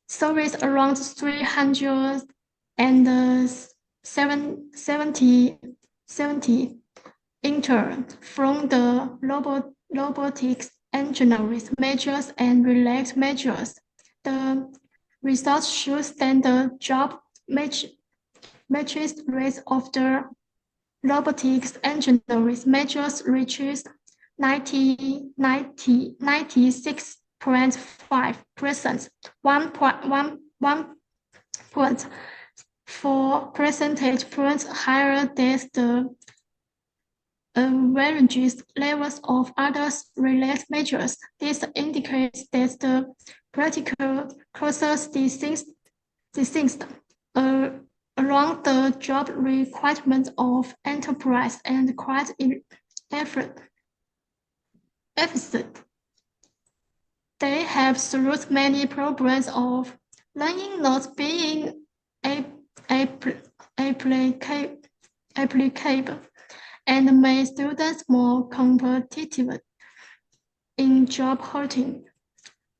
surveys around 370 interns from the robotics engineering majors and related majors. The results show that the job matches rate of the robotics engineering majors reaches 96.5%, 1.4 percentage points higher than the average levels of other related majors. This indicates that the practical courses distinct around the job requirements of enterprise and quite efficient. They have solved many problems of learning not being applicable and made students more competitive in job hunting.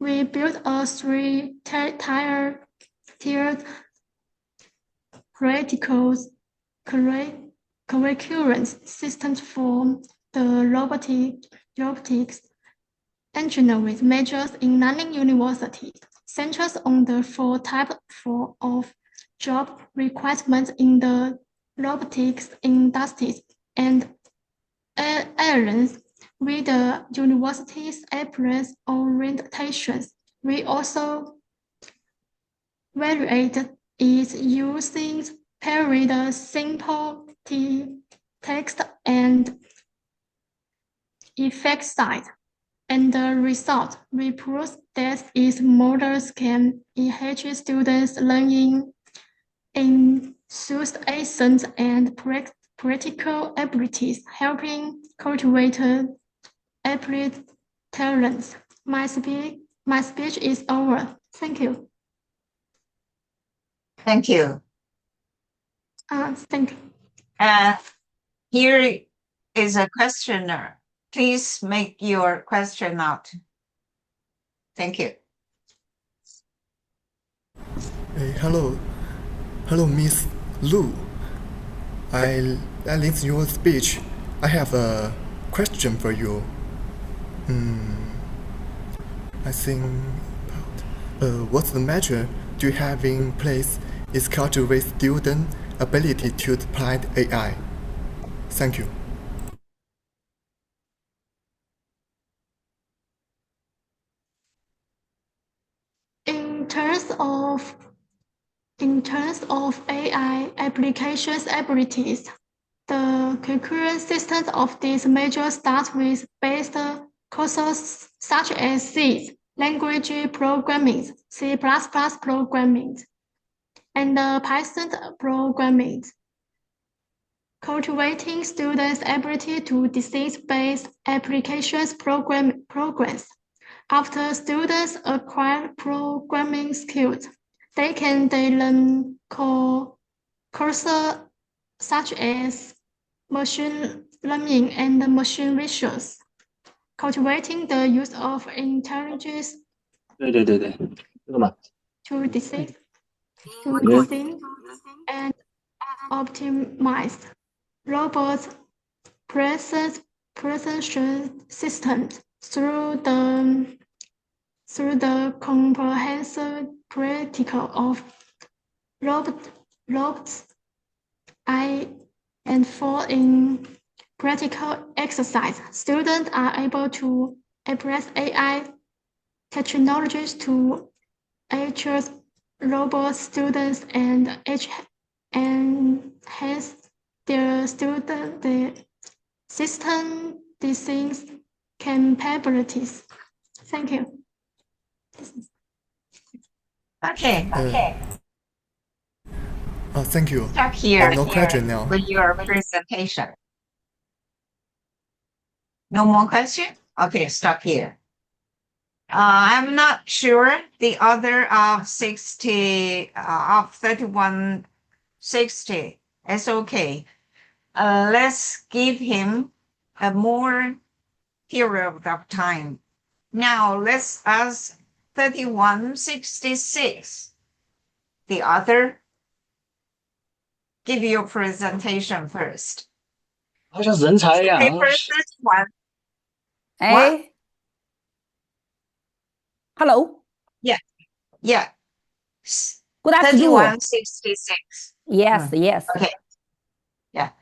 We built a three-tiered curriculum system for the robotics engineering majors in Nanning University, centers on the four types of job requirements in the robotics industries and aligns with the university's applies orientations. We also evaluated is using paired simple text and effect side, and the result reports that its models can enhance students' learning enthusiasm and practical abilities, helping cultivate applied talents. My speech is over. Thank you. Thank you. Thank you. Here is a questioner. Please make your question out. Thank you. Hello, Miss Lu. I listened your speech. I have a question for you. I think what's the measure do you have in place is cultivate student ability to apply AI? Thank you. In terms of AI applications abilities, the curriculum systems of these majors start with basic courses such as C, language programming, C++ programming, and Python programming, cultivating students' ability to design-based applications progress. After students acquire programming skills, they can learn courses such as machine learning and machine vision, cultivating the use of intelligence 对对对对，这个嘛， to design and optimize robots precision systems through the comprehensive practical of robots and for in practical exercise, students are able to apply AI technologies to enhance robot students and enhance their the system design capabilities. Thank you. Okay. Thank you. Stop here. No question now. With your presentation. No more question? Okay, stop here. I'm not sure the other of 3160 is okay. Let's give him a more period of time. Now let's ask 3166. The other, give your presentation first. 好像人才呀。 Paper 31. 哎 ，Hello. Yeah. Good afternoon. 3166. Yes, yes. Okay. Yeah.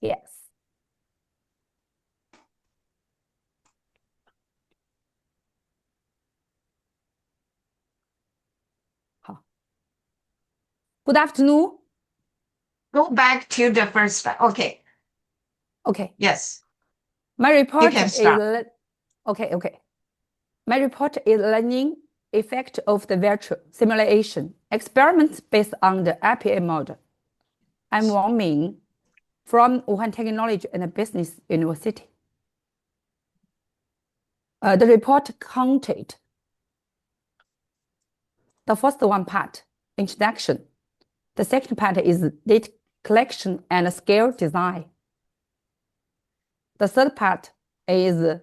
Yes. Good afternoon. Go back to the first slide. Okay. Okay. Yes. My report can is start. okay. My report is learning effect of the virtual simulation experiments based on the APA model. I'm Wang Ming from Wuhan Technology and Business University. The report counted the first one part, introduction. The second part is data collection and scale design. The third part is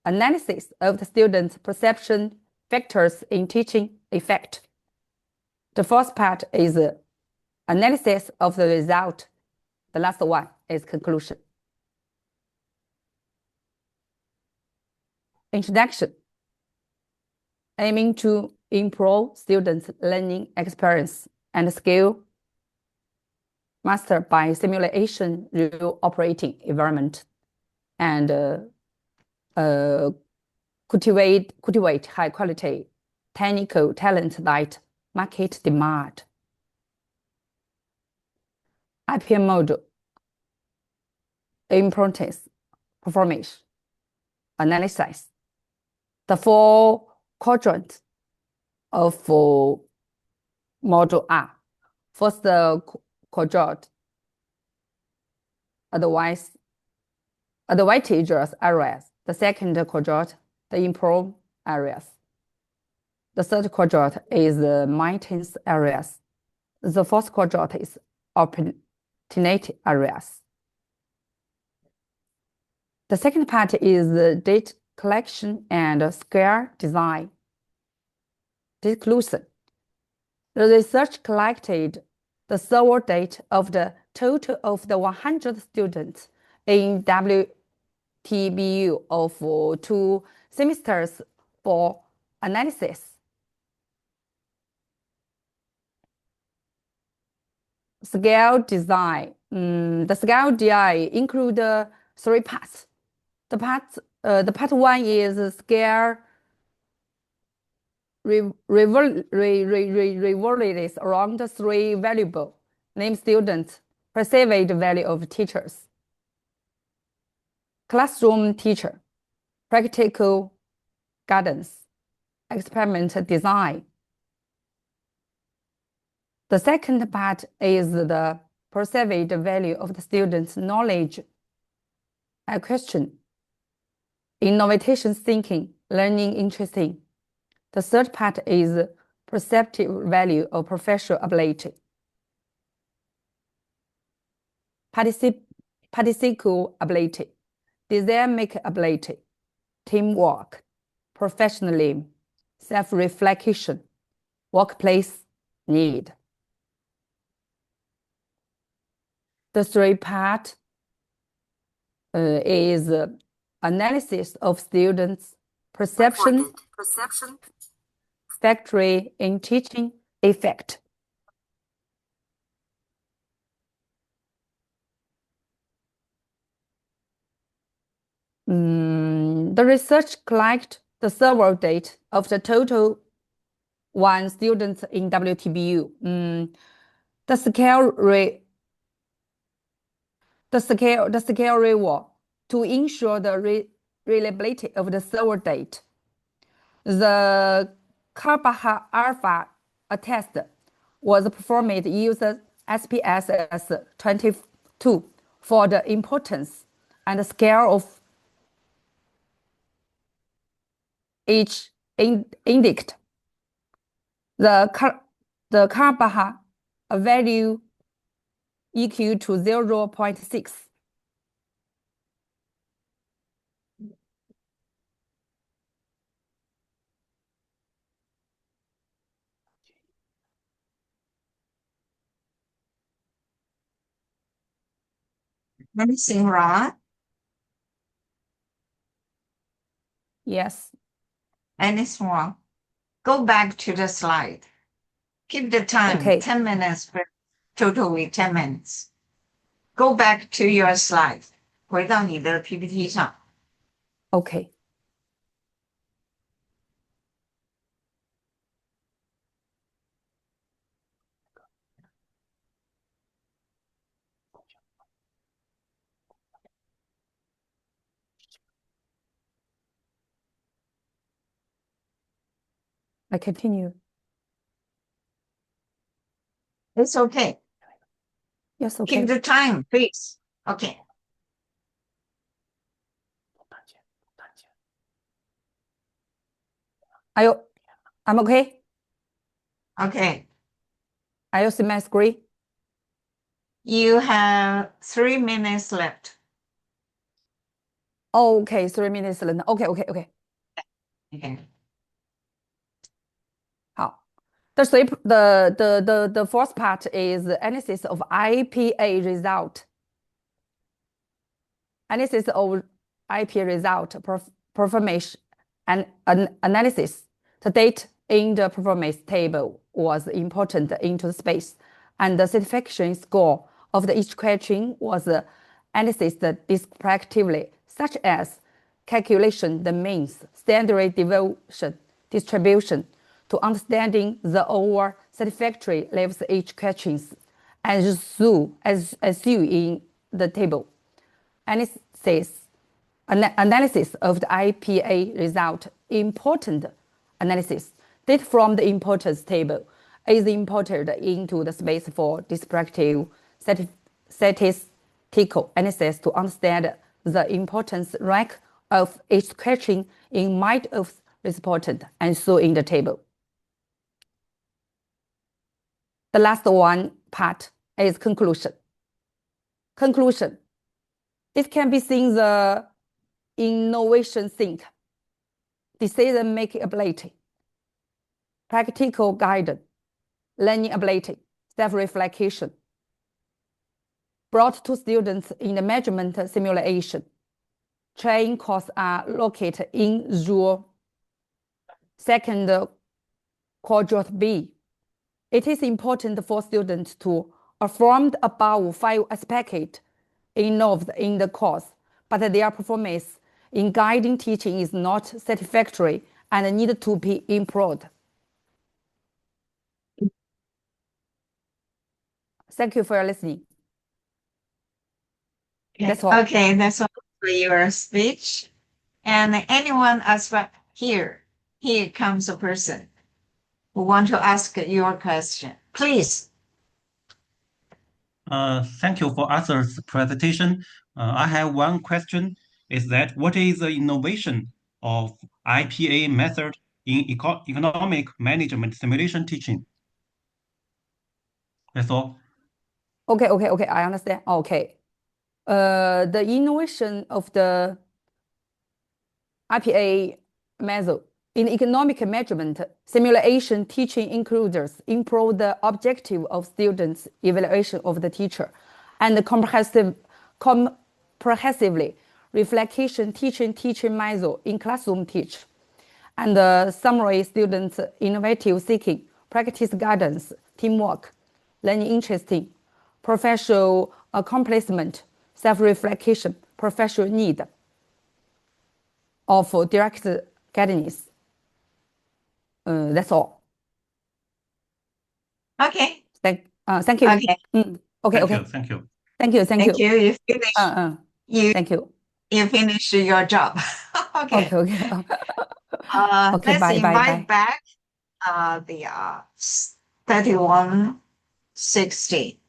analysis of the students' perception factors in teaching effect. The fourth part is analysis of the result. The last one is conclusion. Introduction. Aiming to improve students' learning experience and skill mastered by simulation real operating environment and cultivate high quality technical talent that market demand. IPM model importance, performance, analysis. The four quadrants of model are: first quadrant, advantageous areas; the second quadrant, the improved areas; the third quadrant is the maintenance areas; the fourth quadrant is opportunity areas. The second part is the data collection and scale design. Disclusion. The research collected the survey data of the total of the 100 students in WTBU of 2 semesters for analysis. Scale design. The scale design include 3 parts. The part 1 is scale revolves around 3 variables: name students, perceived value of teachers, classroom teacher, practical guidance, experiment design. The second part is the perceived value of the student's knowledge acquisition, innovation thinking, learning interesting. The third part is perceptive value of professional ability, participative ability, decision-making ability, teamwork, professionalism, self-reflection, workplace need. The third part is analysis of students' perception, factory in teaching effect. The research collects the survey data of the total 1 students in WTBU. The scale reward to ensure the reliability of the survey data. The Carbaha Alpha test was performed using SPSS 22 for the importance and scale of each indicator. The Carbaha value equal to 0.6. Anything wrong? Yes. Anything wrong? Go back to the slide. Keep the time, Okay. 10 minutes, but totally 10 minutes. Go back to your slide. 回到你的 PPT 上。Okay. I continue. It's okay. Yes, okay. Keep the time, please. Okay. I'm okay. Okay. Are you see my screen? You have 3 minutes left. Okay, 3 minutes left. Okay. Okay. 好。The fourth part is analysis of IPA result. Analysis of IPA result, performance and analysis. The data in the performance table was important into the space, and the satisfaction score of each question was analyzed descriptively, such as calculation the means standard deviation distribution to understanding the over satisfactory levels each questions as you in the table. Analysis of the IPA result. Important analysis. Data from the importance table is imported into the space for descriptive statistical analysis to understand the importance rank of each question in mind of respondent and so in the table. The last one part is conclusion. Conclusion. It can be seen the innovation think, decision-making ability, practical guidance, learning ability, self-reflection, brought to students in the measurement simulation. Training courses are located in your second quadrant B. It is important for students to affirm the above 5 aspects involved in the course, but their performance in guiding teaching is not satisfactory and need to be improved. Thank you for your listening. Okay. That's all. Okay, that's all for your speech. And anyone as well here comes a person who want to ask your question. Please. Thank you for Arthur's presentation. I have one question. Is that what is the innovation of IPA method in economic management simulation teaching? That's all. Okay, I understand. Okay. The innovation of the IPA method in economic measurement simulation teaching includes improve the objective of students' evaluation of the teacher and comprehensively reflection teaching method in classroom teach and summary students' innovative thinking, practice guidance, teamwork, learning interesting, professional accomplishment, self-reflection, professional need of direct guidance. That's all. Okay. Thank you. Okay. Okay. Thank you. Thank you. Thank you. You finished. Thank you. You finished your job. Okay. Okay. Let's bye. invite back the 3160.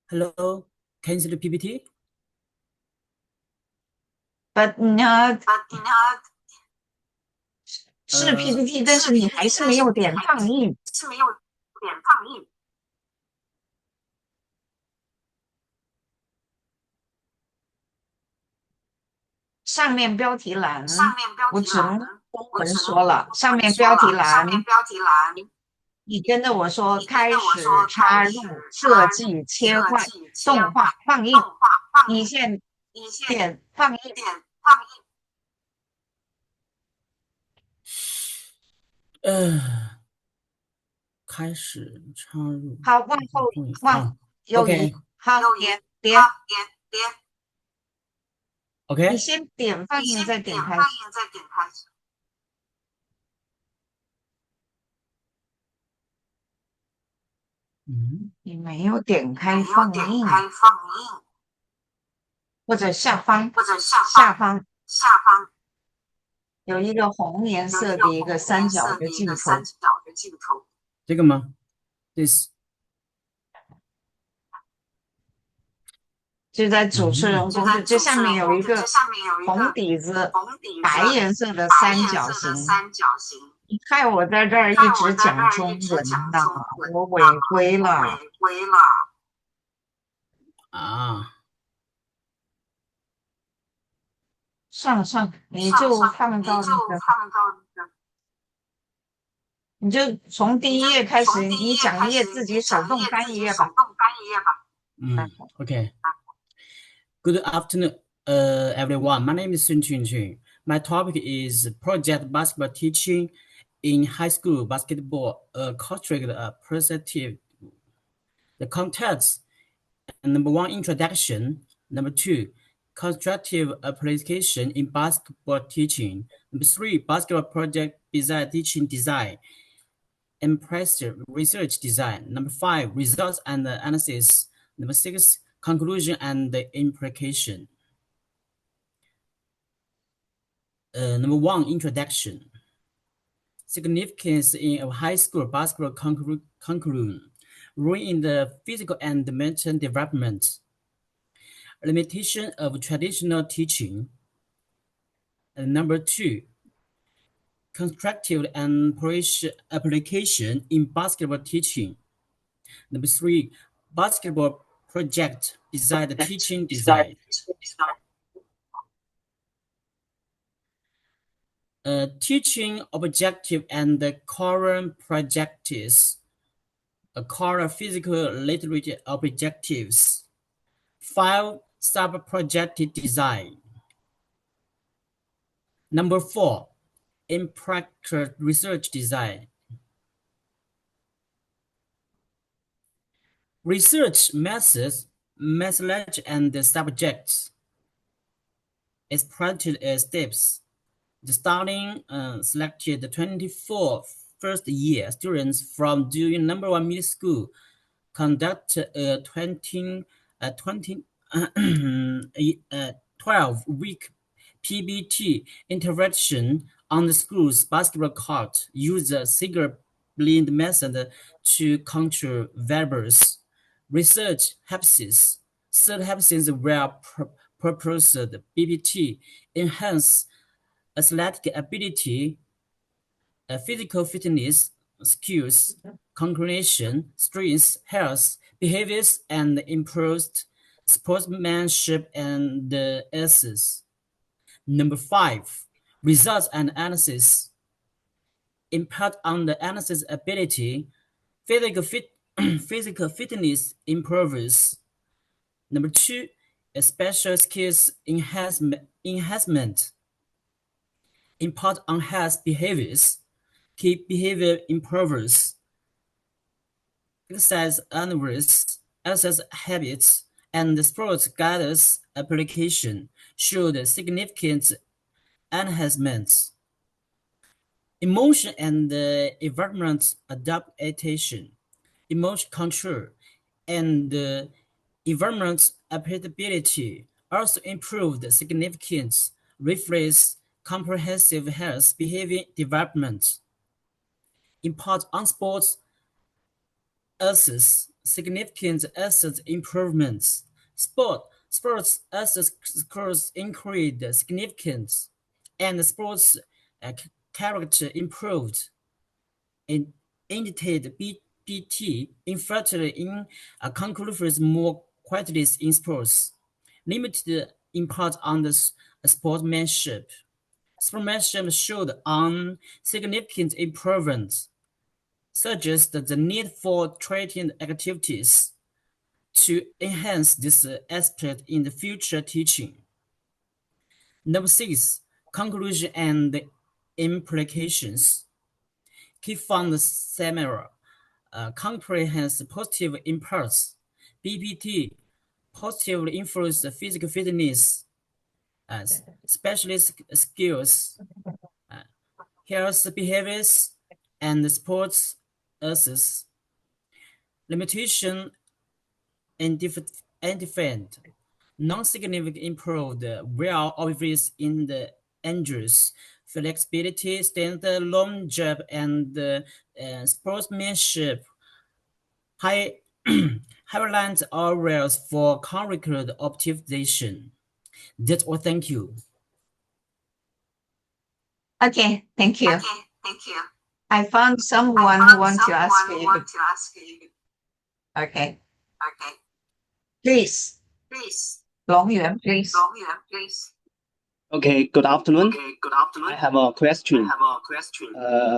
Hello, can you see the PPT? But not 是 PPT， 但是你还是没有点放映。上面标题栏，我只能中文说了。上面标题栏，你跟着我说，开始插入、设计、切换、动画、放映。你先点放映。开始插入。好，往后往右移。好，点。OK。你先点放映，再点开始。你没有点开放映，或者下方有一个红颜色的一个三角的镜头。这个吗？ This 就在主持人工作，这下面有一个红底子、白颜色的三角形。你看我在这儿一直讲中文呢，我违规了。啊。算了，你就放到那个，你就从第一页开始，你讲页自己手动翻一页吧。OK. Good afternoon, everyone. My name is Sun Chunchun. My topic is project basketball teaching in high school basketball, construct perspective. The context, number one, introduction. Number two, constructive application in basketball teaching. Number three, basketball project design, teaching design. Impressive research design. Number five, results and analysis. Number six, conclusion and implication. Number one, introduction. Significance in a high school basketball curriculum. Role in the physical and mental development. Limitation of traditional teaching. Number two, constructive and application in basketball teaching. Number three, basketball project design, teaching design. Teaching objective and core projectives. Core physical literacy objectives. 5 sub-projected design. Number 4, impractical research design. Research methods, methodology, and subjects. Exploited steps. The studying selected 24 first-year students from doing number 1 middle school, conduct a 12-week PBT intervention on the school's basketball court, use the single blind method to control variables. Research hypotheses. Third hypothesis were proposed BBT, enhance athletic ability, physical fitness, skills, cognition, strength, health, behaviors, and improved sportsmanship and ethics. Number 5, results and analysis. Impact on the analysis ability, physical fitness improves. Number 2, special skills enhancement. Impact on health behaviors, key behavior improves. Exercise analysis, exercise habits, and sports guidance application showed significant enhancements. Emotion and environment adaptation, emotion control, and environment adaptability also improved significant, reflects comprehensive health behavior development. Impact on sports assets, significant asset improvements. Sports asset scores increased significant, and sports character improved. Indicate BT infrastructure in concludes more qualities in sports. Limited impact on the sportsmanship. Sportsmanship showed significant improvements, suggests the need for training activities to enhance this aspect in the future teaching. Number 6, conclusion and implications. Key fund seminar, comprehensive positive impulse, BPT, positively influence physical fitness, specialist skills, health behaviors, and sports assets. Limitation and defend. Non-significant improved well obvious in the injuries, flexibility, standard long jump, and sportsmanship. Highlight areas for curricular optimization. That's all. Thank you. Okay, thank you. I found someone who wants to ask you. Okay. Please. Long Yuan, please. Okay, good afternoon. I have a question.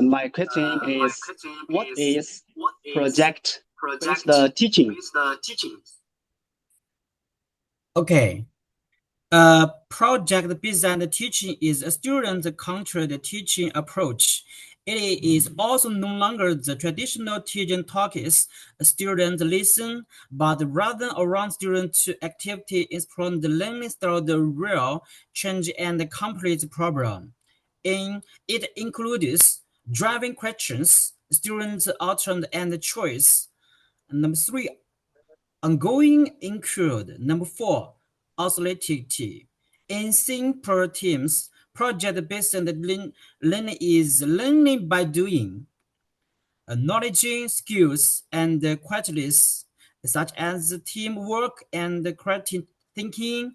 My question is, what is project-based teaching? Okay. Project-based teaching is a student-centered teaching approach. It is also no longer the traditional teaching talks. Students listen, but rather around student activity explore the learning through the real, change and complete problem. It includes driving questions, students' alternate and choice. Number 3, ongoing include. Number 4, authoritative. In simple teams, project-based learning is learning by doing. Knowledge, skills, and qualities such as teamwork and critical thinking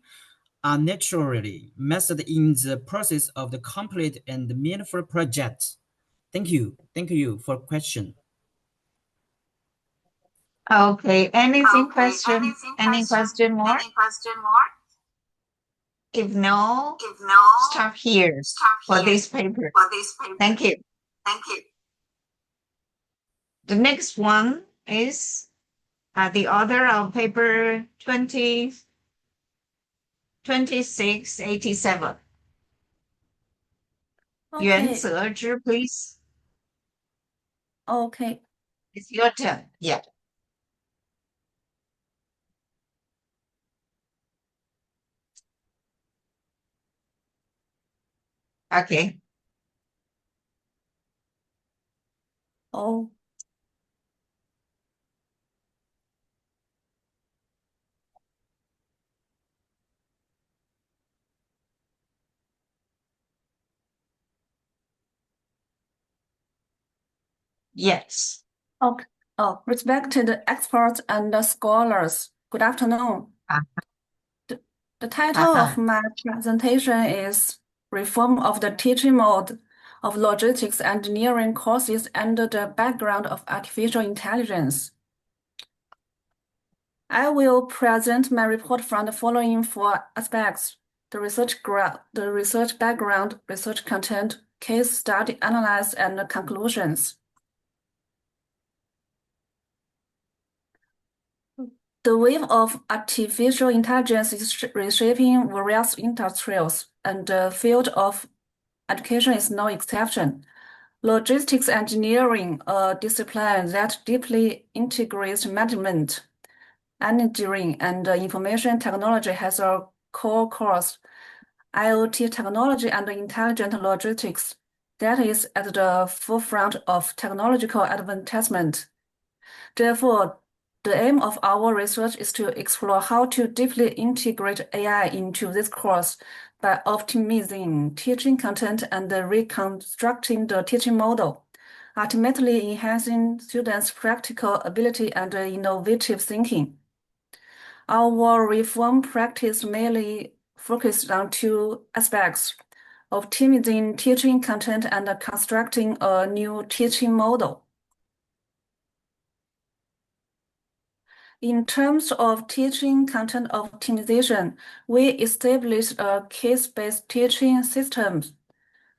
are naturally mastered in the process of the complete and meaningful project. Thank you. Thank you for question. Okay, anything question? Any question more? If no, stop here for this paper. Thank you. The next one is the author of paper 2687. Yuan Okay. Zezhi, please. Okay. It's your turn. Yeah. Okay. Oh. Yes. Okay. Oh, respected experts and scholars, good afternoon. The title of my presentation is Reform of the Teaching Mode of Logistics Engineering Courses under the Background of Artificial Intelligence. I will present my report from the following 4 aspects: the research background, research content, case study analysis, and conclusions. The wave of artificial intelligence is reshaping various industries, and the field of education is no exception. Logistics engineering, a discipline that deeply integrates management, engineering, and information technology, has a core course, IoT technology and intelligent logistics, that is at the forefront of technological advancement. Therefore, the aim of our research is to explore how to deeply integrate AI into this course by optimizing teaching content and reconstructing the teaching model, ultimately enhancing students' practical ability and innovative thinking. Our reform practice mainly focused on 2 aspects: optimizing teaching content and constructing a new teaching model. In terms of teaching content optimization, we established a case-based teaching system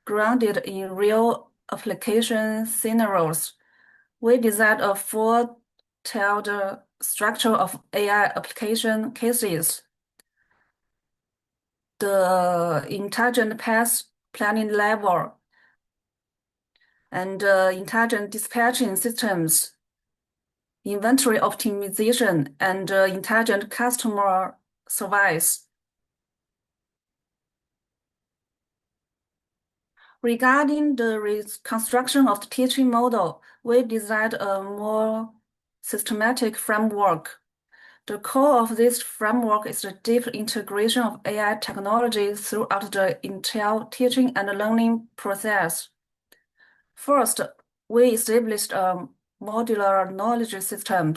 grounded in real application scenarios. We designed a 4-tiered structure of AI application cases. The intelligent path planning level and intelligent dispatching systems, inventory optimization, and intelligent customer service. Regarding the reconstruction of the teaching model, we designed a more systematic framework. The core of this framework is the deep integration of AI technology throughout the entire teaching and learning process. First, we established a modular knowledge system.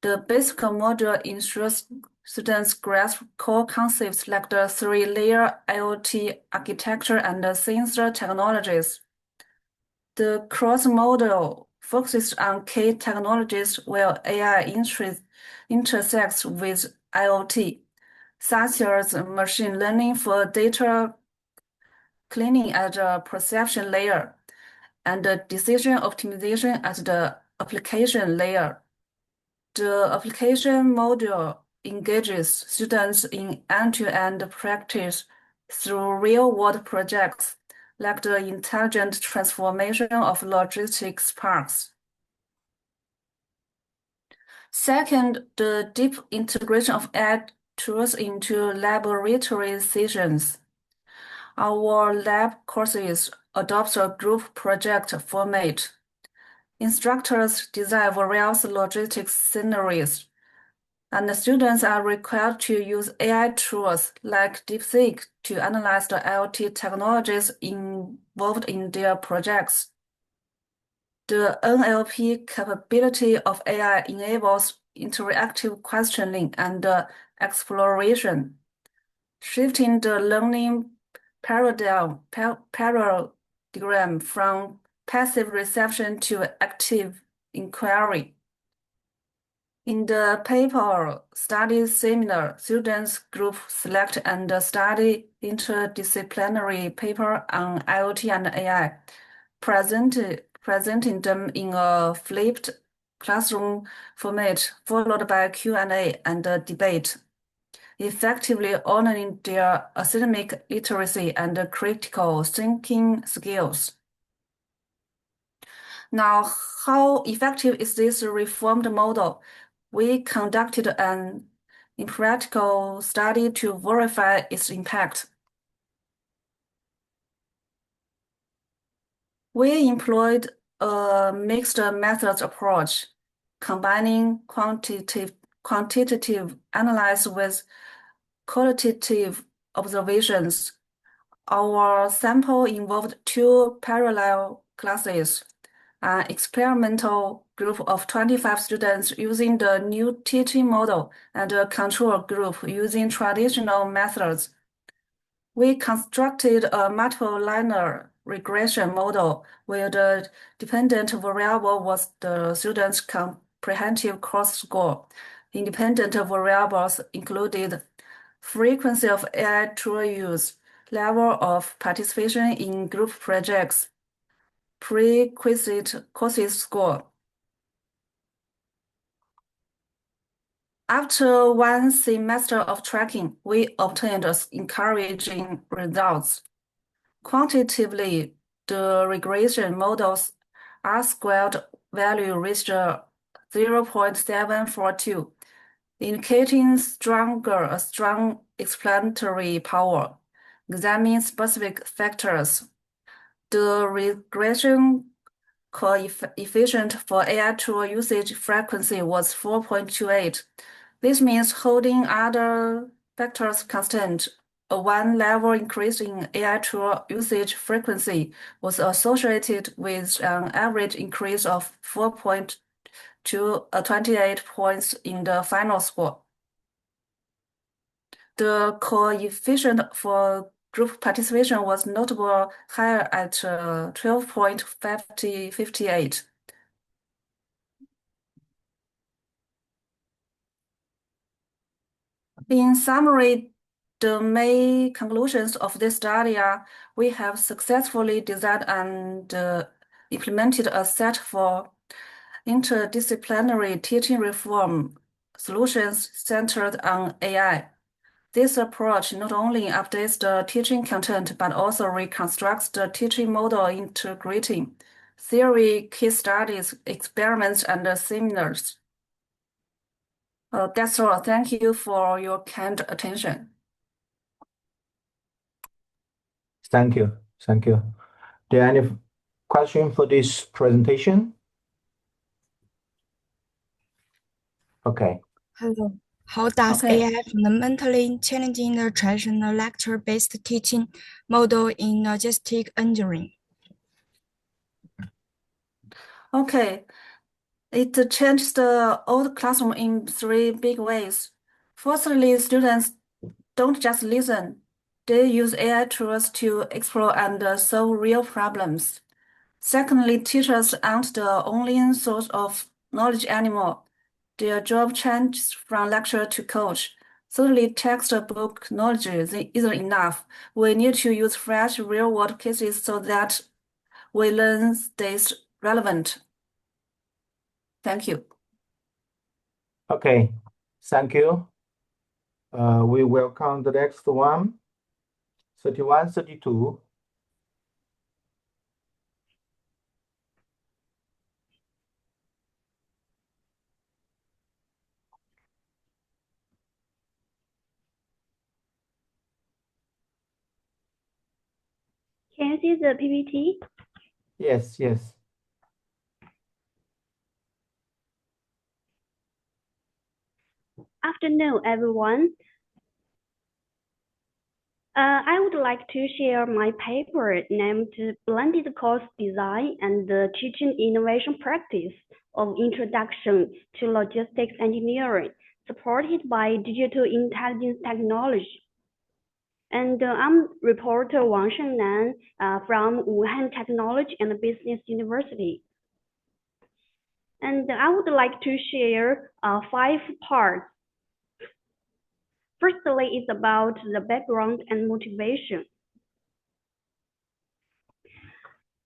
The basic module ensures students grasp core concepts like the 3-layer IoT architecture and the sensor technologies. The cross-module focuses on key technologies where AI intersects with IoT, such as machine learning for data cleaning at the perception layer, and decision optimization at the application layer. The application module engages students in end-to-end practice through real-world projects like the intelligent transformation of logistics parks. Second, the deep integration of AI tools into laboratory sessions. Our lab courses adopt a group project format. Instructors design various logistics scenarios, and the students are required to use AI tools like DeepSeek to analyze the IoT technologies involved in their projects. The NLP capability of AI enables interactive questioning and exploration, shifting the learning paradigm from passive reception to active inquiry. In the paper study seminar, students group select and study interdisciplinary paper on IoT and AI, presenting them in a flipped classroom format, followed by Q&A and a debate, effectively honoring their academic literacy and critical thinking skills. Now, how effective is this reformed model? We conducted an empirical study to verify its impact. We employed a mixed methods approach, combining quantitative analysis with qualitative observations. Our sample involved 2 parallel classes, an experimental group of 25 students using the new teaching model and a control group using traditional methods. We constructed a multiple linear regression model where the dependent variable was the student's comprehensive course score. Independent variables included frequency of AI tool use, level of participation in group projects, prerequisite courses score. After 1 semester of tracking, we obtained encouraging results. Quantitatively, the regression model's R-squared value reached 0.742, indicating a strong explanatory power. Examine specific factors. The regression coefficient for AI tool usage frequency was 4.28. This means holding other factors constant, a 1 level increase in AI tool usage frequency was associated with an average increase of 4.28 points in the final score. The coefficient for group participation was notably higher at 12.58. In summary, the main conclusions of this study are we have successfully designed and implemented a set for interdisciplinary teaching reform solutions centered on AI. This approach not only updates the teaching content, but also reconstructs the teaching model integrating theory, case studies, experiments, and seminars. That's all. Thank you for your kind attention. Thank you. Thank you. Do you have any question for this presentation? Okay. Hello. How does AI fundamentally challenging the traditional lecture-based teaching model in logistic engineering? Okay. It changed the old classroom in 3 big ways. Firstly, students don't just listen. They use AI tools to explore and solve real problems. Secondly, teachers aren't the only source of knowledge anymore. Their job changes from lecturer to coach. Thirdly, textbook knowledge isn't enough. We need to use fresh real-world cases so that we learn stays relevant. Thank you. Okay. Thank you. We will count the next one. 31, 32. Can you see the PPT? Yes, yes. Afternoon, everyone. I would like to share my paper named Blended Course Design and the Teaching Innovation Practice of Introduction to Logistics Engineering, supported by Digital Intelligence Technology. And I'm reporter Wang Shengnan from Wuhan Technology and Business University. And I would like to share 5 parts. Firstly, it's about the background and motivation.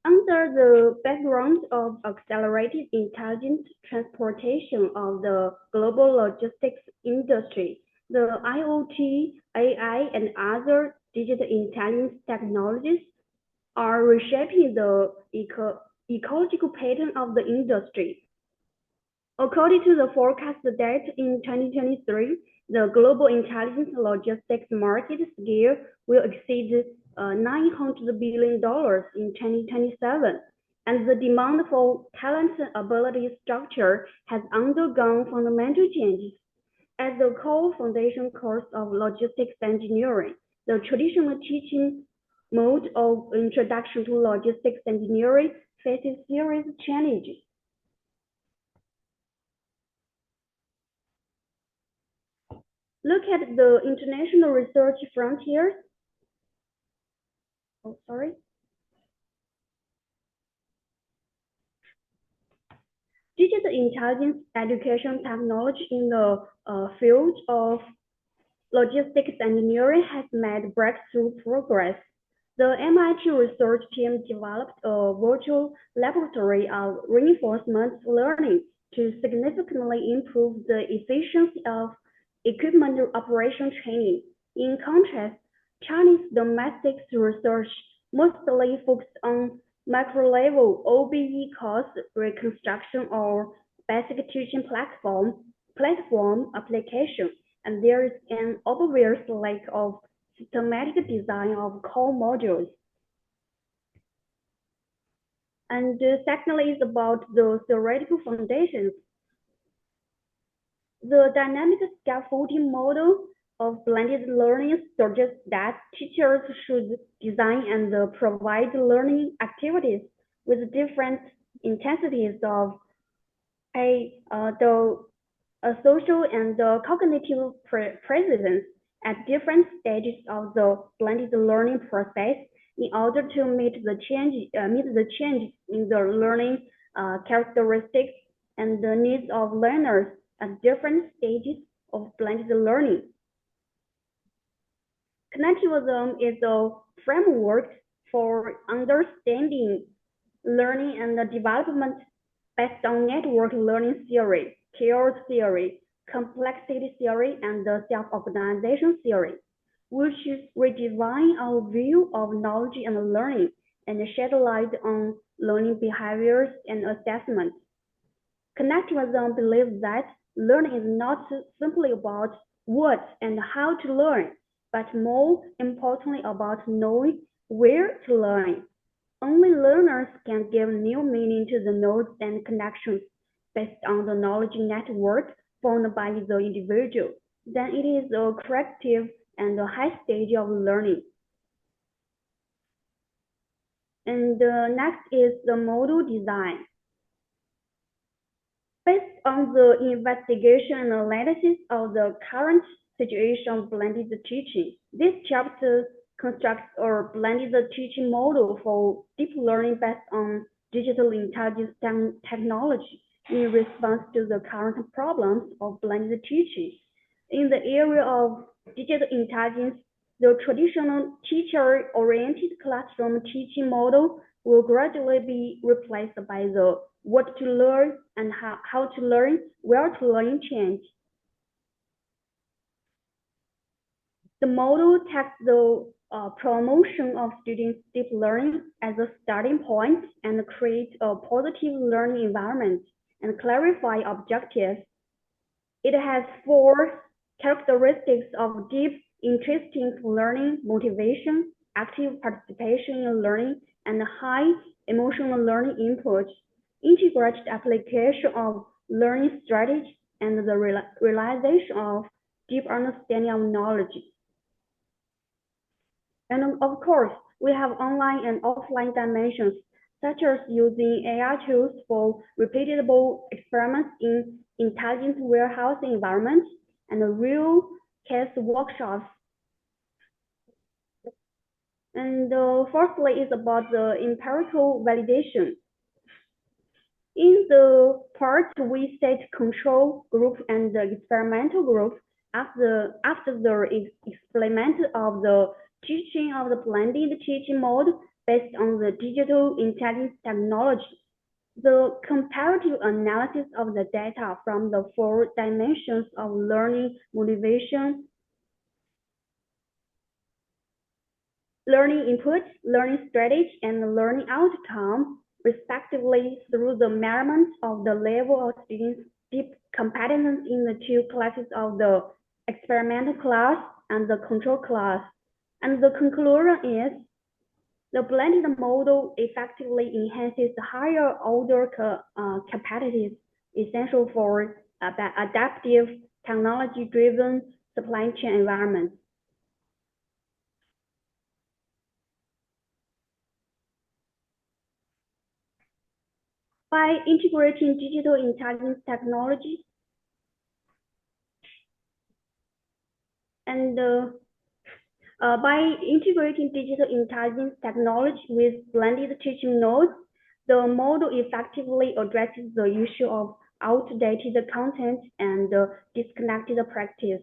Under the background of accelerated intelligent transportation of the global logistics industry, the IoT, AI, and other digital intelligence technologies are reshaping the ecological pattern of the industry. According to the forecast data in 2023, the global intelligence logistics market scale will exceed $900 billion in 2027, and the demand for talent and ability structure has undergone fundamental changes. As the core foundation course of logistics engineering, the traditional teaching mode of introduction to logistics engineering faces serious challenges. Look at the international research frontiers. Oh, sorry. Digital intelligence education technology in the field of logistics engineering has made breakthrough progress. The MIT research team developed a virtual laboratory of reinforcement learning to significantly improve the efficiency of equipment operation training. In contrast, Chinese domestic research mostly focused on micro-level OBE course reconstruction or basic teaching platform application, and there is an obvious lack of systematic design of core modules. And secondly, is about the theoretical foundations. The dynamic scaffolding model of blended learning suggests that teachers should design and provide learning activities with different intensities of social and cognitive presence at different stages of the blended learning process in order to meet the change in the learning characteristics and the needs of learners at different stages of blended learning. Connectivism is a framework for understanding learning and development based on network learning theory, chaos theory, complexity theory, and self-organization theory, which redefine our view of knowledge and learning and shed light on learning behaviors and assessment. Connectivism believes that learning is not simply about what and how to learn, but more importantly about knowing where to learn. Only learners can give new meaning to the nodes and connections based on the knowledge network formed by the individual. Then it is a corrective and a high stage of learning. And next is the model design. Based on the investigation and analysis of the current situation of blended teaching, this chapter constructs a blended teaching model for deep learning based on digital intelligence technology in response to the current problems of blended teaching. In the area of digital intelligence, the traditional teacher-oriented classroom teaching model will gradually be replaced by the what to learn and how to learn, where to learn change. The model takes the promotion of students' deep learning as a starting point and creates a positive learning environment and clarify objectives. It has 4 characteristics of deep, interesting learning, motivation, active participation in learning, and high emotional learning input, integrated application of learning strategies, and the realization of deep understanding of knowledge. And of course, we have online and offline dimensions, such as using AI tools for repeatable experiments in intelligent warehousing environments and real case workshops. And fourthly is about the empirical validation. In the part, we set control group and the experimental group after the experiment of the teaching of the blended teaching mode based on the digital intelligence technology. The comparative analysis of the data from the 4 dimensions of learning motivation, learning input, learning strategy, and learning outcome, respectively, through the measurement of the level of students' deep competence in the 2 classes of the experimental class and the control class. And the conclusion is the blended model effectively enhances higher order capacities essential for adaptive, technology-driven supply chain environments. By integrating digital intelligence technologies and by integrating digital intelligence technology with blended teaching nodes, the model effectively addresses the issue of outdated content and disconnected practice.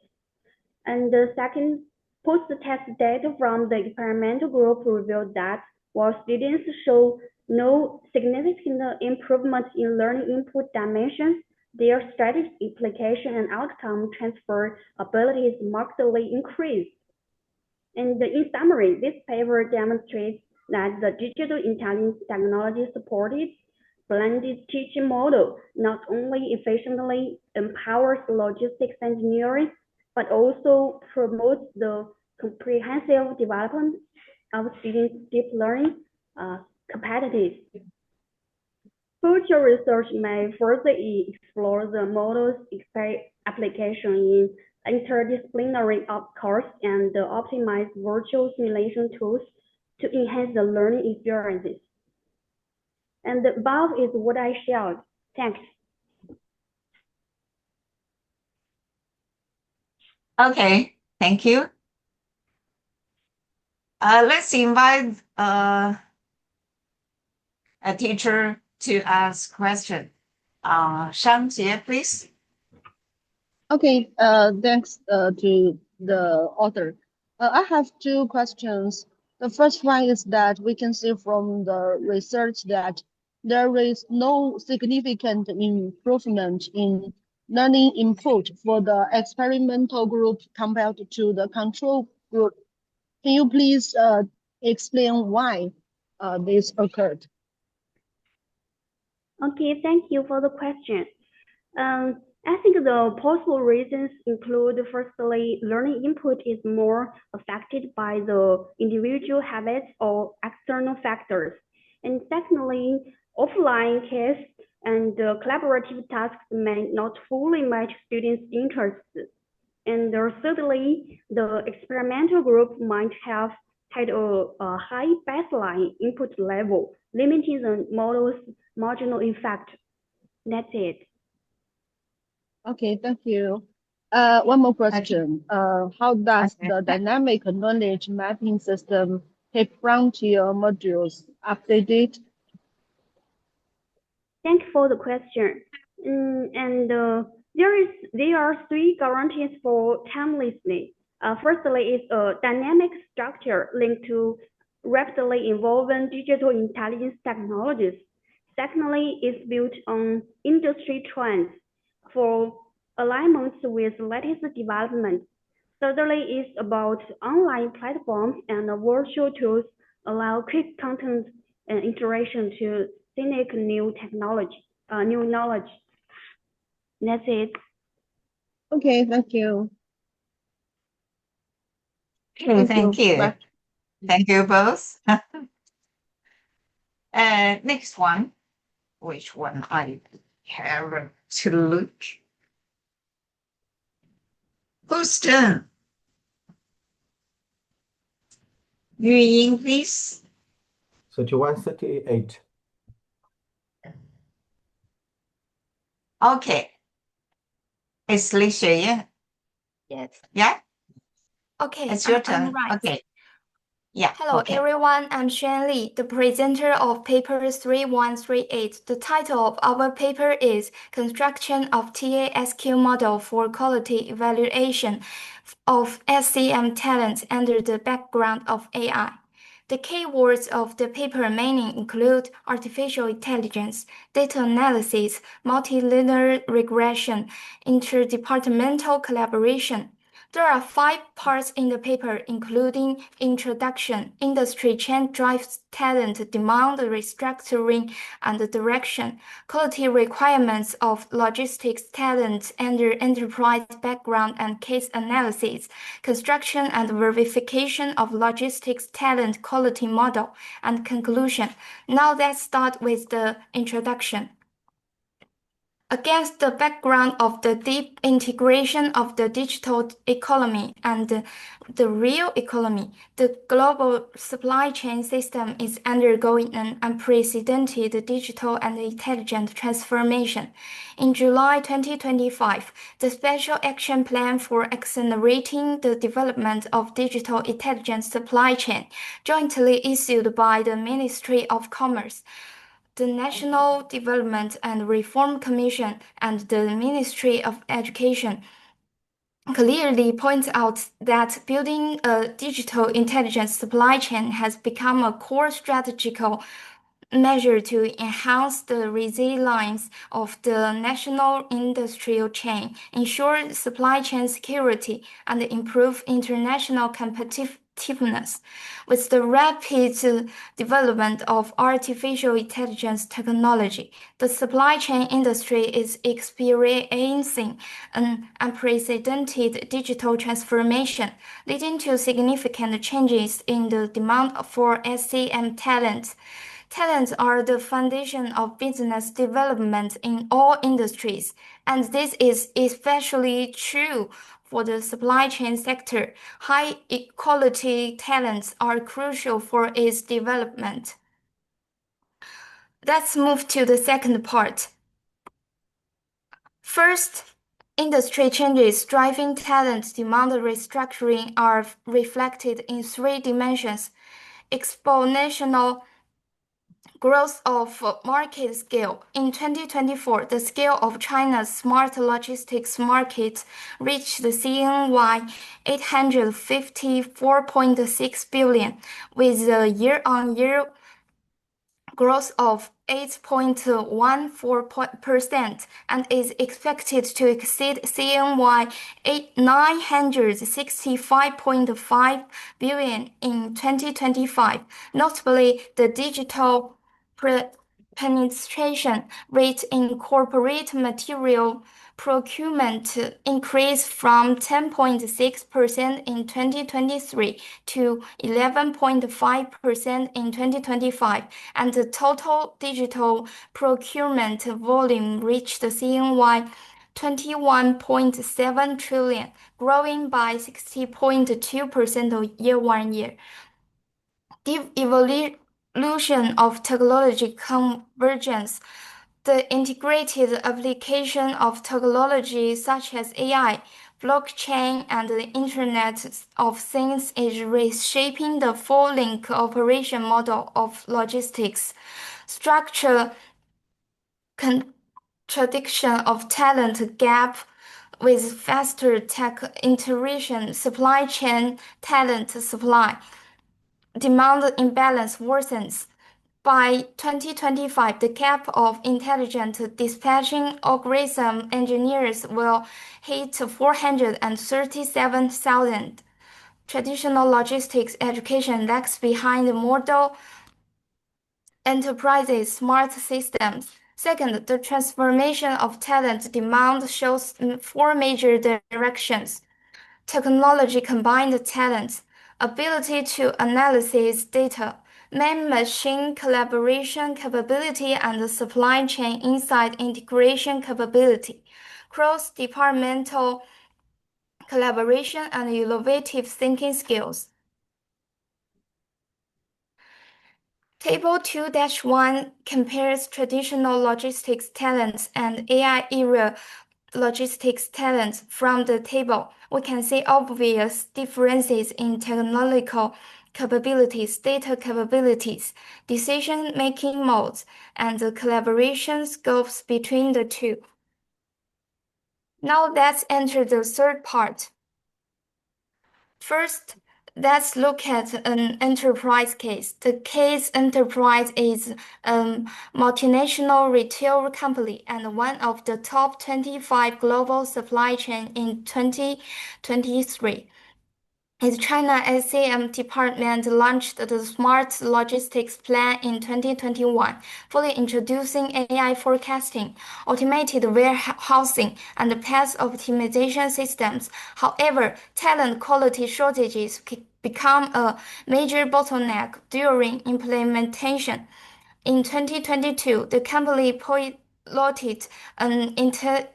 And the second, post-test data from the experimental group revealed that while students show no significant improvement in learning input dimensions, their strategy application and outcome transfer abilities markedly increased. And in summary, this paper demonstrates that the digital intelligence technology supported blended teaching model not only efficiently empowers logistics engineering, but also promotes the comprehensive development of students' deep learning capacities. Future research may further explore the model's application in interdisciplinary course and optimize virtual simulation tools to enhance the learning experiences. And the above is what I shared. Thanks. Okay, thank you. Let's invite a teacher to ask question. Shangjie, please. Okay, thanks to the author. I have 2 questions. The first one is that we can see from the research that there is no significant improvement in learning input for the experimental group compared to the control group. Can you please explain why this occurred? Okay, thank you for the question. I think the possible reasons include, firstly, learning input is more affected by the individual habits or external factors. And secondly, offline case and collaborative tasks may not fully match students' interests. And thirdly, the experimental group might have had a high baseline input level, limiting the model's marginal effect. That's it. Okay, thank you. One more question. How does the dynamic knowledge mapping system keep frontier modules updated? Thank you for the question. There are 3 guarantees for timelessness. Firstly, is a dynamic structure linked to rapidly evolving digital intelligence technologies. Secondly, is built on industry trends for alignments with latest development. Thirdly, is about online platforms and virtual tools allow quick content and interaction to seek new technology, new knowledge. That's it. Okay, thank you. Okay, thank you. Bye. Thank you both. Next one. Which one I have to look? Whose turn? Yuying, please. 3138. Okay. It's Li Xueyan. Yes. Yeah? Okay, It's your I'm turn. right. Okay. Yeah. Hello, Okay. everyone. I'm Xuan Li, the presenter of paper 3138. The title of our paper is Construction of TASQ Model for Quality Evaluation of SCM Talents Under the Background of AI. The keywords of the paper mainly include artificial intelligence, data analysis, multilinear regression, interdepartmental collaboration. There are 5 parts in the paper, including introduction, industry change drives talent demand, restructuring, and direction, quality requirements of logistics talent under enterprise background and case analysis, construction and verification of logistics talent quality model, and conclusion. Now let's start with the introduction. Against the background of the deep integration of the digital economy and the real economy, the global supply chain system is undergoing an unprecedented digital and intelligent transformation. In July 2025, the Special Action Plan for Accelerating the Development of Digital Intelligent Supply Chain, jointly issued by the Ministry of Commerce, the National Development and Reform Commission, and the Ministry of Education clearly points out that building a digital intelligence supply chain has become a core strategical measure to enhance the resilience of the national industrial chain, ensure supply chain security, and improve international competitiveness. With the rapid development of artificial intelligence technology, the supply chain industry is experiencing an unprecedented digital transformation, leading to significant changes in the demand for SCM talent. Talents are the foundation of business development in all industries, and this is especially true for the supply chain sector. High quality talents are crucial for its development. Let's move to the second part. First, industry changes driving talent demand restructuring are reflected in 3 dimensions: exponential growth of market scale. In 2024, the scale of China's smart logistics market reached the CNY 854.6 billion, with a year-on-year growth of 8.14% and is expected to exceed CNY 965.5 billion in 2025. Notably, the digital penetration rate in corporate material procurement increased from 10.6% in 2023 to 11.5% in 2025, and the total digital procurement volume reached CNY 21.7 trillion, growing by 60.2% year-on-year. The evolution of technology convergence, the integrated application of technology such as AI, blockchain, and the Internet of Things is reshaping the full link operation model of logistics. Structure contradiction of talent gap with faster tech integration, supply chain talent supply. Demand imbalance worsens. By 2025, the gap of intelligent dispatching algorithm engineers will hit 437,000. Traditional logistics education lags behind model enterprises' smart systems. Second, the transformation of talent demand shows four major directions. Technology combined talents, ability to analyze data, man-machine collaboration capability and supply chain insight integration capability, cross-departmental collaboration and innovative thinking skills. Table 2-1 compares traditional logistics talents and AI-era logistics talents. From the table, we can see obvious differences in technological capabilities, data capabilities, decision-making modes, and the collaboration scopes between the two. Now let's enter the third part. First, let's look at an enterprise case. The case enterprise is a multinational retail company and one of the top 25 global supply chain in 2023. Its China SCM department launched the Smart Logistics Plan in 2021, fully introducing AI forecasting, automated warehousing, and path optimization systems. However, talent quality shortages become a major bottleneck during implementation. In 2022, the company piloted an intelligent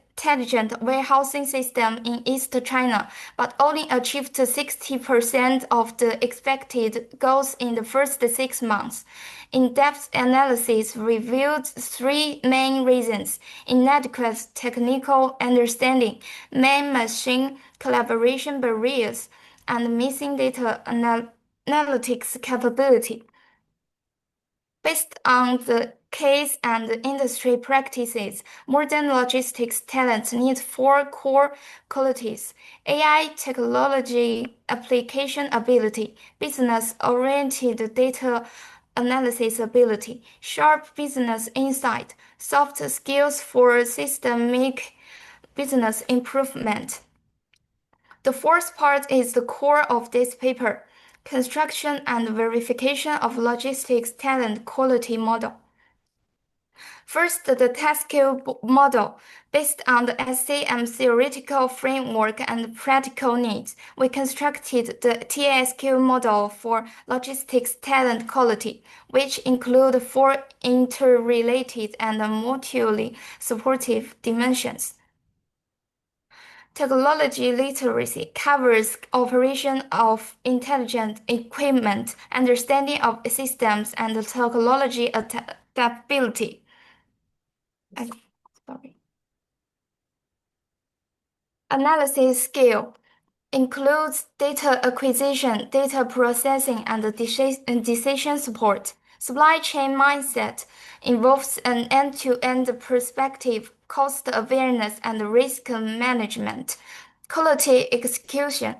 warehousing system in East China, but only achieved 60% of the expected goals in the first 6 months. In-depth analysis revealed three main reasons: inadequate technical understanding, man-machine collaboration barriers, and missing data analytics capability. Based on the case and industry practices, modern logistics talent needs four core qualities: AI technology application ability, business-oriented data analysis ability, sharp business insight, soft skills for systemic business improvement. The fourth part is the core of this paper: construction and verification of logistics talent quality model. First, the task-scale model. Based on the SCM theoretical framework and practical needs, we constructed the TSQ model for logistics talent quality, which include four interrelated and mutually supportive dimensions. Technology literacy covers operation of intelligent equipment, understanding of systems, and technology adaptability. Analysis skill includes data acquisition, data processing, and decision support. Supply chain mindset involves an end-to-end perspective, cost awareness, and risk management. Quality execution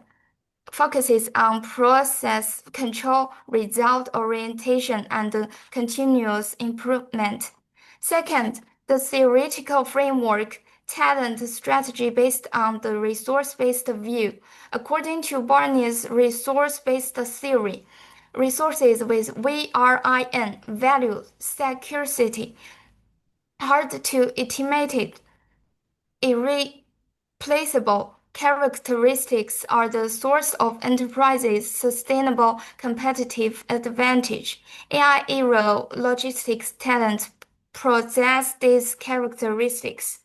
focuses on process control, result orientation, and continuous improvement. Second, the theoretical framework, talent strategy based on the resource-based view. According to Barney's resource-based theory, resources with VRIN, value, scarcity, hard to estimate, irreplaceable characteristics are the source of enterprises' sustainable competitive advantage. AI-era logistics talent possess these characteristics.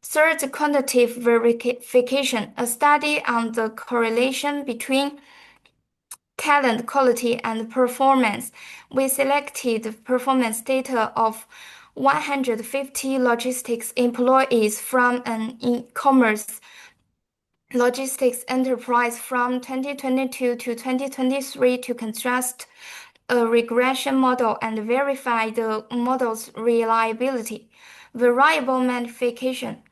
Third, quantitative verification, a study on the correlation between talent quality and performance. We selected performance data of 150 logistics employees from an e-commerce logistics enterprise from 2022 to 2023 to contrast a regression model and verify the model's reliability. Variable magnification.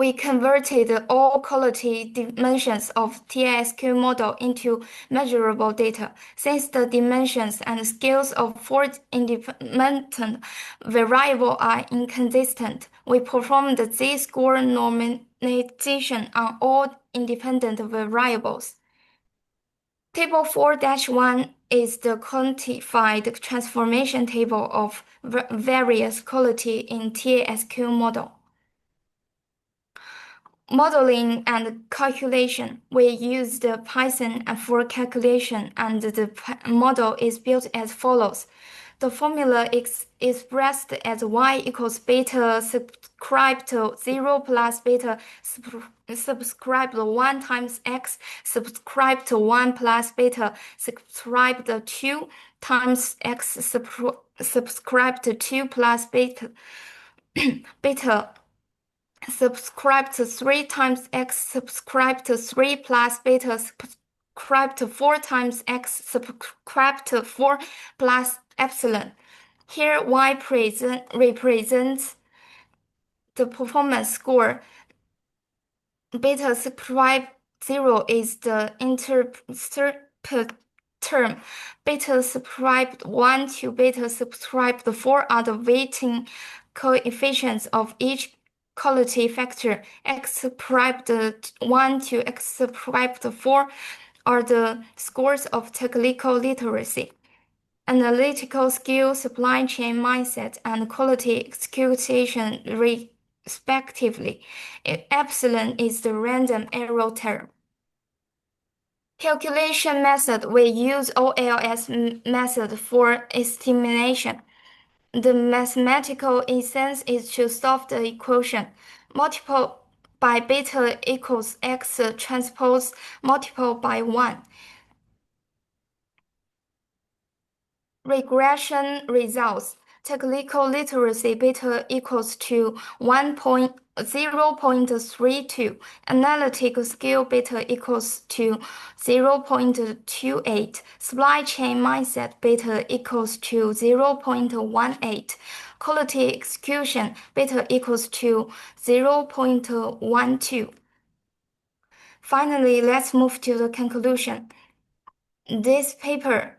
we converted all quality dimensions of TASQ model into measurable data. Since the dimensions and scales of four independent variables are inconsistent, we performed the Z-score normalization on all independent variables. Table 4-1 is the quantified transformation table of various quality in TASQ model. Modeling and calculation. We used Python for calculation, and the model is built as follows. The formula is expressed as y equals beta subscribed to 0 plus beta subscribed to 1 times x subscribed to 1 plus beta subscribed to 2 times x subscribed to 2 plus beta beta subscribe to 3 times x subscribe to 3 plus beta subscribe to 4 times x subscribe to 4 plus epsilon. Here y represents the performance score. Beta subscribe 0 is the intercept term. Beta subscribe 1 to beta subscribe 4 are the weighting coefficients of each quality factor. X subscribed 1 to X subscribed 4 are the scores of technical literacy, analytical skill, supply chain mindset, and quality execution respectively. Epsilon is the random error term. Calculation method. We use OLS method for estimation. The mathematical essence is to solve the equation. Multiple by beta equals x transpose multiple by 1. Regression results. Technical literacy beta equals to 0.32. Analytical skill beta equals to 0.28. Supply chain mindset beta equals to 0.18. Quality execution beta equals to 0.12. Finally, let's move to the conclusion. This paper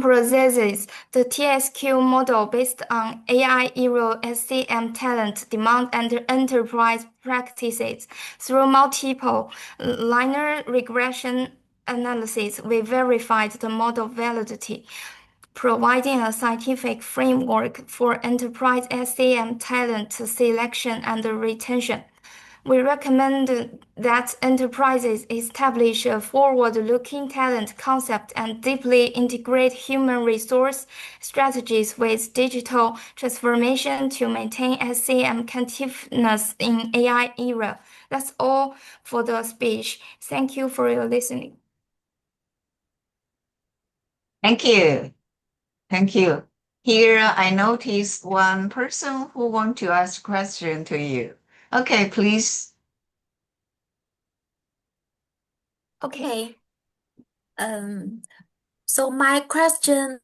processes the TSQ model based on AI era SCM talent demand and enterprise practices. Through multiple linear regression analysis, we verified the model validity, providing a scientific framework for enterprise SCM talent selection and retention. We recommend that enterprises establish a forward-looking talent concept and deeply integrate human resource strategies with digital transformation to maintain SCM competitiveness in AI era. That's all for the speech. Thank you for your listening. Thank you. Thank you. Here I noticed one person who wants to ask a question to you. Okay, please. Okay. So my question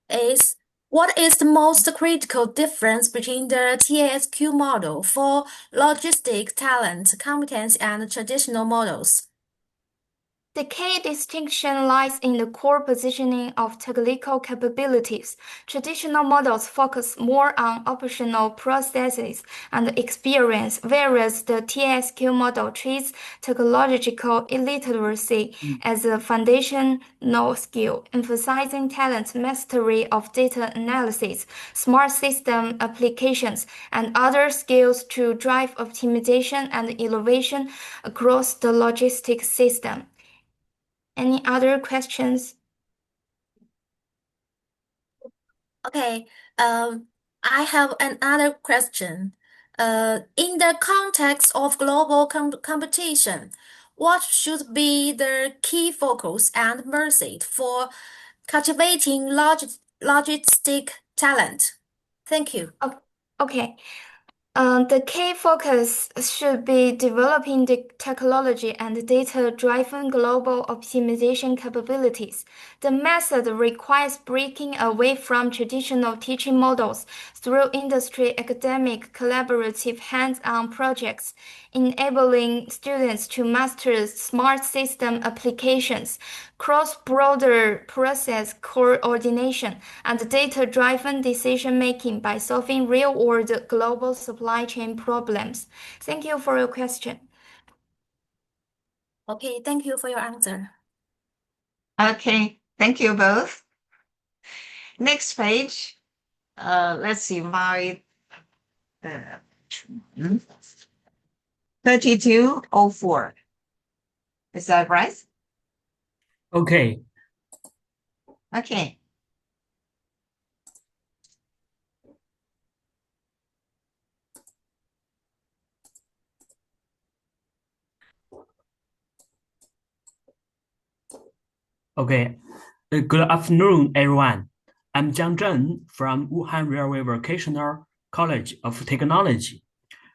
is, what is the most critical difference between the TASQ model for logistic talent, competence, and traditional models? The key distinction lies in the core positioning of technical capabilities. Traditional models focus more on operational processes and experience, whereas the TSQ model treats technological illiteracy as a foundational skill, emphasizing talent mastery of data analysis, smart system applications, and other skills to drive optimization and innovation across the logistics system. Any other questions? Okay, I have another question. In the context of global competition, what should be the key focus and method for cultivating logistic talent? Thank you. Okay. The key focus should be developing the technology and data-driven global optimization capabilities. The method requires breaking away from traditional teaching models through industry, academic, collaborative, hands-on projects, enabling students to master smart system applications, cross-border process coordination, and data-driven decision-making by solving real-world global supply chain problems. Thank you for your question. Okay, thank you for your answer. Okay, thank you both. Next page. Let's see, my 3204. Is that right? Okay. Okay. Okay. Good afternoon, everyone. I'm Jiang Zhen from Wuhan Railway Vocational College of Technology.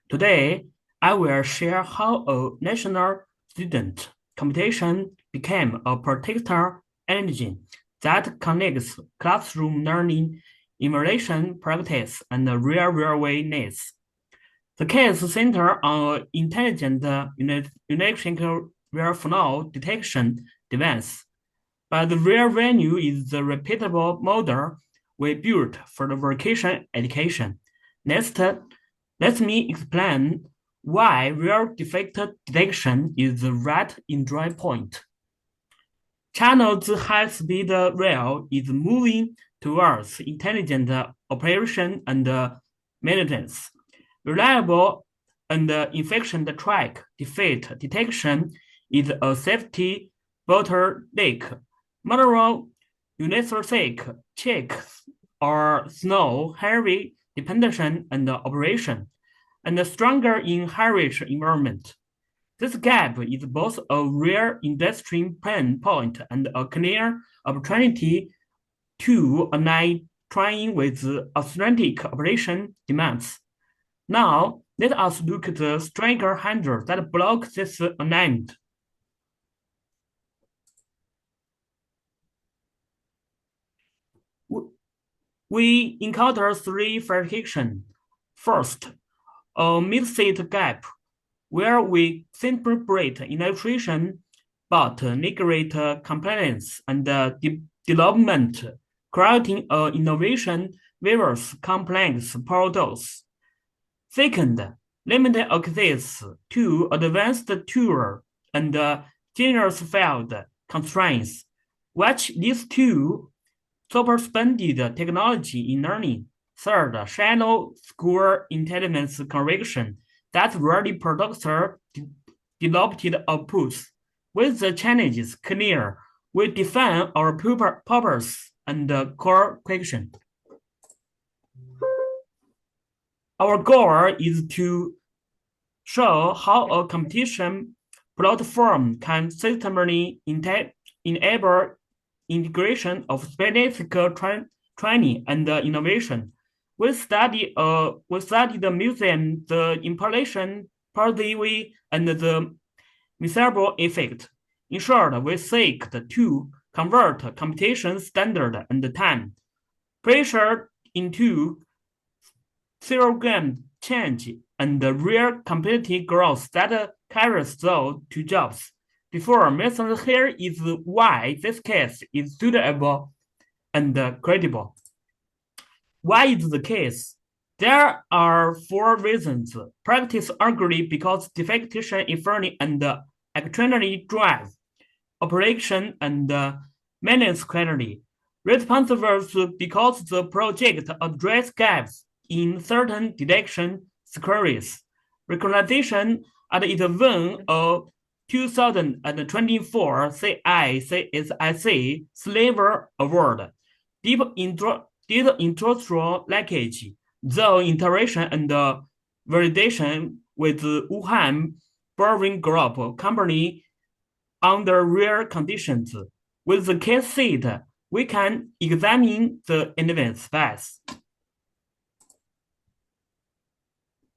Today, I will share how a national student competition became a particular engine that connects classroom learning, evaluation practice, and real railway needs. The case centers on intelligent universal real flow detection device, but the real venue is the repeatable model we built for the vocational education. Next, let me explain why real defect detection is the right entry point. China's high-speed rail is moving towards intelligent operation and maintenance. Reliable and efficient track defect detection is a safety bottleneck. Manual unitary checks are snow-heavy dependence and operation, and stronger in harsh environment. This gap is both a real industry pain point and a clear opportunity to align trying with authentic operation demands. Now, let us look at the striker handle that block this alignment. We encounter three frictions. First, a mid-seat gap, where we celebrate innovation but neglect compliance and development, creating an innovation various complex products. Second, limited access to advanced tool and generous field constraints, which leads to suspended technology in learning. Third, shallow school intelligence correction that rarely products developed outputs. With the challenges clear, we define our purpose and core question. Our goal is to show how a competition platform can systematically enable integration of specific training and innovation. We study the museum, the implementation pathway, and the measurable effect. In short, we seek to convert competition standard and time pressure into zero-game change and real competitive growth that carries those to jobs. Before mentioned here is why this case is suitable and credible. Why is the case? There are four reasons. Practice arguably because defection in learning and actually drive operation and maintenance quality. Responsible because the project addresses gaps in certain detection squares. Recognition at its win a 2024 CICSIC Slaver Award. Deep industrial leakage, though interaction and validation with Wuhan Brewing Group company under rare conditions. With the case sheet, we can examine the evidence base.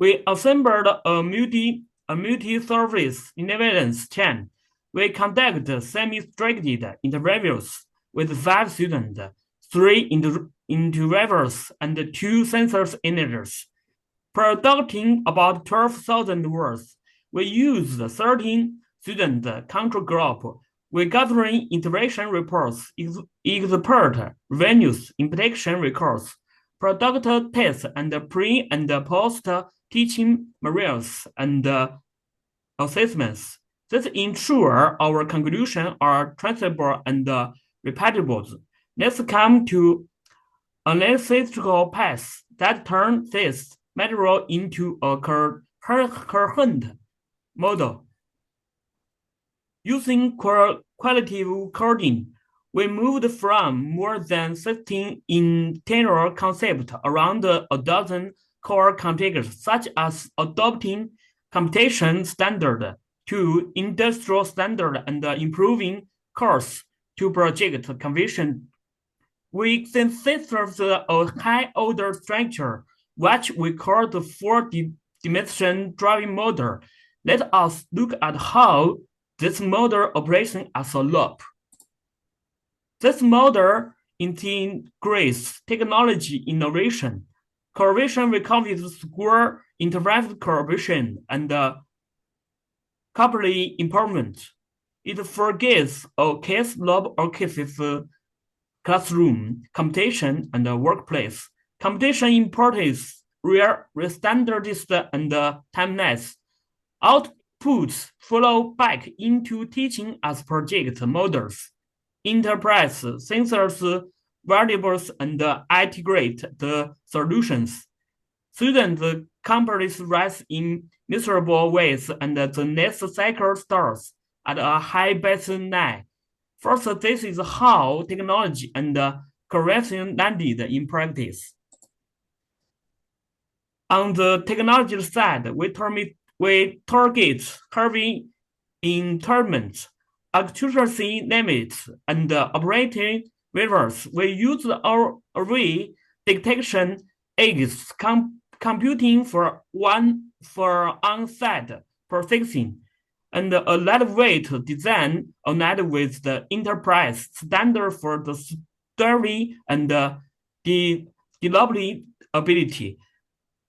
We assembled a multi-service intelligence chain. We conduct semi-structured interviews with 5 students, 3 interviewers, and 2 census engineers, producing about 12,000 words. We use 13 student control group. We gathering interaction reports, expert venues, implementation records, product tests, and pre and post teaching materials and assessments. This ensure our conclusions are traceable and repeatable. Let's come to analytical paths that turn this material into a coherent model. Using qualitative coding, we moved from more than 16 internal concepts around a dozen core concepts, such as adopting computation standard to industrial standard and improving course to project conversion. We synthesized a high-order structure, which we call the 4-dimension driving model. Let us look at how this model operates as a loop. This model integrates technology innovation, correlation recovery score, interactive correlation, and coupling improvement. It forgets a case lab or cases classroom, computation, and workplace. Computation imports real standardized and timeless. Outputs flow back into teaching as project models. Enterprise sensors, variables, and integrate the solutions. Students companies rise in miserable ways, and the next cycle starts at a high baseline. First, this is how technology and correction landed in practice. On the technology side, we target heavy interment, accuracy limits, and operating rivers. We use our array detection aids computing for on-site processing, and a lightweight design aligned with the enterprise standard for the story and the deliverability.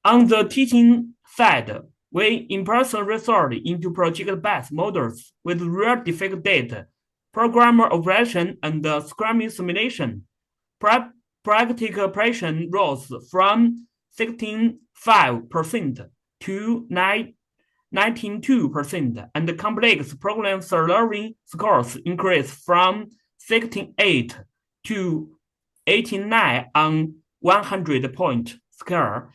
On the teaching side, we in-person resort into project-based models with real defect data, programmer operation, and Scrum simulation. Practical operation rose from 16.5% to 19.2%, and the complex problem solving scores increased from 16.8 to 89 on 100-point scale.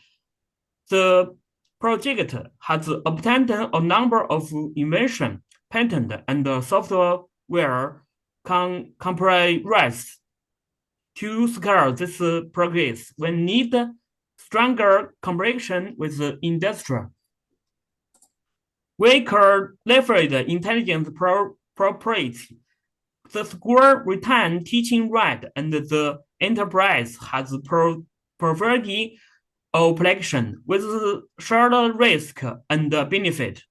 The project has obtained a number of invention, patent, and software compromise. To scale this progress, we need stronger cooperation with the industry. We could leverage intelligence propriety. The school retain teaching right, and the enterprise has provided operation with shared risk and benefit.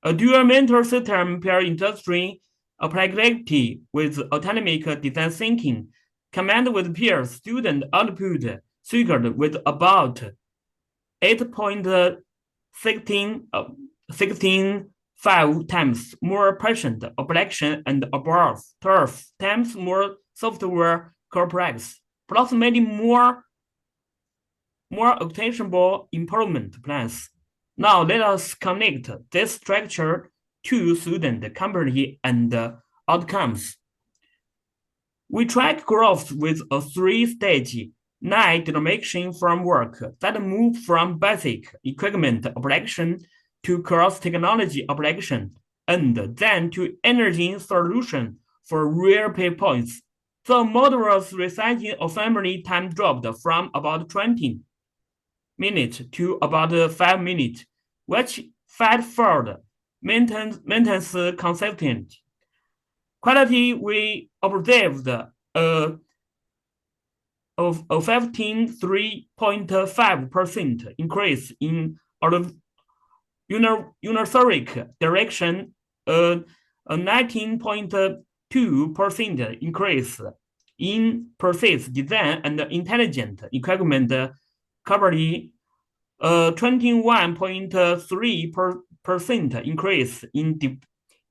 A dual mentor system per industry applicability with autonomic design thinking, command with peer student output triggered with about 8.16 times more patient application and about 12 times more software complex, plus many more obtainable improvement plans. Now let us connect this structure to student company and outcomes. We track growth with a 3-stage dynamic framework that move from basic equipment application to cross-technology application, and then to energy solution for real pain points. The modular's recycling assembly time dropped from about 20 minutes to about 5 minutes, which fast-forward maintenance consistent. Quality, we observed of 15.5% increase in unispheric direction, a 19.2% increase in precise design and intelligent equipment coverage, a 21.3% increase in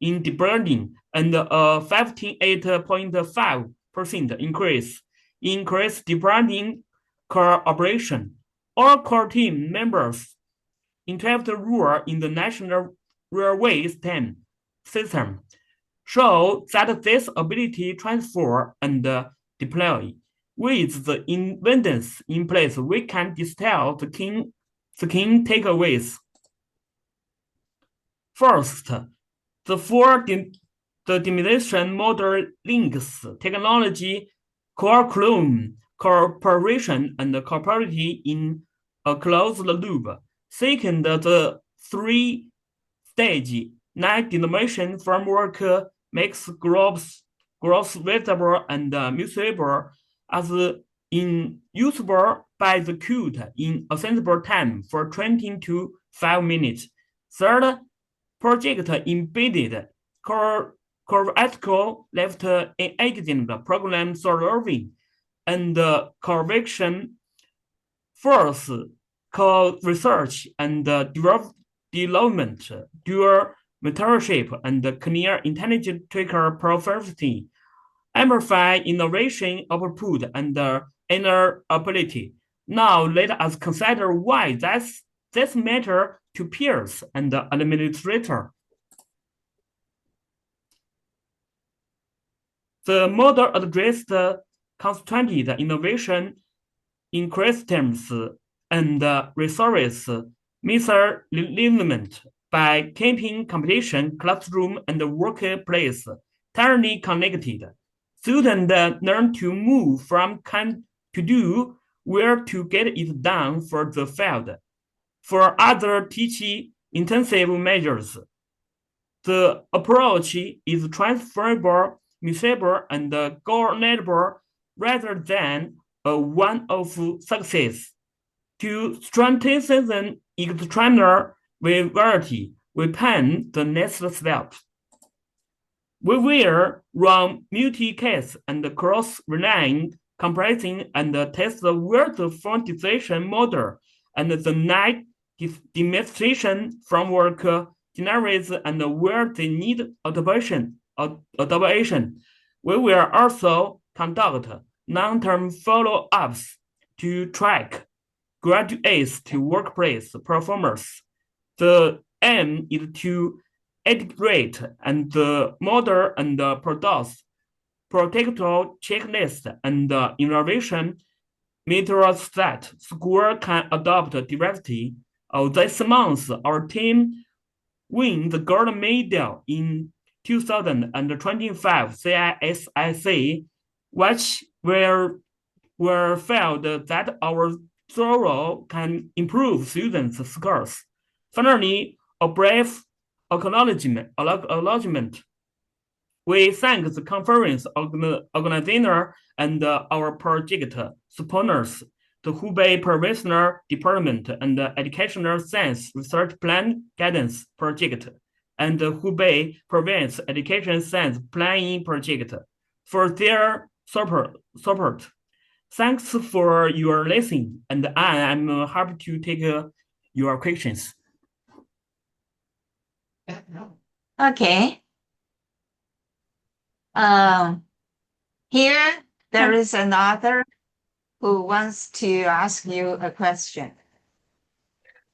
debugging, and a 58.5% increase in cross-department cooperation. All core team members interpret rule in the National Railway system show that this ability transfer and deploy. With the investments in place, we can distill the key takeaways. First, the demonstration model links technology, curriculum, cooperation, and cooperative in a closed loop. Second, the three-stage night denomination framework makes groups visible and mutable as usable by the code in a sensible time for 20 to 5 minutes. Third, project embedded theoretical left engagement problem solving and correction. Fourth, co-research and development, dual mentorship, and clear intelligent tracker proficiency, amplify innovation output and inner ability. Now let us consider why this matter to peers and the administrator. The model addressed constrained innovation in terms and resource misalignment by keeping competition, classroom, and workplace tightly connected. Students learn to move from can to do where to get it done for the field. For other teaching intensive measures, the approach is transferable, mutable, and coordinatable rather than a one-off success. To strengthen extraordinary variety, we plan the next step. We will run multi-case and cross-relying comparison and test the word foundation model and the night demonstration framework generates and where they need adaptation. We will also conduct long-term follow-ups to track graduates to workplace performance. The aim is to integrate and model and produce protocol checklist and innovation methods that school can adopt directly. This month, our team won the gold medal in 2025 CISIC, which were felt that our thorough can improve students' scores. Finally, a brief acknowledgement. We thank the conference organizer and our project supporters, the Hubei Provincial Department and the Educational Science Research Plan Guidance Project, and the Hubei Province Education Science Planning Project for their support. Thanks for your listening, and I am happy to take your questions. Okay. Here there is another who wants to ask you a question.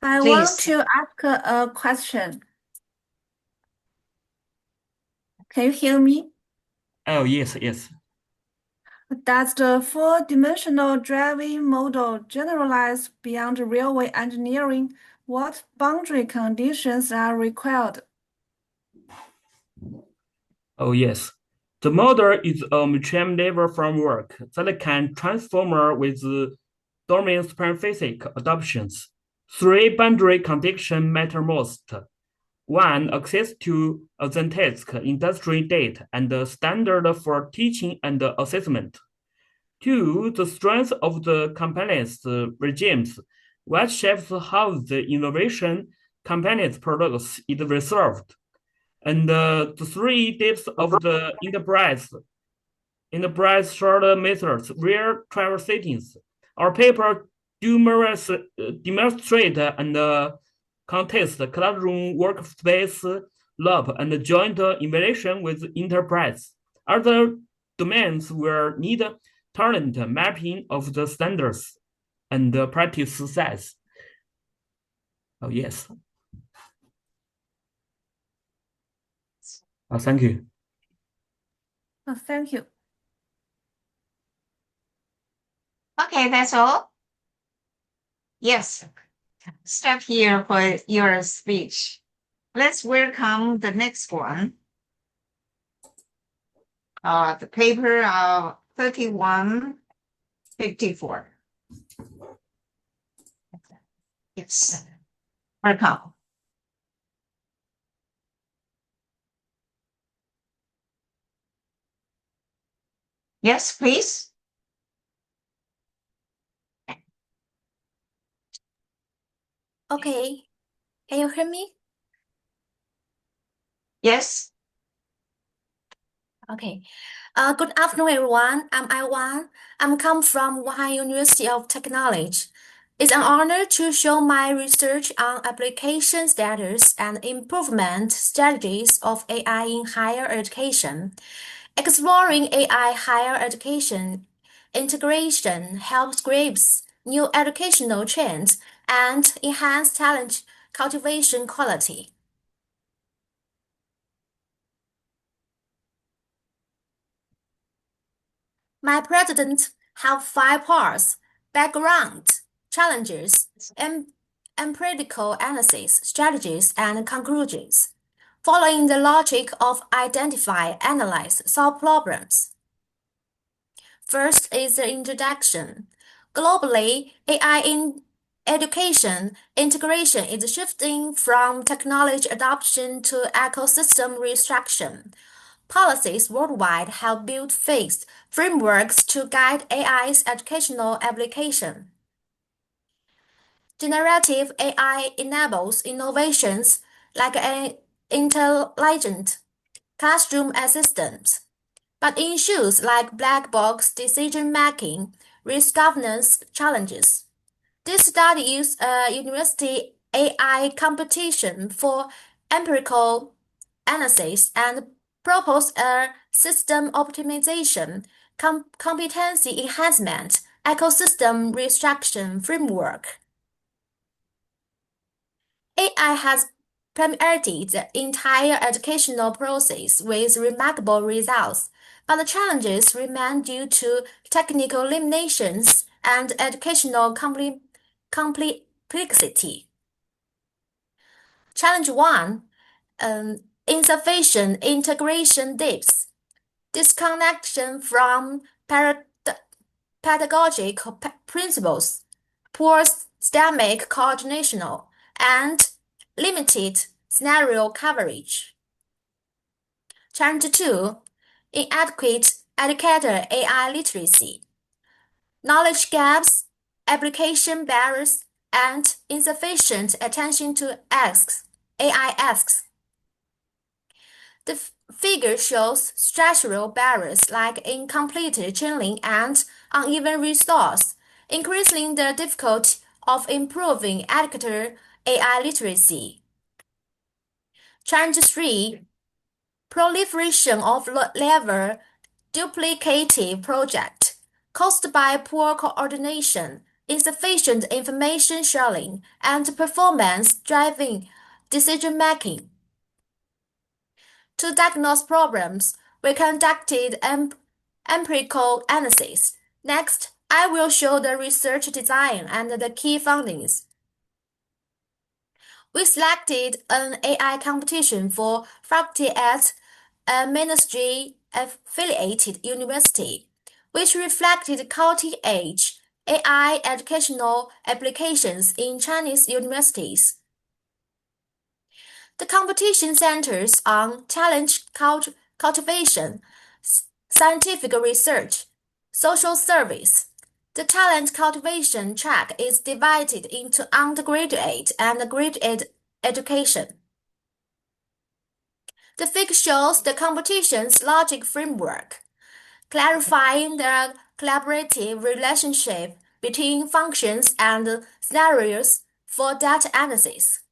I want to ask a question. Can you hear me? Oh, yes, yes. Does the four-dimensional driving model generalize beyond railway engineering? What boundary conditions are required? Oh, yes. The model is a mutual-level framework that can transform with domain-specific adoptions. Three boundary conditions matter most. One, access to authentic industry data and the standard for teaching and assessment. Two, the strength of the compliance regimes what shapes how the innovation company's products is resolved, and the three tips of the enterprise short methods real travel settings. Our paper demonstrate and contest classroom workspace lab and joint innovation with enterprise. Other domains will need talent mapping of the standards and practice success. Oh, yes. Thank you. Thank you. Okay, that's all. Yes, stop here for your speech. Let's welcome the next one. The paper 3154. Yes, welcome. Yes, please. Okay, can you hear me? Yes. Okay. Good afternoon, everyone. I'm Iwan. I'm come from Wuhan University of Technology. It's an honor to show my research on application status and improvement strategies of AI in higher education. Exploring AI higher education integration helps grasp new educational trends and enhance talent cultivation quality. My president have 5 parts: background, challenges, empirical analysis, strategies, and conclusions, following the logic of identify, analyze, solve problems. First is the introduction. Globally, AI in education integration is shifting from technology adoption to ecosystem restriction. Policies worldwide have built fixed frameworks to guide AI's educational application. Generative AI enables innovations like an intelligent classroom assistant, but issues like black box decision-making, risk governance challenges. This study used a university AI competition for empirical analysis and proposed a system optimization, competency enhancement, ecosystem restriction framework. AI has permeated the entire educational process with remarkable results, but the challenges remain due to technical limitations and educational complexity. Challenge 1. Insufficient integration depth, disconnection from pedagogical principles, poor systemic coordination, and limited scenario coverage. Challenge 2. Inadequate educator AI literacy, knowledge gaps, application barriers, and insufficient attention to AI asks. The figure shows structural barriers like incomplete training and uneven resource, increasing the difficulty of improving educator AI literacy. Challenge 3. Proliferation of low-level duplicative projects caused by poor coordination, insufficient information sharing, and performance-driven decision-making. To diagnose problems, we conducted empirical analysis. Next, I will show the research design and the key findings. We selected an AI competition for faculty at a ministry-affiliated university, which reflected cutting-edge AI educational applications in Chinese universities. The competition centers on talent cultivation, scientific research, social service, The talent cultivation track is divided into undergraduate and graduate education. The figure shows the competition's logic framework, clarifying the collaborative relationship between functions and scenarios for data analysis.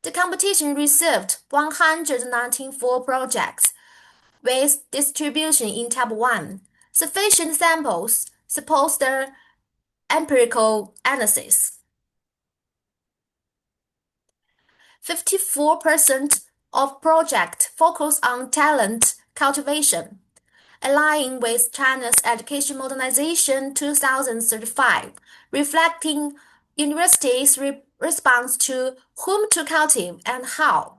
The competition received 194 projects with distribution in Tab 1. Sufficient samples support the empirical analysis. 54% of projects focus on talent cultivation, aligning with China's Education Modernization 2035, reflecting universities' response to whom to cultivate and how.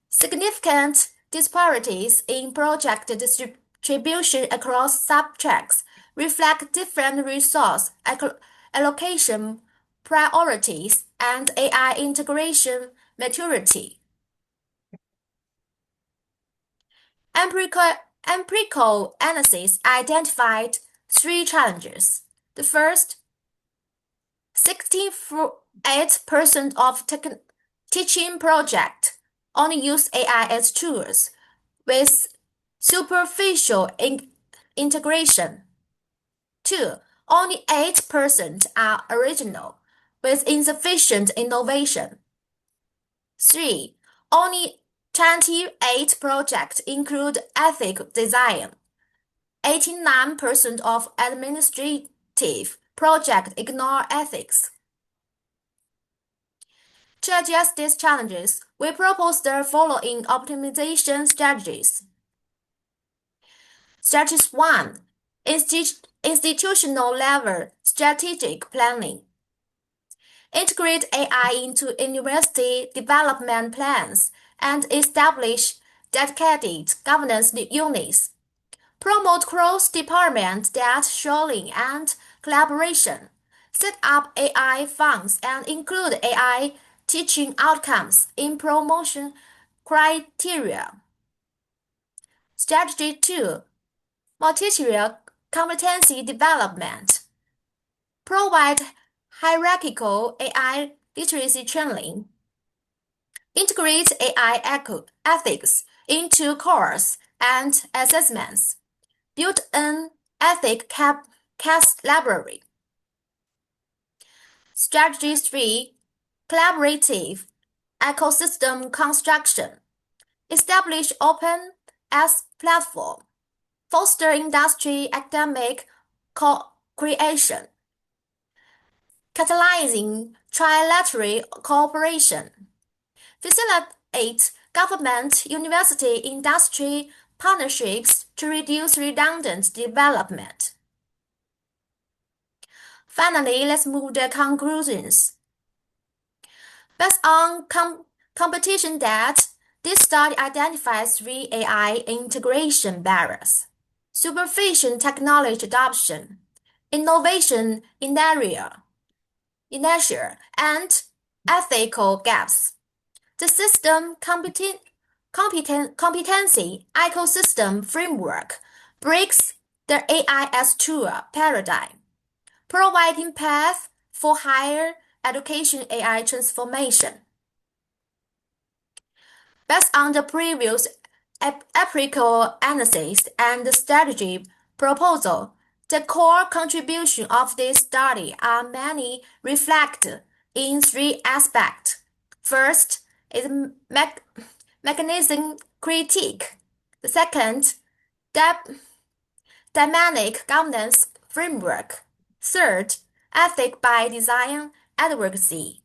Significant disparities in project distribution across subjects reflect different resource allocation priorities and AI integration maturity. Empirical analysis identified 3 challenges. The first, 68% of teaching projects only use AI as tools, with superficial integration. 2. Only 8% are original, with insufficient innovation. 3. Only 28 projects include ethical design. 89% of administrative projects ignore ethics. To address these challenges, we propose the following optimization strategies. Strategy 1. Institutional level strategic planning. Integrate AI into university development plans and establish dedicated governance units. Promote cross-department data sharing and collaboration. Set up AI funds and include AI teaching outcomes in promotion criteria. Strategy 2. Material competency development. Provide hierarchical AI literacy training. Integrate AI ethics into course and assessments. Build an ethic case library. Strategy 3. Collaborative ecosystem construction. Establish open as platform. Foster industry academic co-creation. Catalyzing trilateral cooperation. Facilitate government, university, industry partnerships to reduce redundant development. Finally, let's move to conclusions. Based on competition data, this study identifies 3 AI integration barriers: superficial technology adoption, innovation inertia, and ethical gaps. The system competency ecosystem framework breaks the AI as tool paradigm, providing path for higher education AI transformation. Based on the previous empirical analysis and strategy proposal, the core contribution of this study are many reflected in 3 aspects. First is mechanism critique. The second, dynamic governance framework. Third, ethic by design advocacy.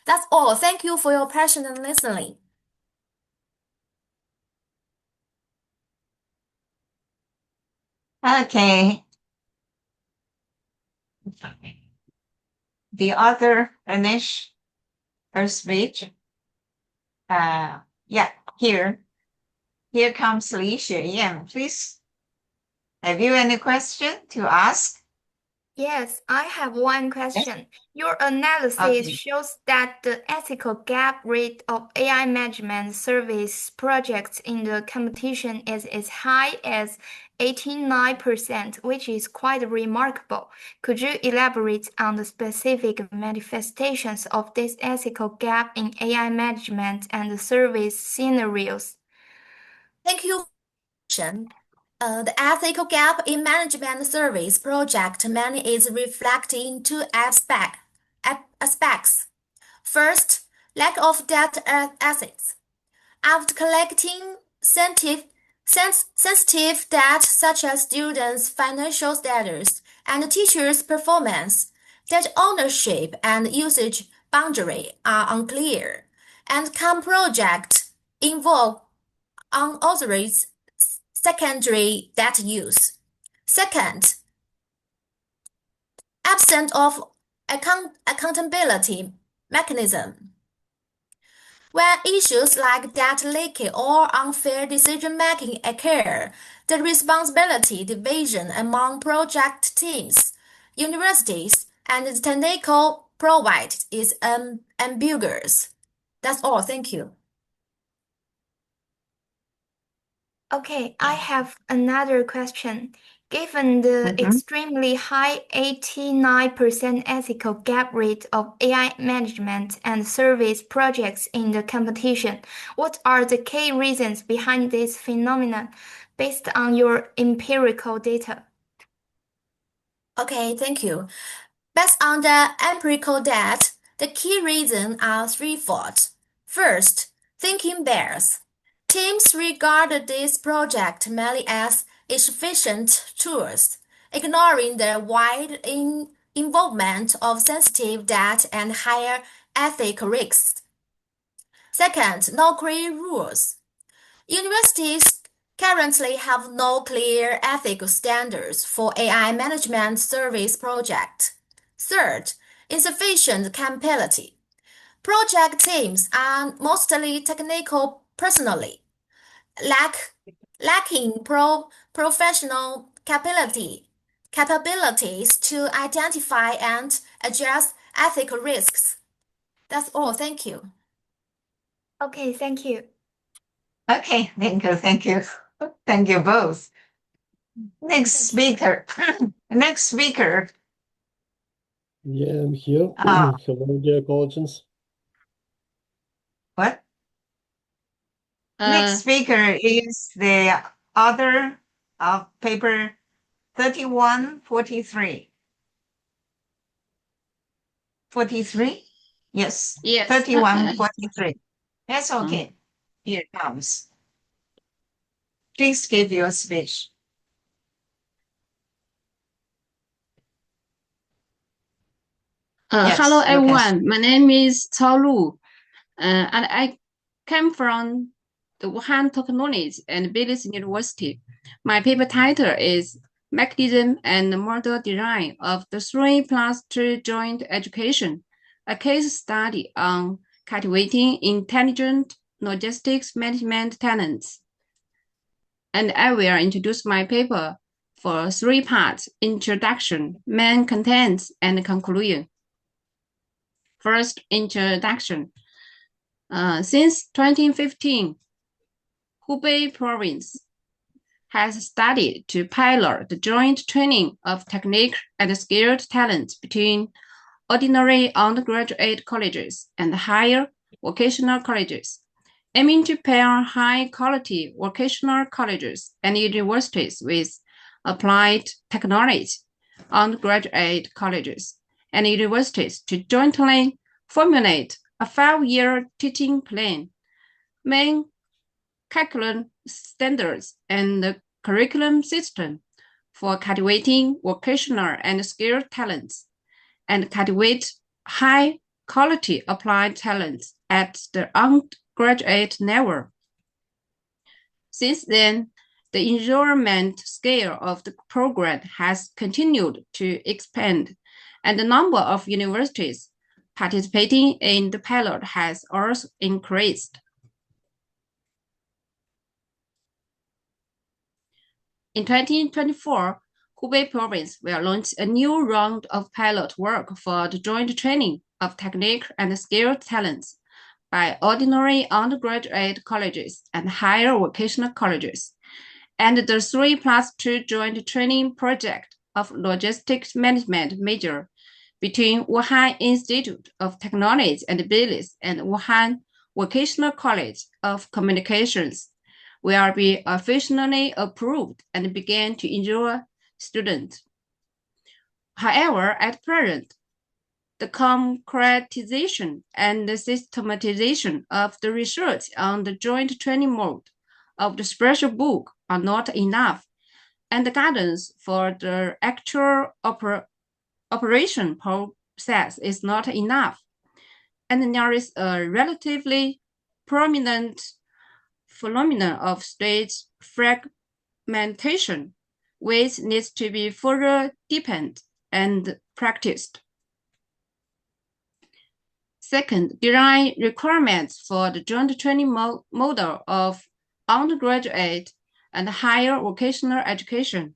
That's all. Thank you for your passionate listening. Okay. The other finish her speech. Yeah, here comes Li Xueyan. Please, have you any question to ask? Yes, I have one question. Your analysis shows that the ethical gap rate of AI management service projects in the competition is as high as 89%, which is quite remarkable. Could you elaborate on the specific manifestations of this ethical gap in AI management and the service scenarios? Thank you. The ethical gap in management service project mainly is reflected in two aspects. First, lack of data assets. After collecting sensitive data such as students' financial status and teachers' performance, data ownership and usage boundary are unclear, and some projects involve unauthorized secondary data use. Second, absence of accountability mechanism. When issues like data leakage or unfair decision-making occur, the responsibility division among project teams, universities, and the technical providers is ambiguous. That's all. Thank you. Okay, I have another question. Given the extremely high 89% ethical gap rate of AI management and service projects in the competition, what are the key reasons behind this phenomenon based on your empirical data? Okay, thank you. Based on the empirical data, the key reasons are threefold. First, thinking bias. Teams regard this project merely as efficient tools, ignoring the wide involvement of sensitive data and higher ethical risks. Second, no clear rules. Universities currently have no clear ethical standards for AI management service projects. Third, insufficient capability. Project teams are mostly technical personally, lacking professional capabilities to identify and address ethical risks. That's all. Thank you. Okay, thank you. Okay, thank you, thank you. Thank you both. Next speaker. Next speaker. Yeah, I'm here. Hello, dear colleagues. What? Next speaker is the author of paper 3143. 43? Yes. Yes. 3143. That's okay. Here it comes. Please give your speech. Yes, Hello, you can everyone. My name is Cao Lu, and I came from the Wuhan Technology and Business University. My paper title is Mechanism and Model Design of the 3+2 Joint Education, a case study on cultivating intelligent logistics management talents. And I will introduce my paper for 3 parts: introduction, main contents, and conclusion. First, introduction. Since 2015, Hubei province has started to pilot the joint training of technical and skilled talents between ordinary undergraduate colleges and higher vocational colleges, aiming to pair high-quality vocational colleges and universities with applied technology undergraduate colleges and universities to jointly formulate a 5-year teaching plan, main curriculum standards, and the curriculum system for cultivating vocational and skilled talents, and cultivate high-quality applied talents at the undergraduate level. Since then, the enrollment scale of the program has continued to expand, and the number of universities participating in the pilot has also increased. In 2024, Hubei province will launch a new round of pilot work for the joint training of technique and skilled talents by ordinary undergraduate colleges and higher vocational colleges, and the 3+2 joint training project of logistics management major between Wuhan Institute of Technology and Business and Wuhan Vocational College of Communications will be officially approved and begin to enroll students. However, at present, the concretization and the systematization of the research on the joint training mode of the special book are not enough, and the guidance for the actual operation process is not enough. And there is a relatively prominent phenomenon of state fragmentation, which needs to be further deepened and practiced. Second, design requirements for the joint training model of undergraduate and higher vocational education.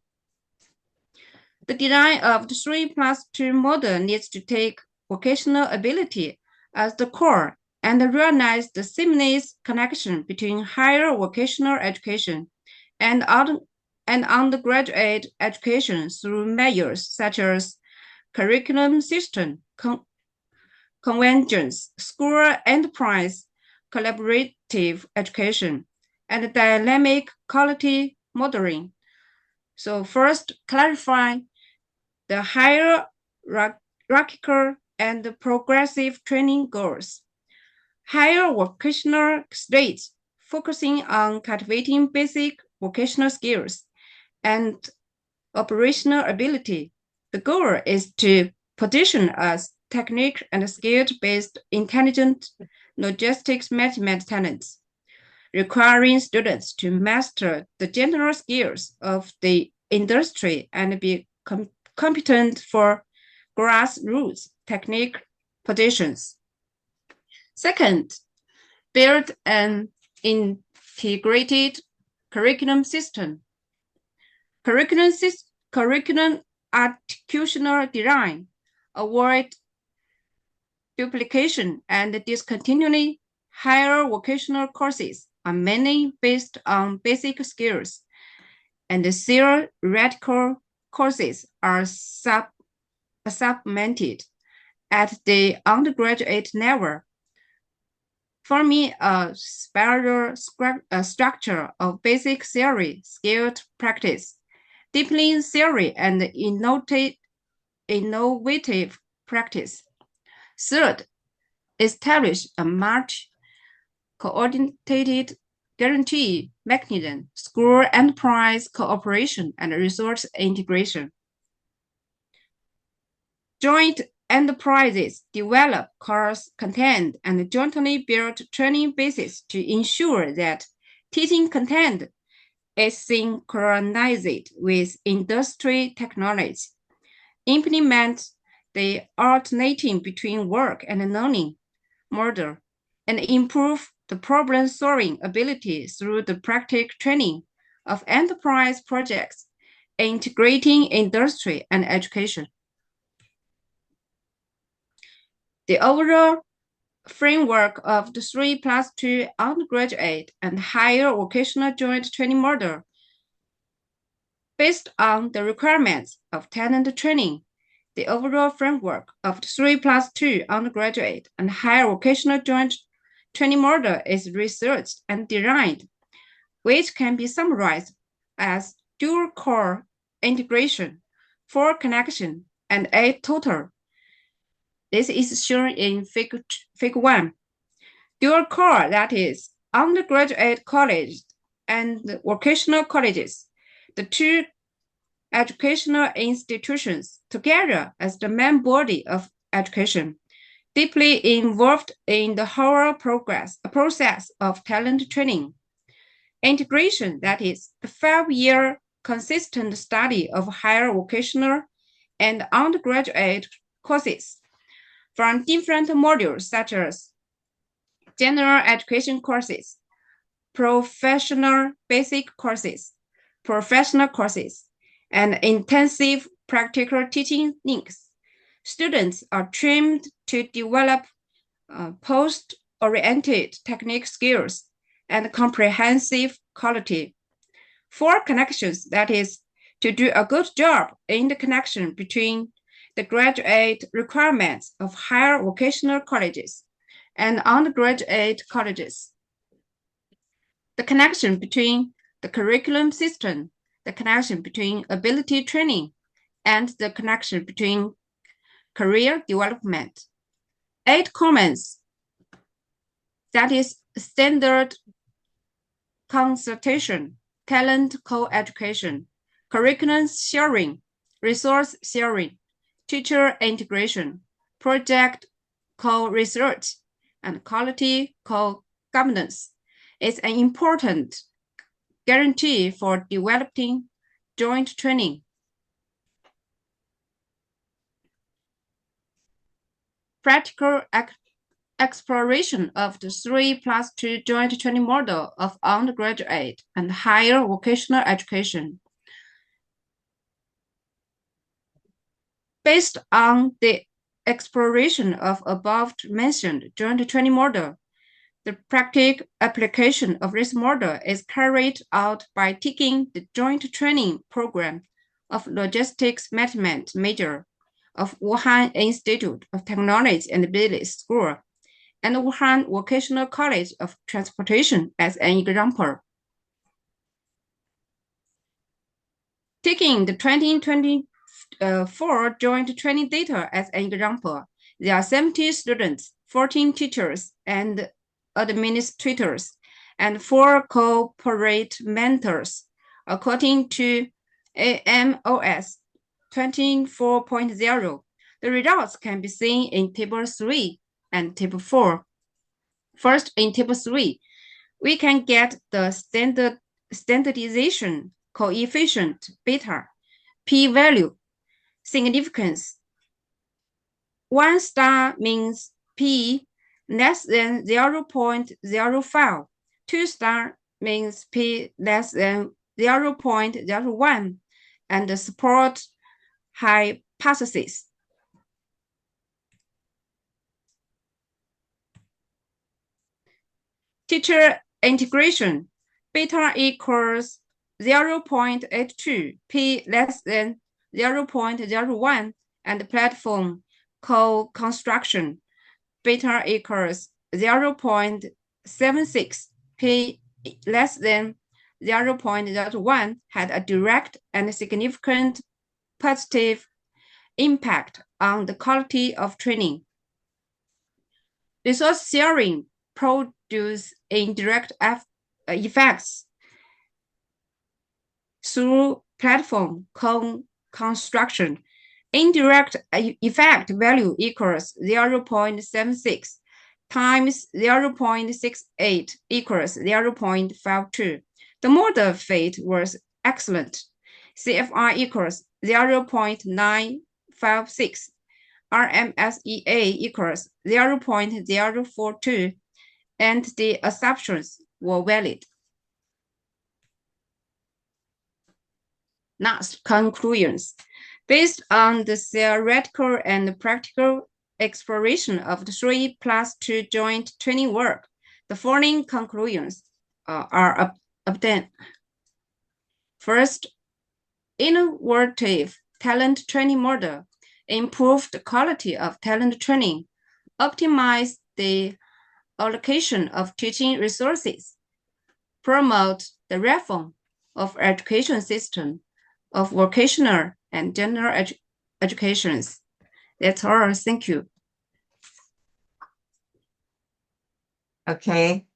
The design of the 3+2 model needs to take vocational ability as the core and realize the seamless connection between higher vocational education and undergraduate education through measures such as curriculum system, convergence, school enterprise, collaborative education, and dynamic quality modeling. So first, clarify the hierarchical and progressive training goals. Higher vocational states focusing on cultivating basic vocational skills and operational ability. The goal is to position as technique and skill-based intelligent logistics management talents, requiring students to master the general skills of the industry and be competent for grassroots technique positions. Second, build an integrated curriculum system. Curriculum articulational design, avoid duplication and discontinuity. Higher vocational courses are mainly based on basic skills, and the theoretical courses are supplemented at the undergraduate level, forming a spiral structure of basic theory, skilled practice, deepening theory, and innovative practice. Third, establish a much coordinated guarantee mechanism, school enterprise cooperation, and resource integration. Joint enterprises develop course content and jointly build training bases to ensure that teaching content is synchronized with industry technology. Implement the alternating between work and learning model, and improve the problem-solving ability through the practical training of enterprise projects, integrating industry and education. The overall framework of the 3+2 undergraduate and higher vocational joint training model, based on the requirements of talent training. The overall framework of the 3+2 undergraduate and higher vocational joint training model is researched and designed, which can be summarized as dual core integration, 4 connection, and 8 total. This is shown in figure 1. Dual core, that is, undergraduate college and vocational colleges, the two educational institutions together as the main body of education, deeply involved in the whole process of talent training. Integration, that is, the 5-year consistent study of higher vocational and undergraduate courses from different modules such as general education courses, professional basic courses, professional courses, and intensive practical teaching techniques. Students are trained to develop post-oriented technique skills and comprehensive quality. 4 connections, that is, to do a good job in the connection between the graduate requirements of higher vocational colleges and undergraduate colleges. The connection between the curriculum system, the connection between ability training, and the connection between career development. 8 comments, that is, standard consultation, talent co-education, curriculum sharing, resource sharing, teacher integration, project co-research, and quality co-governance is an important guarantee for developing joint training. Practical exploration of the 3+2 joint training model of undergraduate and higher vocational education. Based on the exploration of above-mentioned joint training model, the practical application of this model is carried out by taking the joint training program of logistics management major of Wuhan Institute of Technology and Business School and Wuhan Vocational College of Transportation as an example. Taking the 2024 joint training data as an example, there are 70 students, 14 teachers and administrators, and 4 corporate mentors, according to AIMEE 24.0. The results can be seen in Table 3 and Table 4. First, in Table 3, we can get the standardization coefficient beta, p-value, significance. 1 star means p less than 0.05. 2 star means p less than 0.01, and the support hypothesis. Teacher integration, beta equals 0.82, p less than 0.01, and platform co-construction, beta equals 0.76, p less than 0.01, had a direct and significant positive impact on the quality of training. Resource sharing produce indirect effects through platform construction. Indirect effect value equals 0.76 times 0.68 equals 0.52. The model fit was excellent. CFR equals 0.956. RMSEA equals 0.042, and the assumptions were valid. Last, conclusions. Based on the theoretical and practical exploration of the 3+2 joint training work, the following conclusions are obtained. First, innovative talent training model improve the quality of talent training, optimize the allocation of teaching resources, promote the reform of education system, of vocational and general educations. That's all. Thank you. Okay.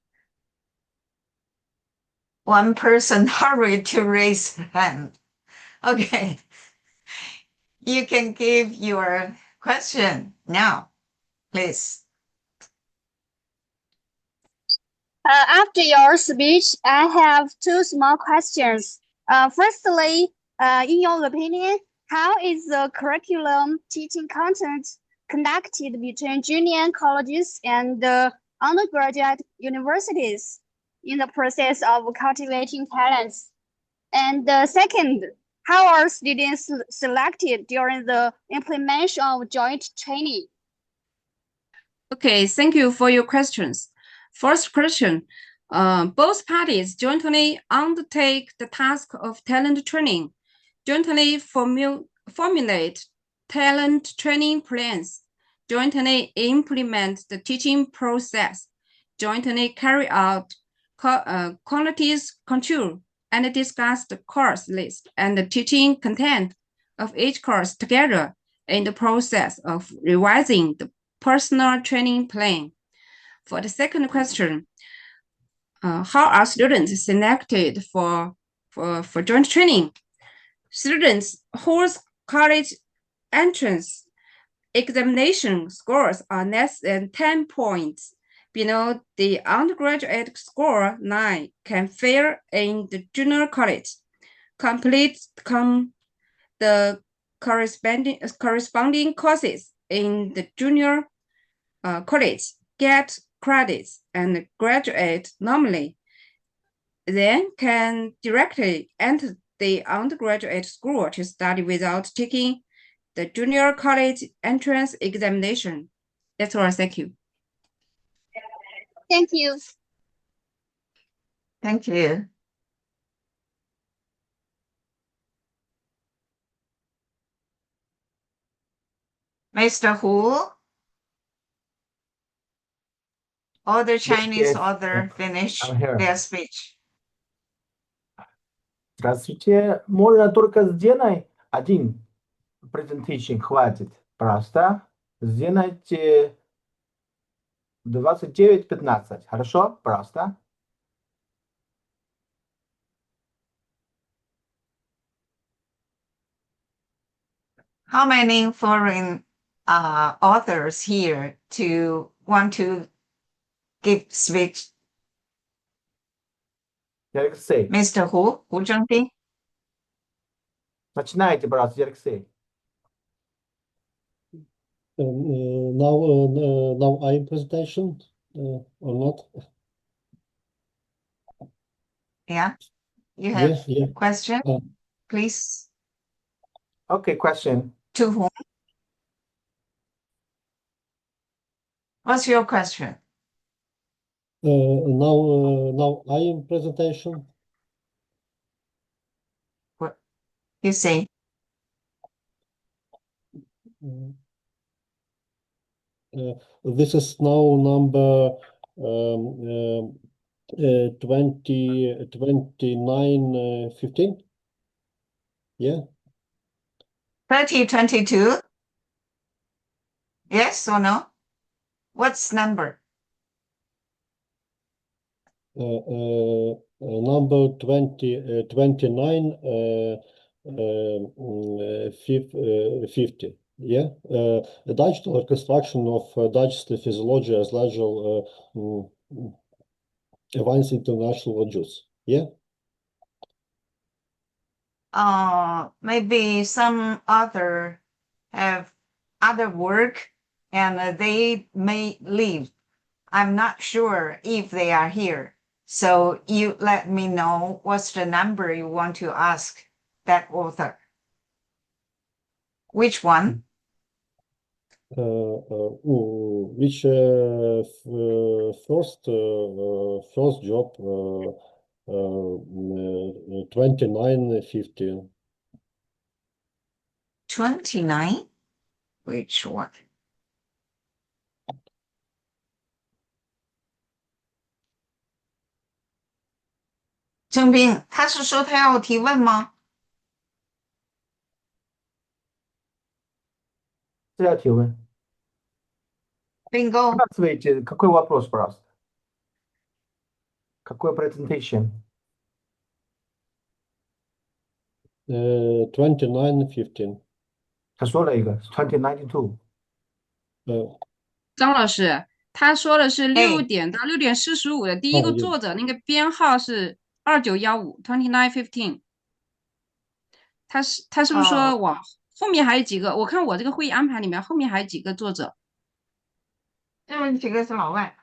One person hurried to raise hand. Okay. You can give your question now, please. After your speech, I have 2 small questions. Firstly, in your opinion, how is the curriculum teaching content conducted between junior colleges and undergraduate universities in the process of cultivating talents? And second, How are students selected during the implementation of joint training? Okay, thank you for your questions. First question, both parties jointly undertake the task of talent training, jointly formulate talent training plans, jointly implement the teaching process, jointly carry out qualities control, and discuss the course list and the teaching content of each course together in the process of revising the personal training plan. For the second question, how are students selected for joint training? Students whose college entrance examination scores are less than 10 points below the undergraduate score 9 can fail in the junior college, complete the corresponding courses in the junior college, get credits, and graduate normally, then can directly enter the undergraduate school to study without taking the junior college entrance examination. That's all. Thank you. Thank you. Thank you. Mr. Hu? All the Chinese yes. author finish I'm here. their speech. Здравствуйте. Можно только сделать один presentation, хватит. Просто сделайте 29-15. Хорошо? Просто. How many foreign authors here want to give speech? Алексей. Mr. Hu Zhengping? Начинайте, пожалуйста, Алексей. Now I'm presentation or not? Yeah. You have Yeah. question? Please. Okay, question. To whom? What's your question? Now I am presentation. What you say? This is now number 2915. Yeah. 3022? Yes or no? What's number? Number 29 50. Yeah. Dutch construction of Dutch physiology as larger advanced international adjust. Yeah. Maybe some other have other work and they may leave. I'm not sure if they are here. So you let me know what's the number you want to ask that author. Which one? Which first job 2950. 29? Which one?郑斌，他是说他要提问吗？是要提问。Bingo. Здравствуйте. Какой вопрос, пожалуйста? Какой presentation? 2915. 他说了一个2092。张老师，他说的是6点到6点45的第一个作者，那个编号是2915 他是不是说往后面还有几个？我看我这个会议安排里面后面还有几个作者。这么几个是老外。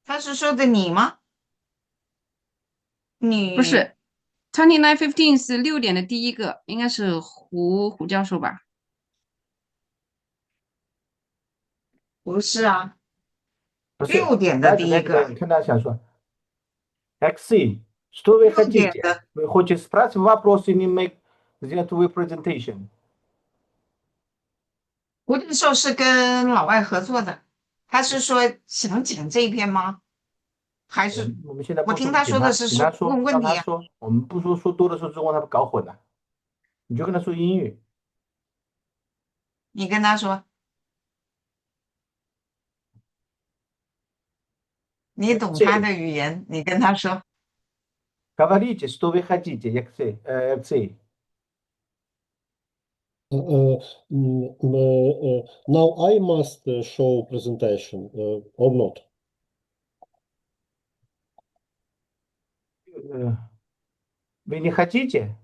他是说的你吗？你不是2915是6点的第一个，应该是胡教授吧？不是啊，不是6点的第一个。你看他想说，Алексей, что вы 6点 хотите? 的 Вы хотите спрашивать вопрос или make сделать вы presentation? 胡教授是跟老外合作的，他是说想讲这一篇吗？还是我们现在我听他说的是说问问题啊？让他说，我们不说多的说中文，他搞混了。你就跟他说英语。你跟他说，你懂他的语言，你跟他说。Говорите, что вы хотите, Алексей. Now I must show presentation or not? Вы не хотите?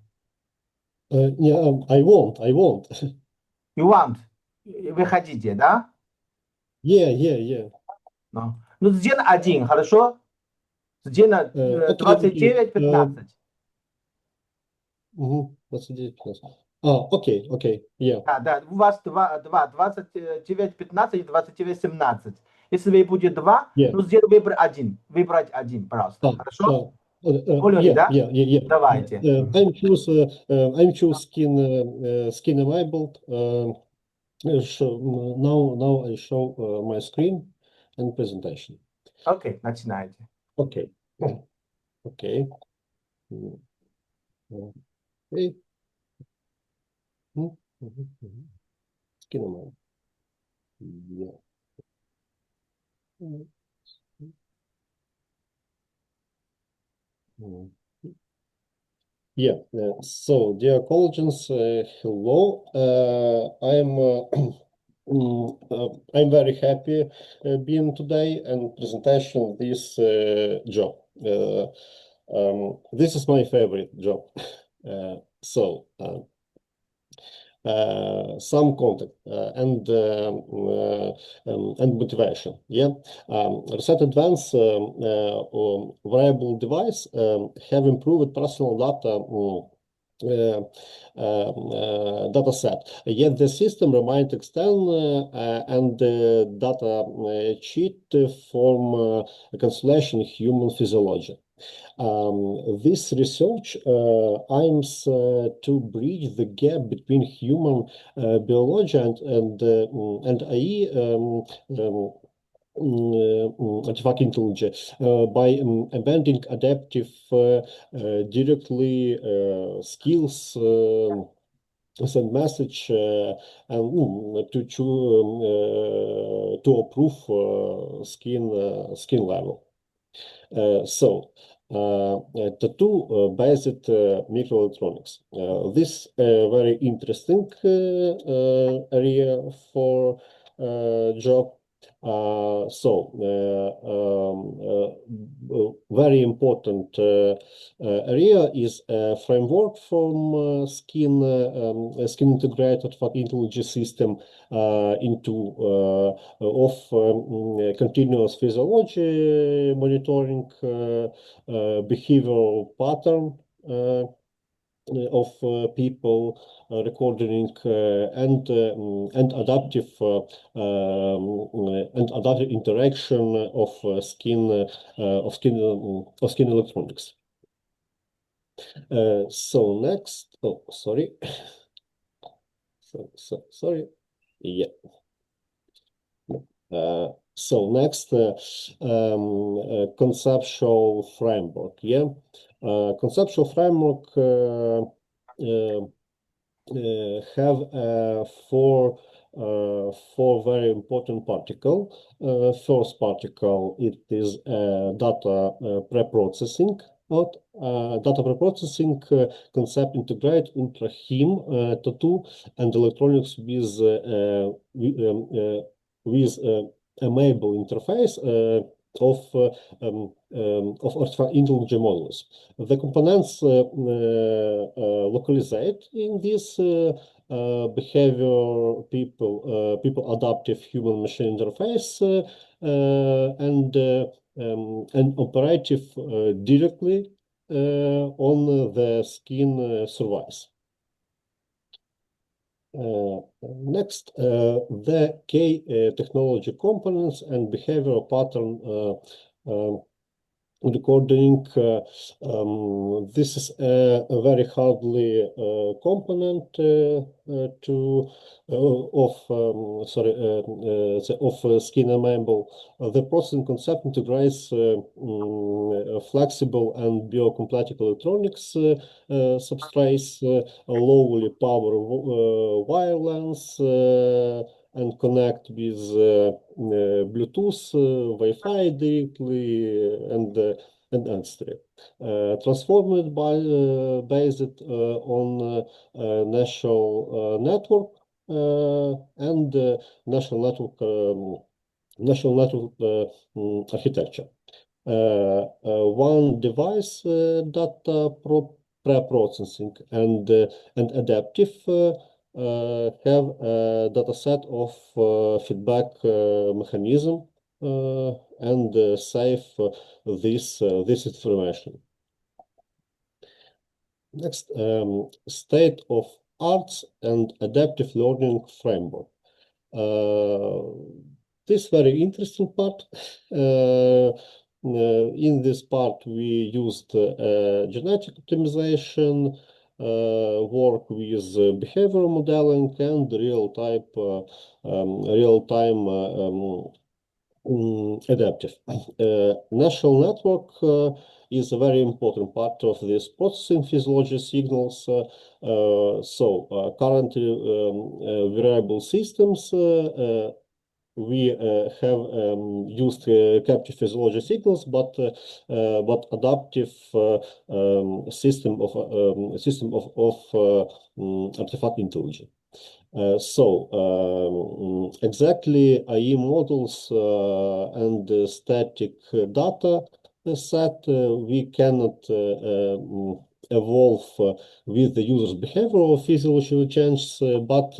Yeah, I won't. You want? Вы хотите, да? Yeah. Ну, сделано 1, хорошо? Сделано 29-15. 29-15. Окей, yeah. Да, у вас 29-15 и 29-17. Если вы будет 2, ну, сделай выбрать один, пожалуйста. Хорошо? Поняли, да? Давайте. I'm choose skin enabled. Now I show my screen and presentation. Окей, начинайте. Okay. Okay. Skin enabled. Yeah. Yeah, so dear colleagues, hello. I'm very happy being today and presentation this job. This is my favorite job. Some content and motivation. Yeah, Research Advance wearable device have improved personal data set. Yet the system remains external and data cheat from constellation human physiology. This research aims to bridge the gap between human biology and AI artificial intelligence by embedding adaptive directly skills send message and to approve skin level. The two basic microelectronics. This very interesting area for job. Very important area is a framework from skin integrated intelligence system into continuous physiology monitoring, behavioral pattern of people recording and adaptive interaction of skin electronics. Next, sorry. Sorry. Yeah. Next, conceptual framework. Yeah, conceptual framework have four very important particle. First particle, it is data preprocessing. Data preprocessing concept integrate ultra HIM tattoo and electronics with enable interface of artificial intelligence models. The components localized in this behavior people adaptive human machine interface and operative directly on the skin surface. Next, the key technology components and behavioral pattern recording. This is a very hardly component of skin enamel. The processing concept integrates flexible and biocompatible electronics substrates, lowly power wire lengths, and connect with Bluetooth, Wi-Fi directly, and Ancestry. Transformed based on national network and national network architecture. One device data pre-processing and adaptive have a data set of feedback mechanism and save this information. Next, state of arts and adaptive learning framework. This very interesting part. In this part, we used genetic optimization, work with behavioral modeling, and real-time adaptive. National network is a very important part of this processing physiology signals. Currently, variable systems we have used capture physiology signals, but adaptive system of artifact intelligence. Exactly AIMEE models and static data set we cannot evolve with the user's behavioral physiological changes, but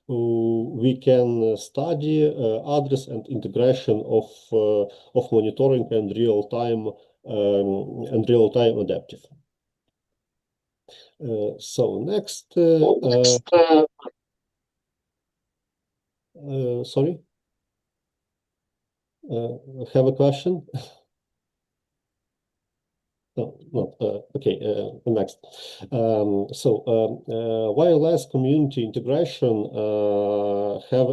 we can study address and integration of monitoring and real-time adaptive. Next, sorry, have a question? No, okay, next. Wireless community integration have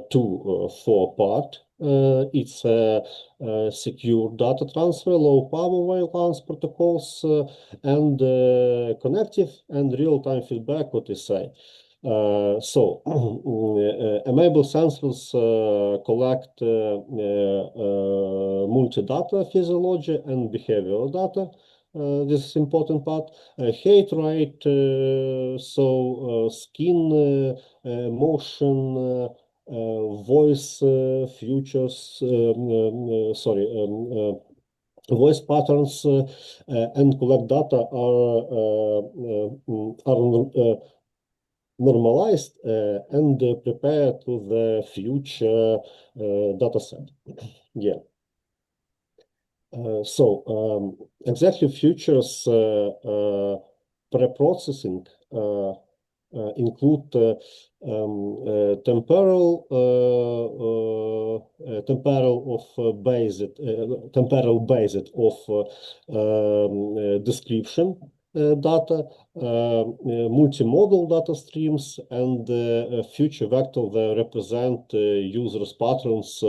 two part. It's secure data transfer, low power wireless protocols, and connective and real-time feedback, what they say. Enable sensors collect multi-data physiology and behavioral data. This is important part. Height rate, skin motion, voice features, voice patterns, and collect data are normalized and prepared to the future data set. Yeah. Exactly features pre-processing include temporal based of description data, multimodal data streams, and future vector that represent users' patterns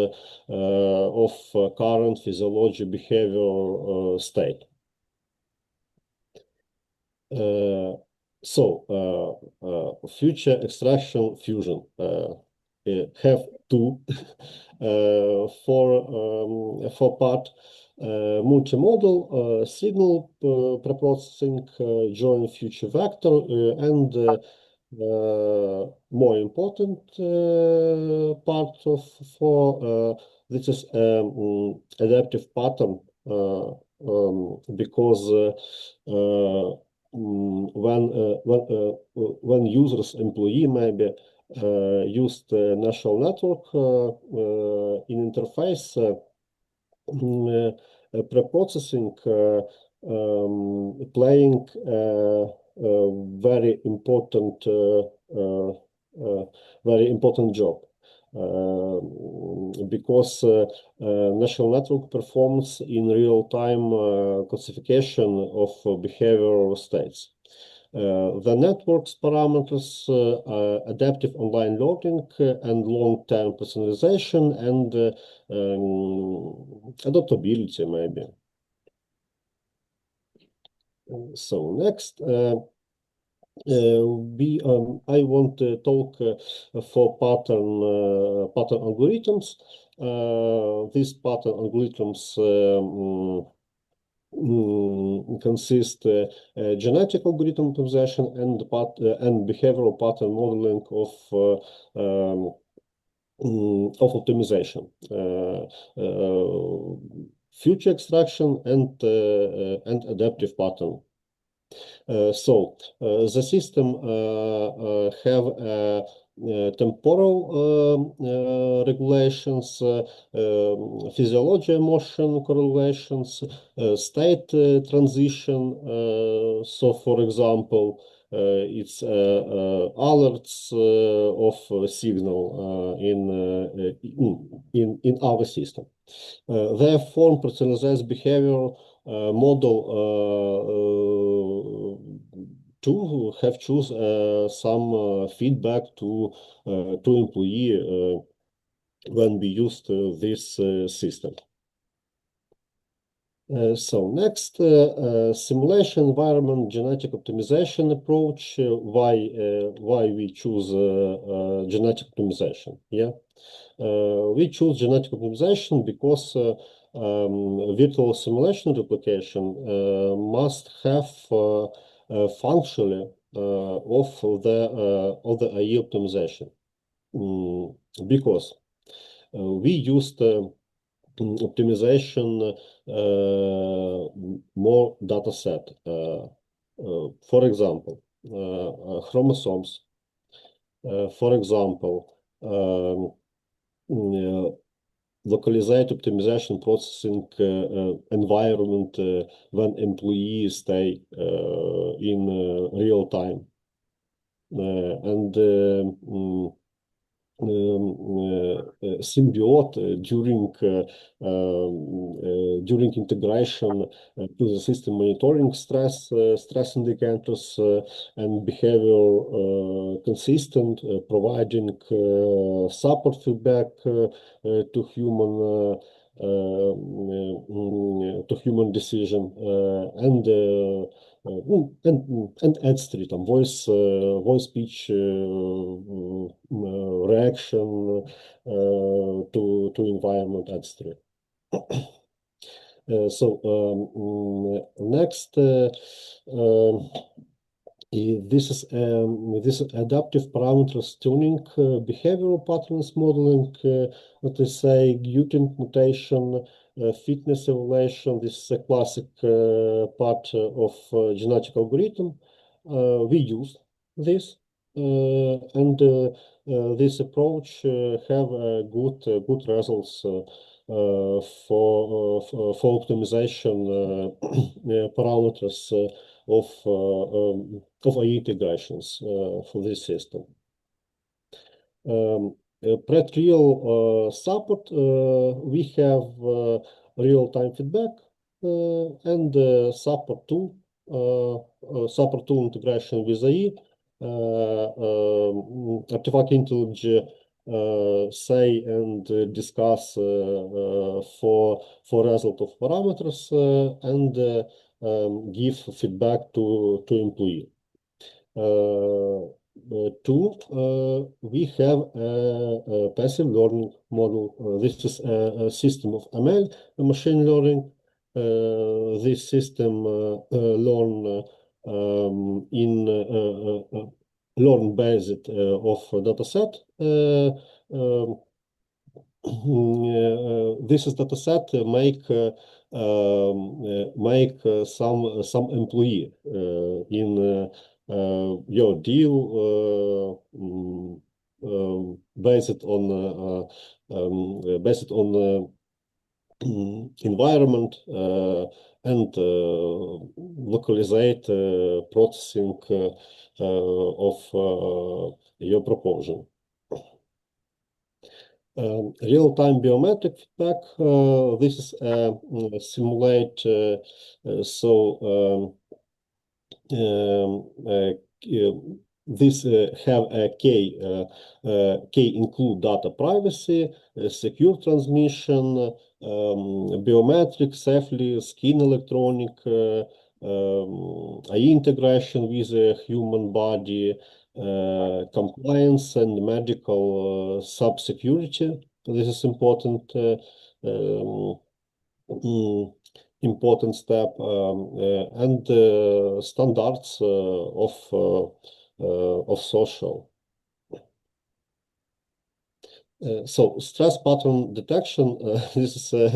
of current physiology behavior state. Future extraction fusion have two for part multimodal signal preprocessing join future vector and more important part for this is adaptive pattern because when users employee maybe used national network in interface preprocessing playing a very important job. Because national network performs in real-time classification of behavioral states. The network's parameters adaptive online learning and long-term personalization and adaptability, maybe. So next, I want to talk for pattern algorithms. These pattern algorithms consist genetic algorithm optimization and behavioral pattern modeling of optimization, future extraction and adaptive pattern. So the system have temporal regulations, physiology emotion correlations, state transition. So, for example, it's alerts of signal in our system. They form personalized behavior model to have choose some feedback to employee when we used this system. So next, simulation environment genetic optimization approach. Why we choose genetic optimization? Yeah, we choose genetic optimization because virtual simulation replication must have functionally of the AI optimization, because we used optimization more data set. For example, chromosomes. For example, localized optimization processing environment when employees stay in real time, and symbiote during integration to the system monitoring stress indicators and behavior consistent, providing support feedback to human decision and add street and voice speech reaction to environment add street. So next, this is adaptive parameters tuning, behavioral patterns modeling, let us say gluten mutation, fitness evaluation. This is a classic part of genetic algorithm. We use this, and this approach have good results for optimization parameters of AI integrations for this system. Pre-trial support, we have real-time feedback and support tool integration with AI, artifact intelligence say and discuss for result of parameters and give feedback to employee. We have a passive learning model. This is a system of ML, machine learning. This system learn based of data set. This is data set make some employee in your deal based on environment and localized processing of your proposal. Real-time biometric feedback. This is simulate this have a key include data privacy, secure transmission, biometric safely, skin electronic, eye integration with a human body, compliance and medical sub-security. This is important important step, and standards of social. So stress pattern detection, this is a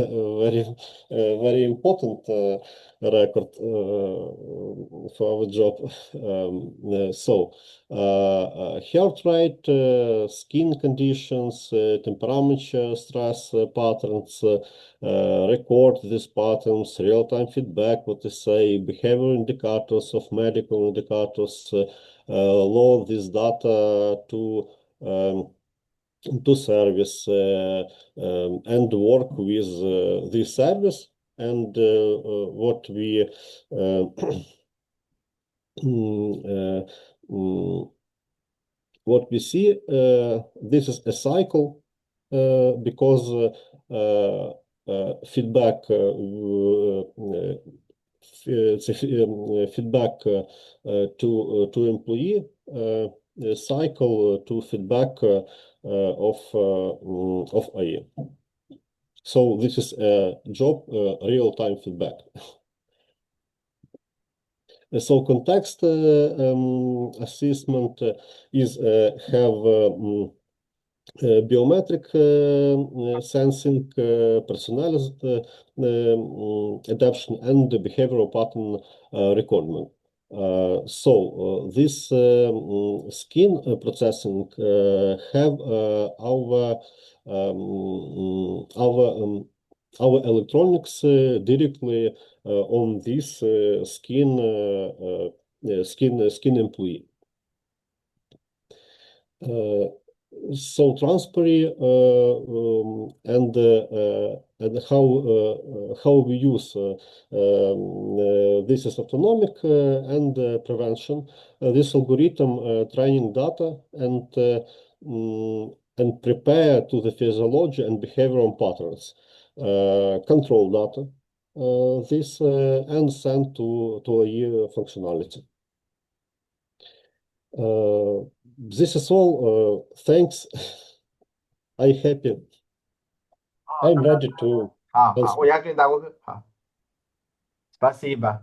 very important record for our job. Heart rate, skin conditions, temperature, stress patterns, record these patterns, real-time feedback, what to say, behavior indicators of medical indicators, load this data to service and work with this service, and what we what we see, this is a cycle because feedback feedback to employee, cycle to feedback of AI. So this is a job real-time feedback. So context assessment is have biometric sensing, personalized adaptation, and behavioral pattern recording. This skin processing have our electronics directly on this skin employee. So transparency and how we use this is autonomic and prevention. This algorithm training data and prepare to the physiology and behavioral patterns, control data, this and send to a functionality. This is all. Thanks. I'm happy. I'm ready to. 好，我也给你打过去。好，спасибо.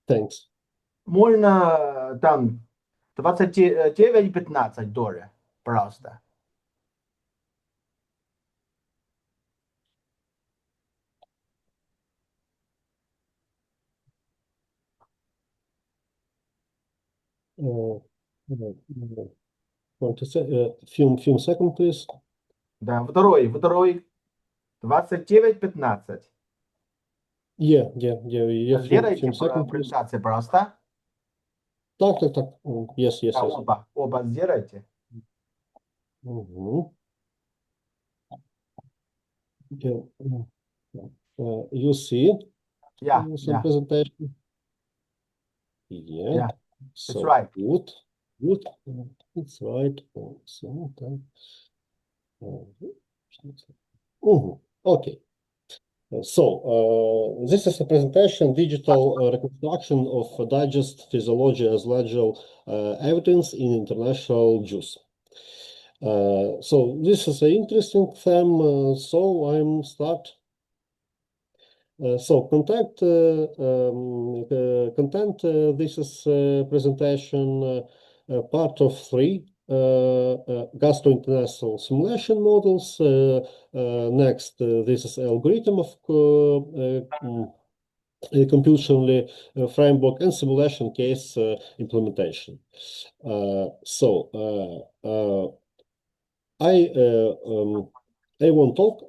Thanks. Можно там 29-15 долларов, пожалуйста. Want to say few seconds, please. Да, второй. 29-15. Yeah. Сделайте презентацию, пожалуйста. Так. Yes. Оба сделайте. You see some presentation? Yeah. That's right. Good. It's right. Okay. So this is a presentation, digital reconstruction of digest physiology as legal evidence in international juice. So this is an interesting theme. So I'm start. So content. This is presentation part of 3. Gastrointestinal simulation models. Next, this is algorithm of computational framework and simulation case implementation. I I want to talk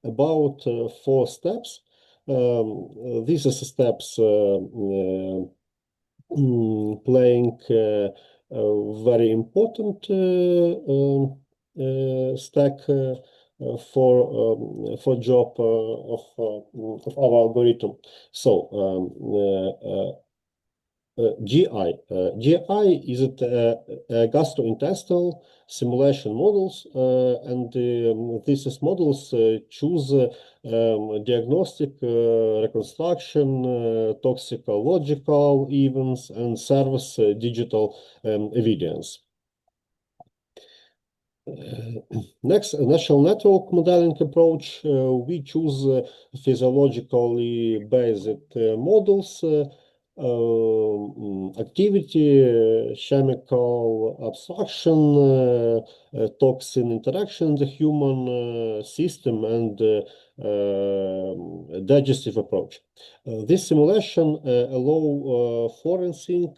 about 4 steps. These are steps playing a very important stack for job of our algorithm. So GI. GI is gastrointestinal simulation models, and these models choose diagnostic, reconstruction, toxicological events, and service digital evidence. Next, national network modeling approach. We choose physiologically based models, activity, chemical abstraction, toxin interaction in the human system, and digestive approach. This simulation allow forensic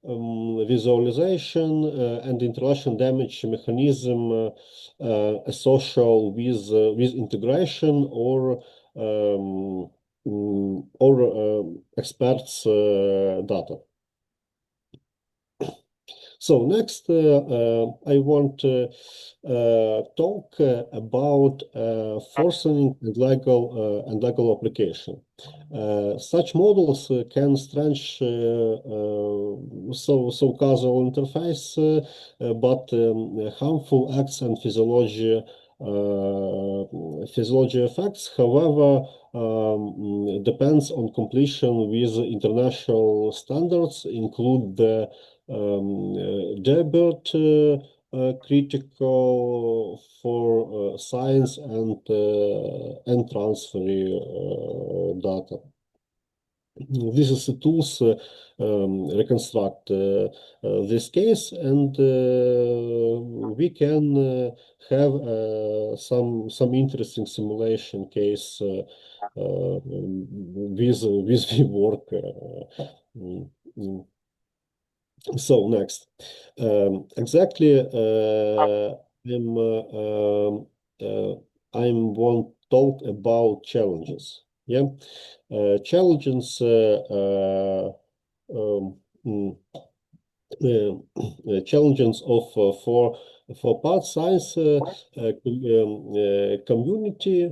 visualization and interaction damage mechanism associated with integration or experts data. So next, I want to talk about forcing and legal application. Such models can stretch so causal interface, but harmful acts and physiology effects, however, depends on completion with international standards, include the debut critical for science and transfer data. This is the tools reconstruct this case, and we can have some interesting simulation case with we work. So next, exactly, I want to talk about challenges. Yeah, challenges challenges of for part science community,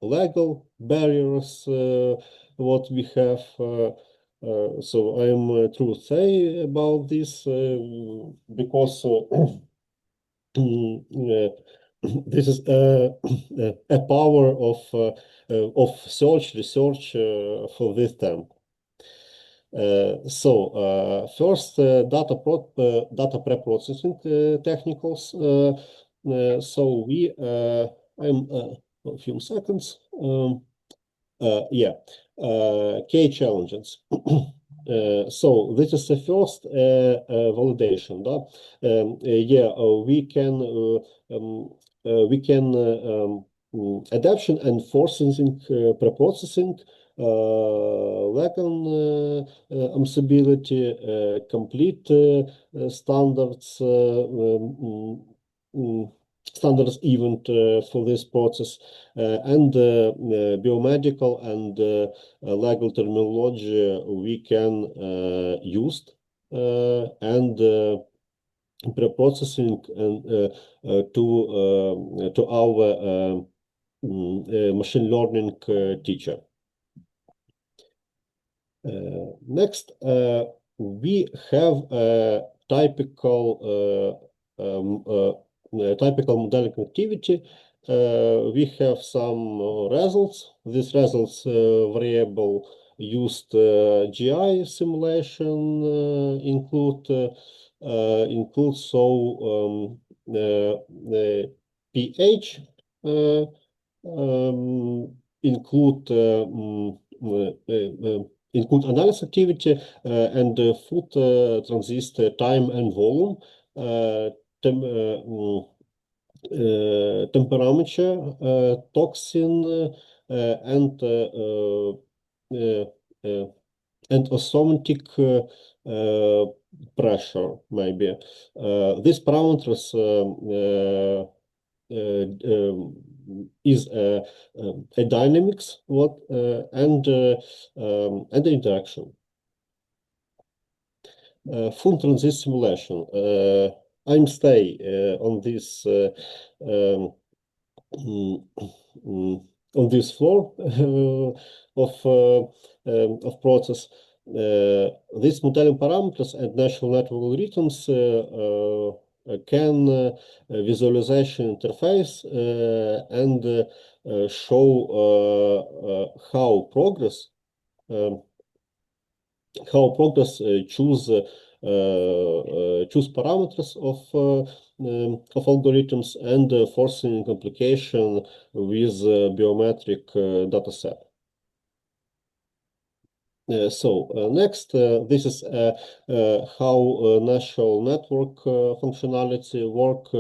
legal barriers what we have. So I'm true say about this because this is a power of search research for this term. So first, data pre-processing technicals. So we I'm a few seconds. Yeah, key challenges. So this is the first validation. We can adaptation and forcing pre-processing, lacan stability, complete standards standards event for this process, and biomedical and legal terminology we can use, and pre-processing and to our machine learning teacher. Next, we have a typical modeling activity. We have some results. These results variable used GI simulation include so pH, include analysis activity and food transit time and volume, temperature, toxin, and osmotic pressure, maybe. These parameters is a dynamics and the interaction. Full transist simulation. I'm stay on this on this floor of process. These modeling parameters and natural network algorithms can visualization interface and show how progress choose parameters of algorithms and forcing complication with biometric data set. Next, this is how natural network functionality work.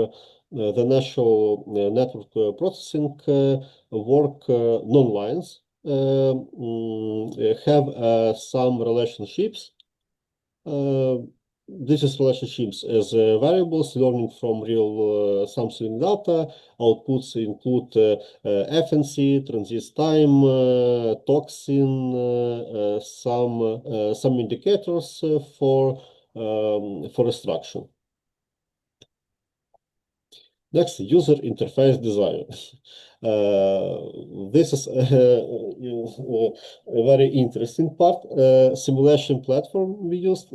The natural network processing work non-lines have some relationships. This is relationships as variables learning from real sampling data. Outputs include FNC, transist time, toxin, some indicators for extraction. Next, user interface design. This is a very interesting part. Simulation platform we used.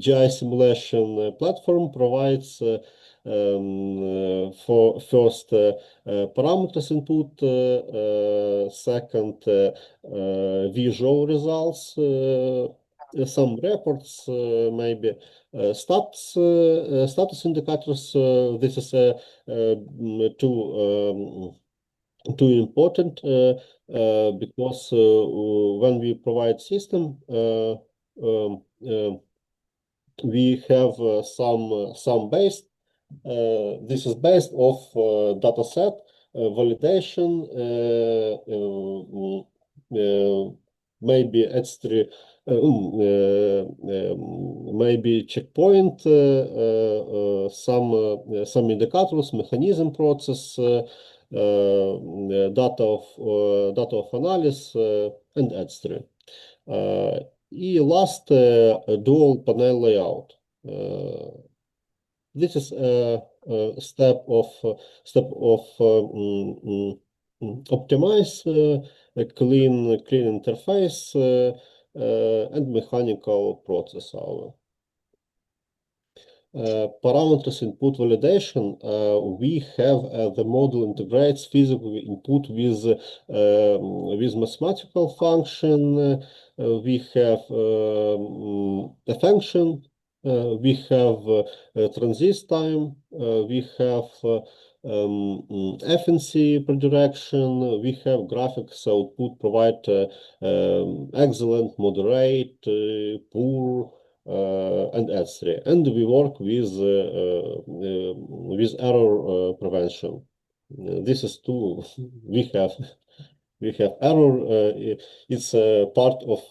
GI simulation platform provides for first parameters input, second visual results, some reports, maybe status indicators. This is too important because when we provide system, we have some based. This is based off data set validation. Maybe H3, maybe checkpoint, some indicators, mechanism process, data of analysis, and H3. Last, dual panel layout. This is a step of optimize a clean interface and mechanical process hour. Parameters input validation. We have the model integrates physical input with mathematical function. We have a function. We have transist time. We have FNC per direction. We have graphics output provide excellent, moderate, poor, and H3. And we work with error prevention. This is too. We have error. It's a part of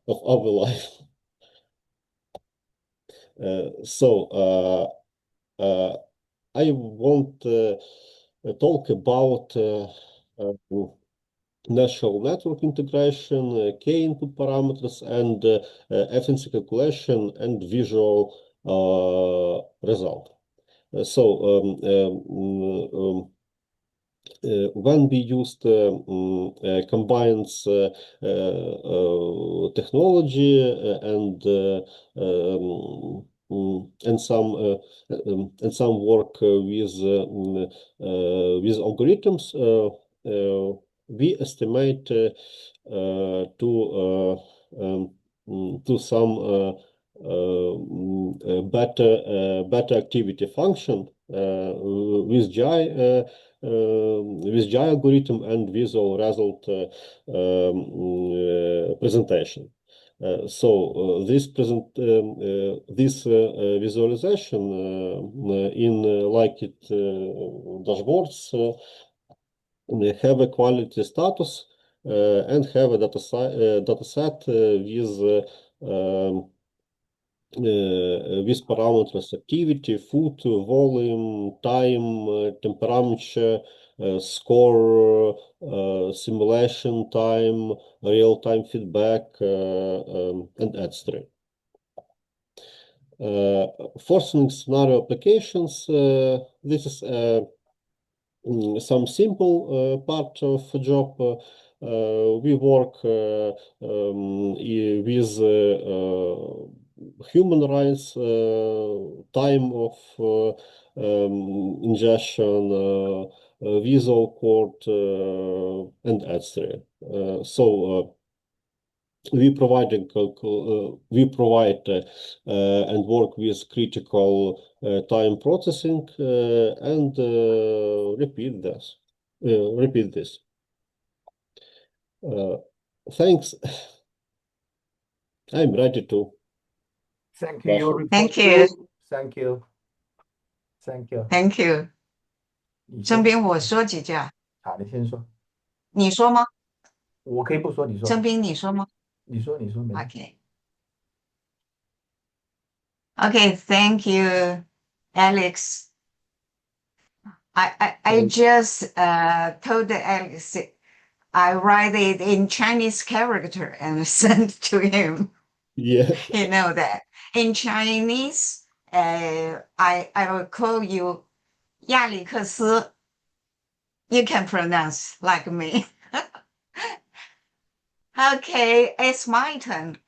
our life. I want to talk about natural network integration, K input parameters, and FNC calculation and visual result. When we used combines technology and some work with algorithms, we estimate to some better activity function with GI algorithm and visual result presentation. This visualization in dashboards have a quality status and have a data set with parameters activity, food, volume, time, temperature, score, simulation time, real-time feedback, and etc. Forcing scenario applications, this is some simple part of the job. We work with human rights, time of ingestion, visual court, and etc. We provide and work with critical time processing and repeat this. Thanks. I'm ready to. Thank you. Your report Thank you. too. Thank you. Thank you. Thank you.郑斌，我说几句啊？好，你先说。你说吗？我可以不说，你说。郑斌，你说吗？你说，没事。 Okay. Okay, thank you, Alex. I just told Alex I write it in Chinese character and sent to him. Yeah. You know that. In Chinese, I will call you 亚历克斯. You can pronounce like me. Okay, it's my turn.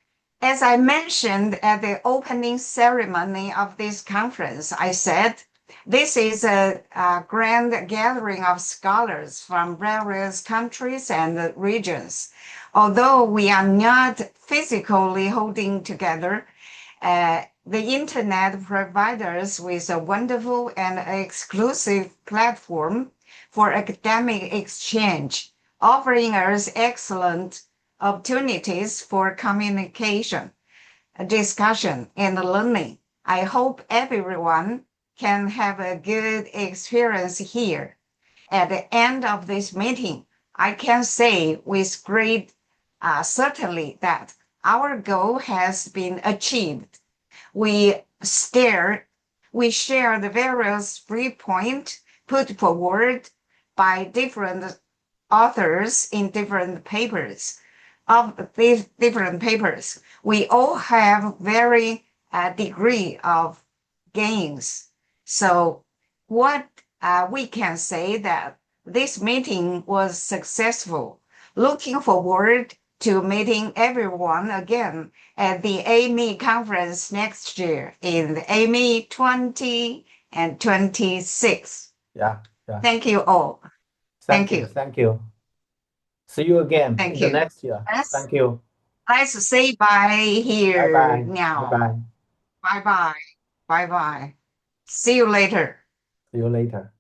As I mentioned at the opening ceremony of this conference, I said this is a grand gathering of scholars from various countries and regions. Although we are not physically holding together, the internet provides us with a wonderful and exclusive platform for academic exchange, offering us excellent opportunities for communication, discussion, and learning. I hope everyone can have a good experience here. At the end of this meeting, I can say with great certainty that our goal has been achieved. We share the various viewpoints put forward by different authors in different papers. Of these different papers, we all have very degree of gains. So what we can say that this meeting was successful. Looking forward to meeting everyone again at the AIMEE conference next year in the AIMEE 2025. Yeah. Thank you all. Thank you. Thank you. See you again Thank in you. the next year. Thank you. Let's say bye here Bye-bye. now. Bye-bye. Bye-bye. Bye-bye. See you later. See you later.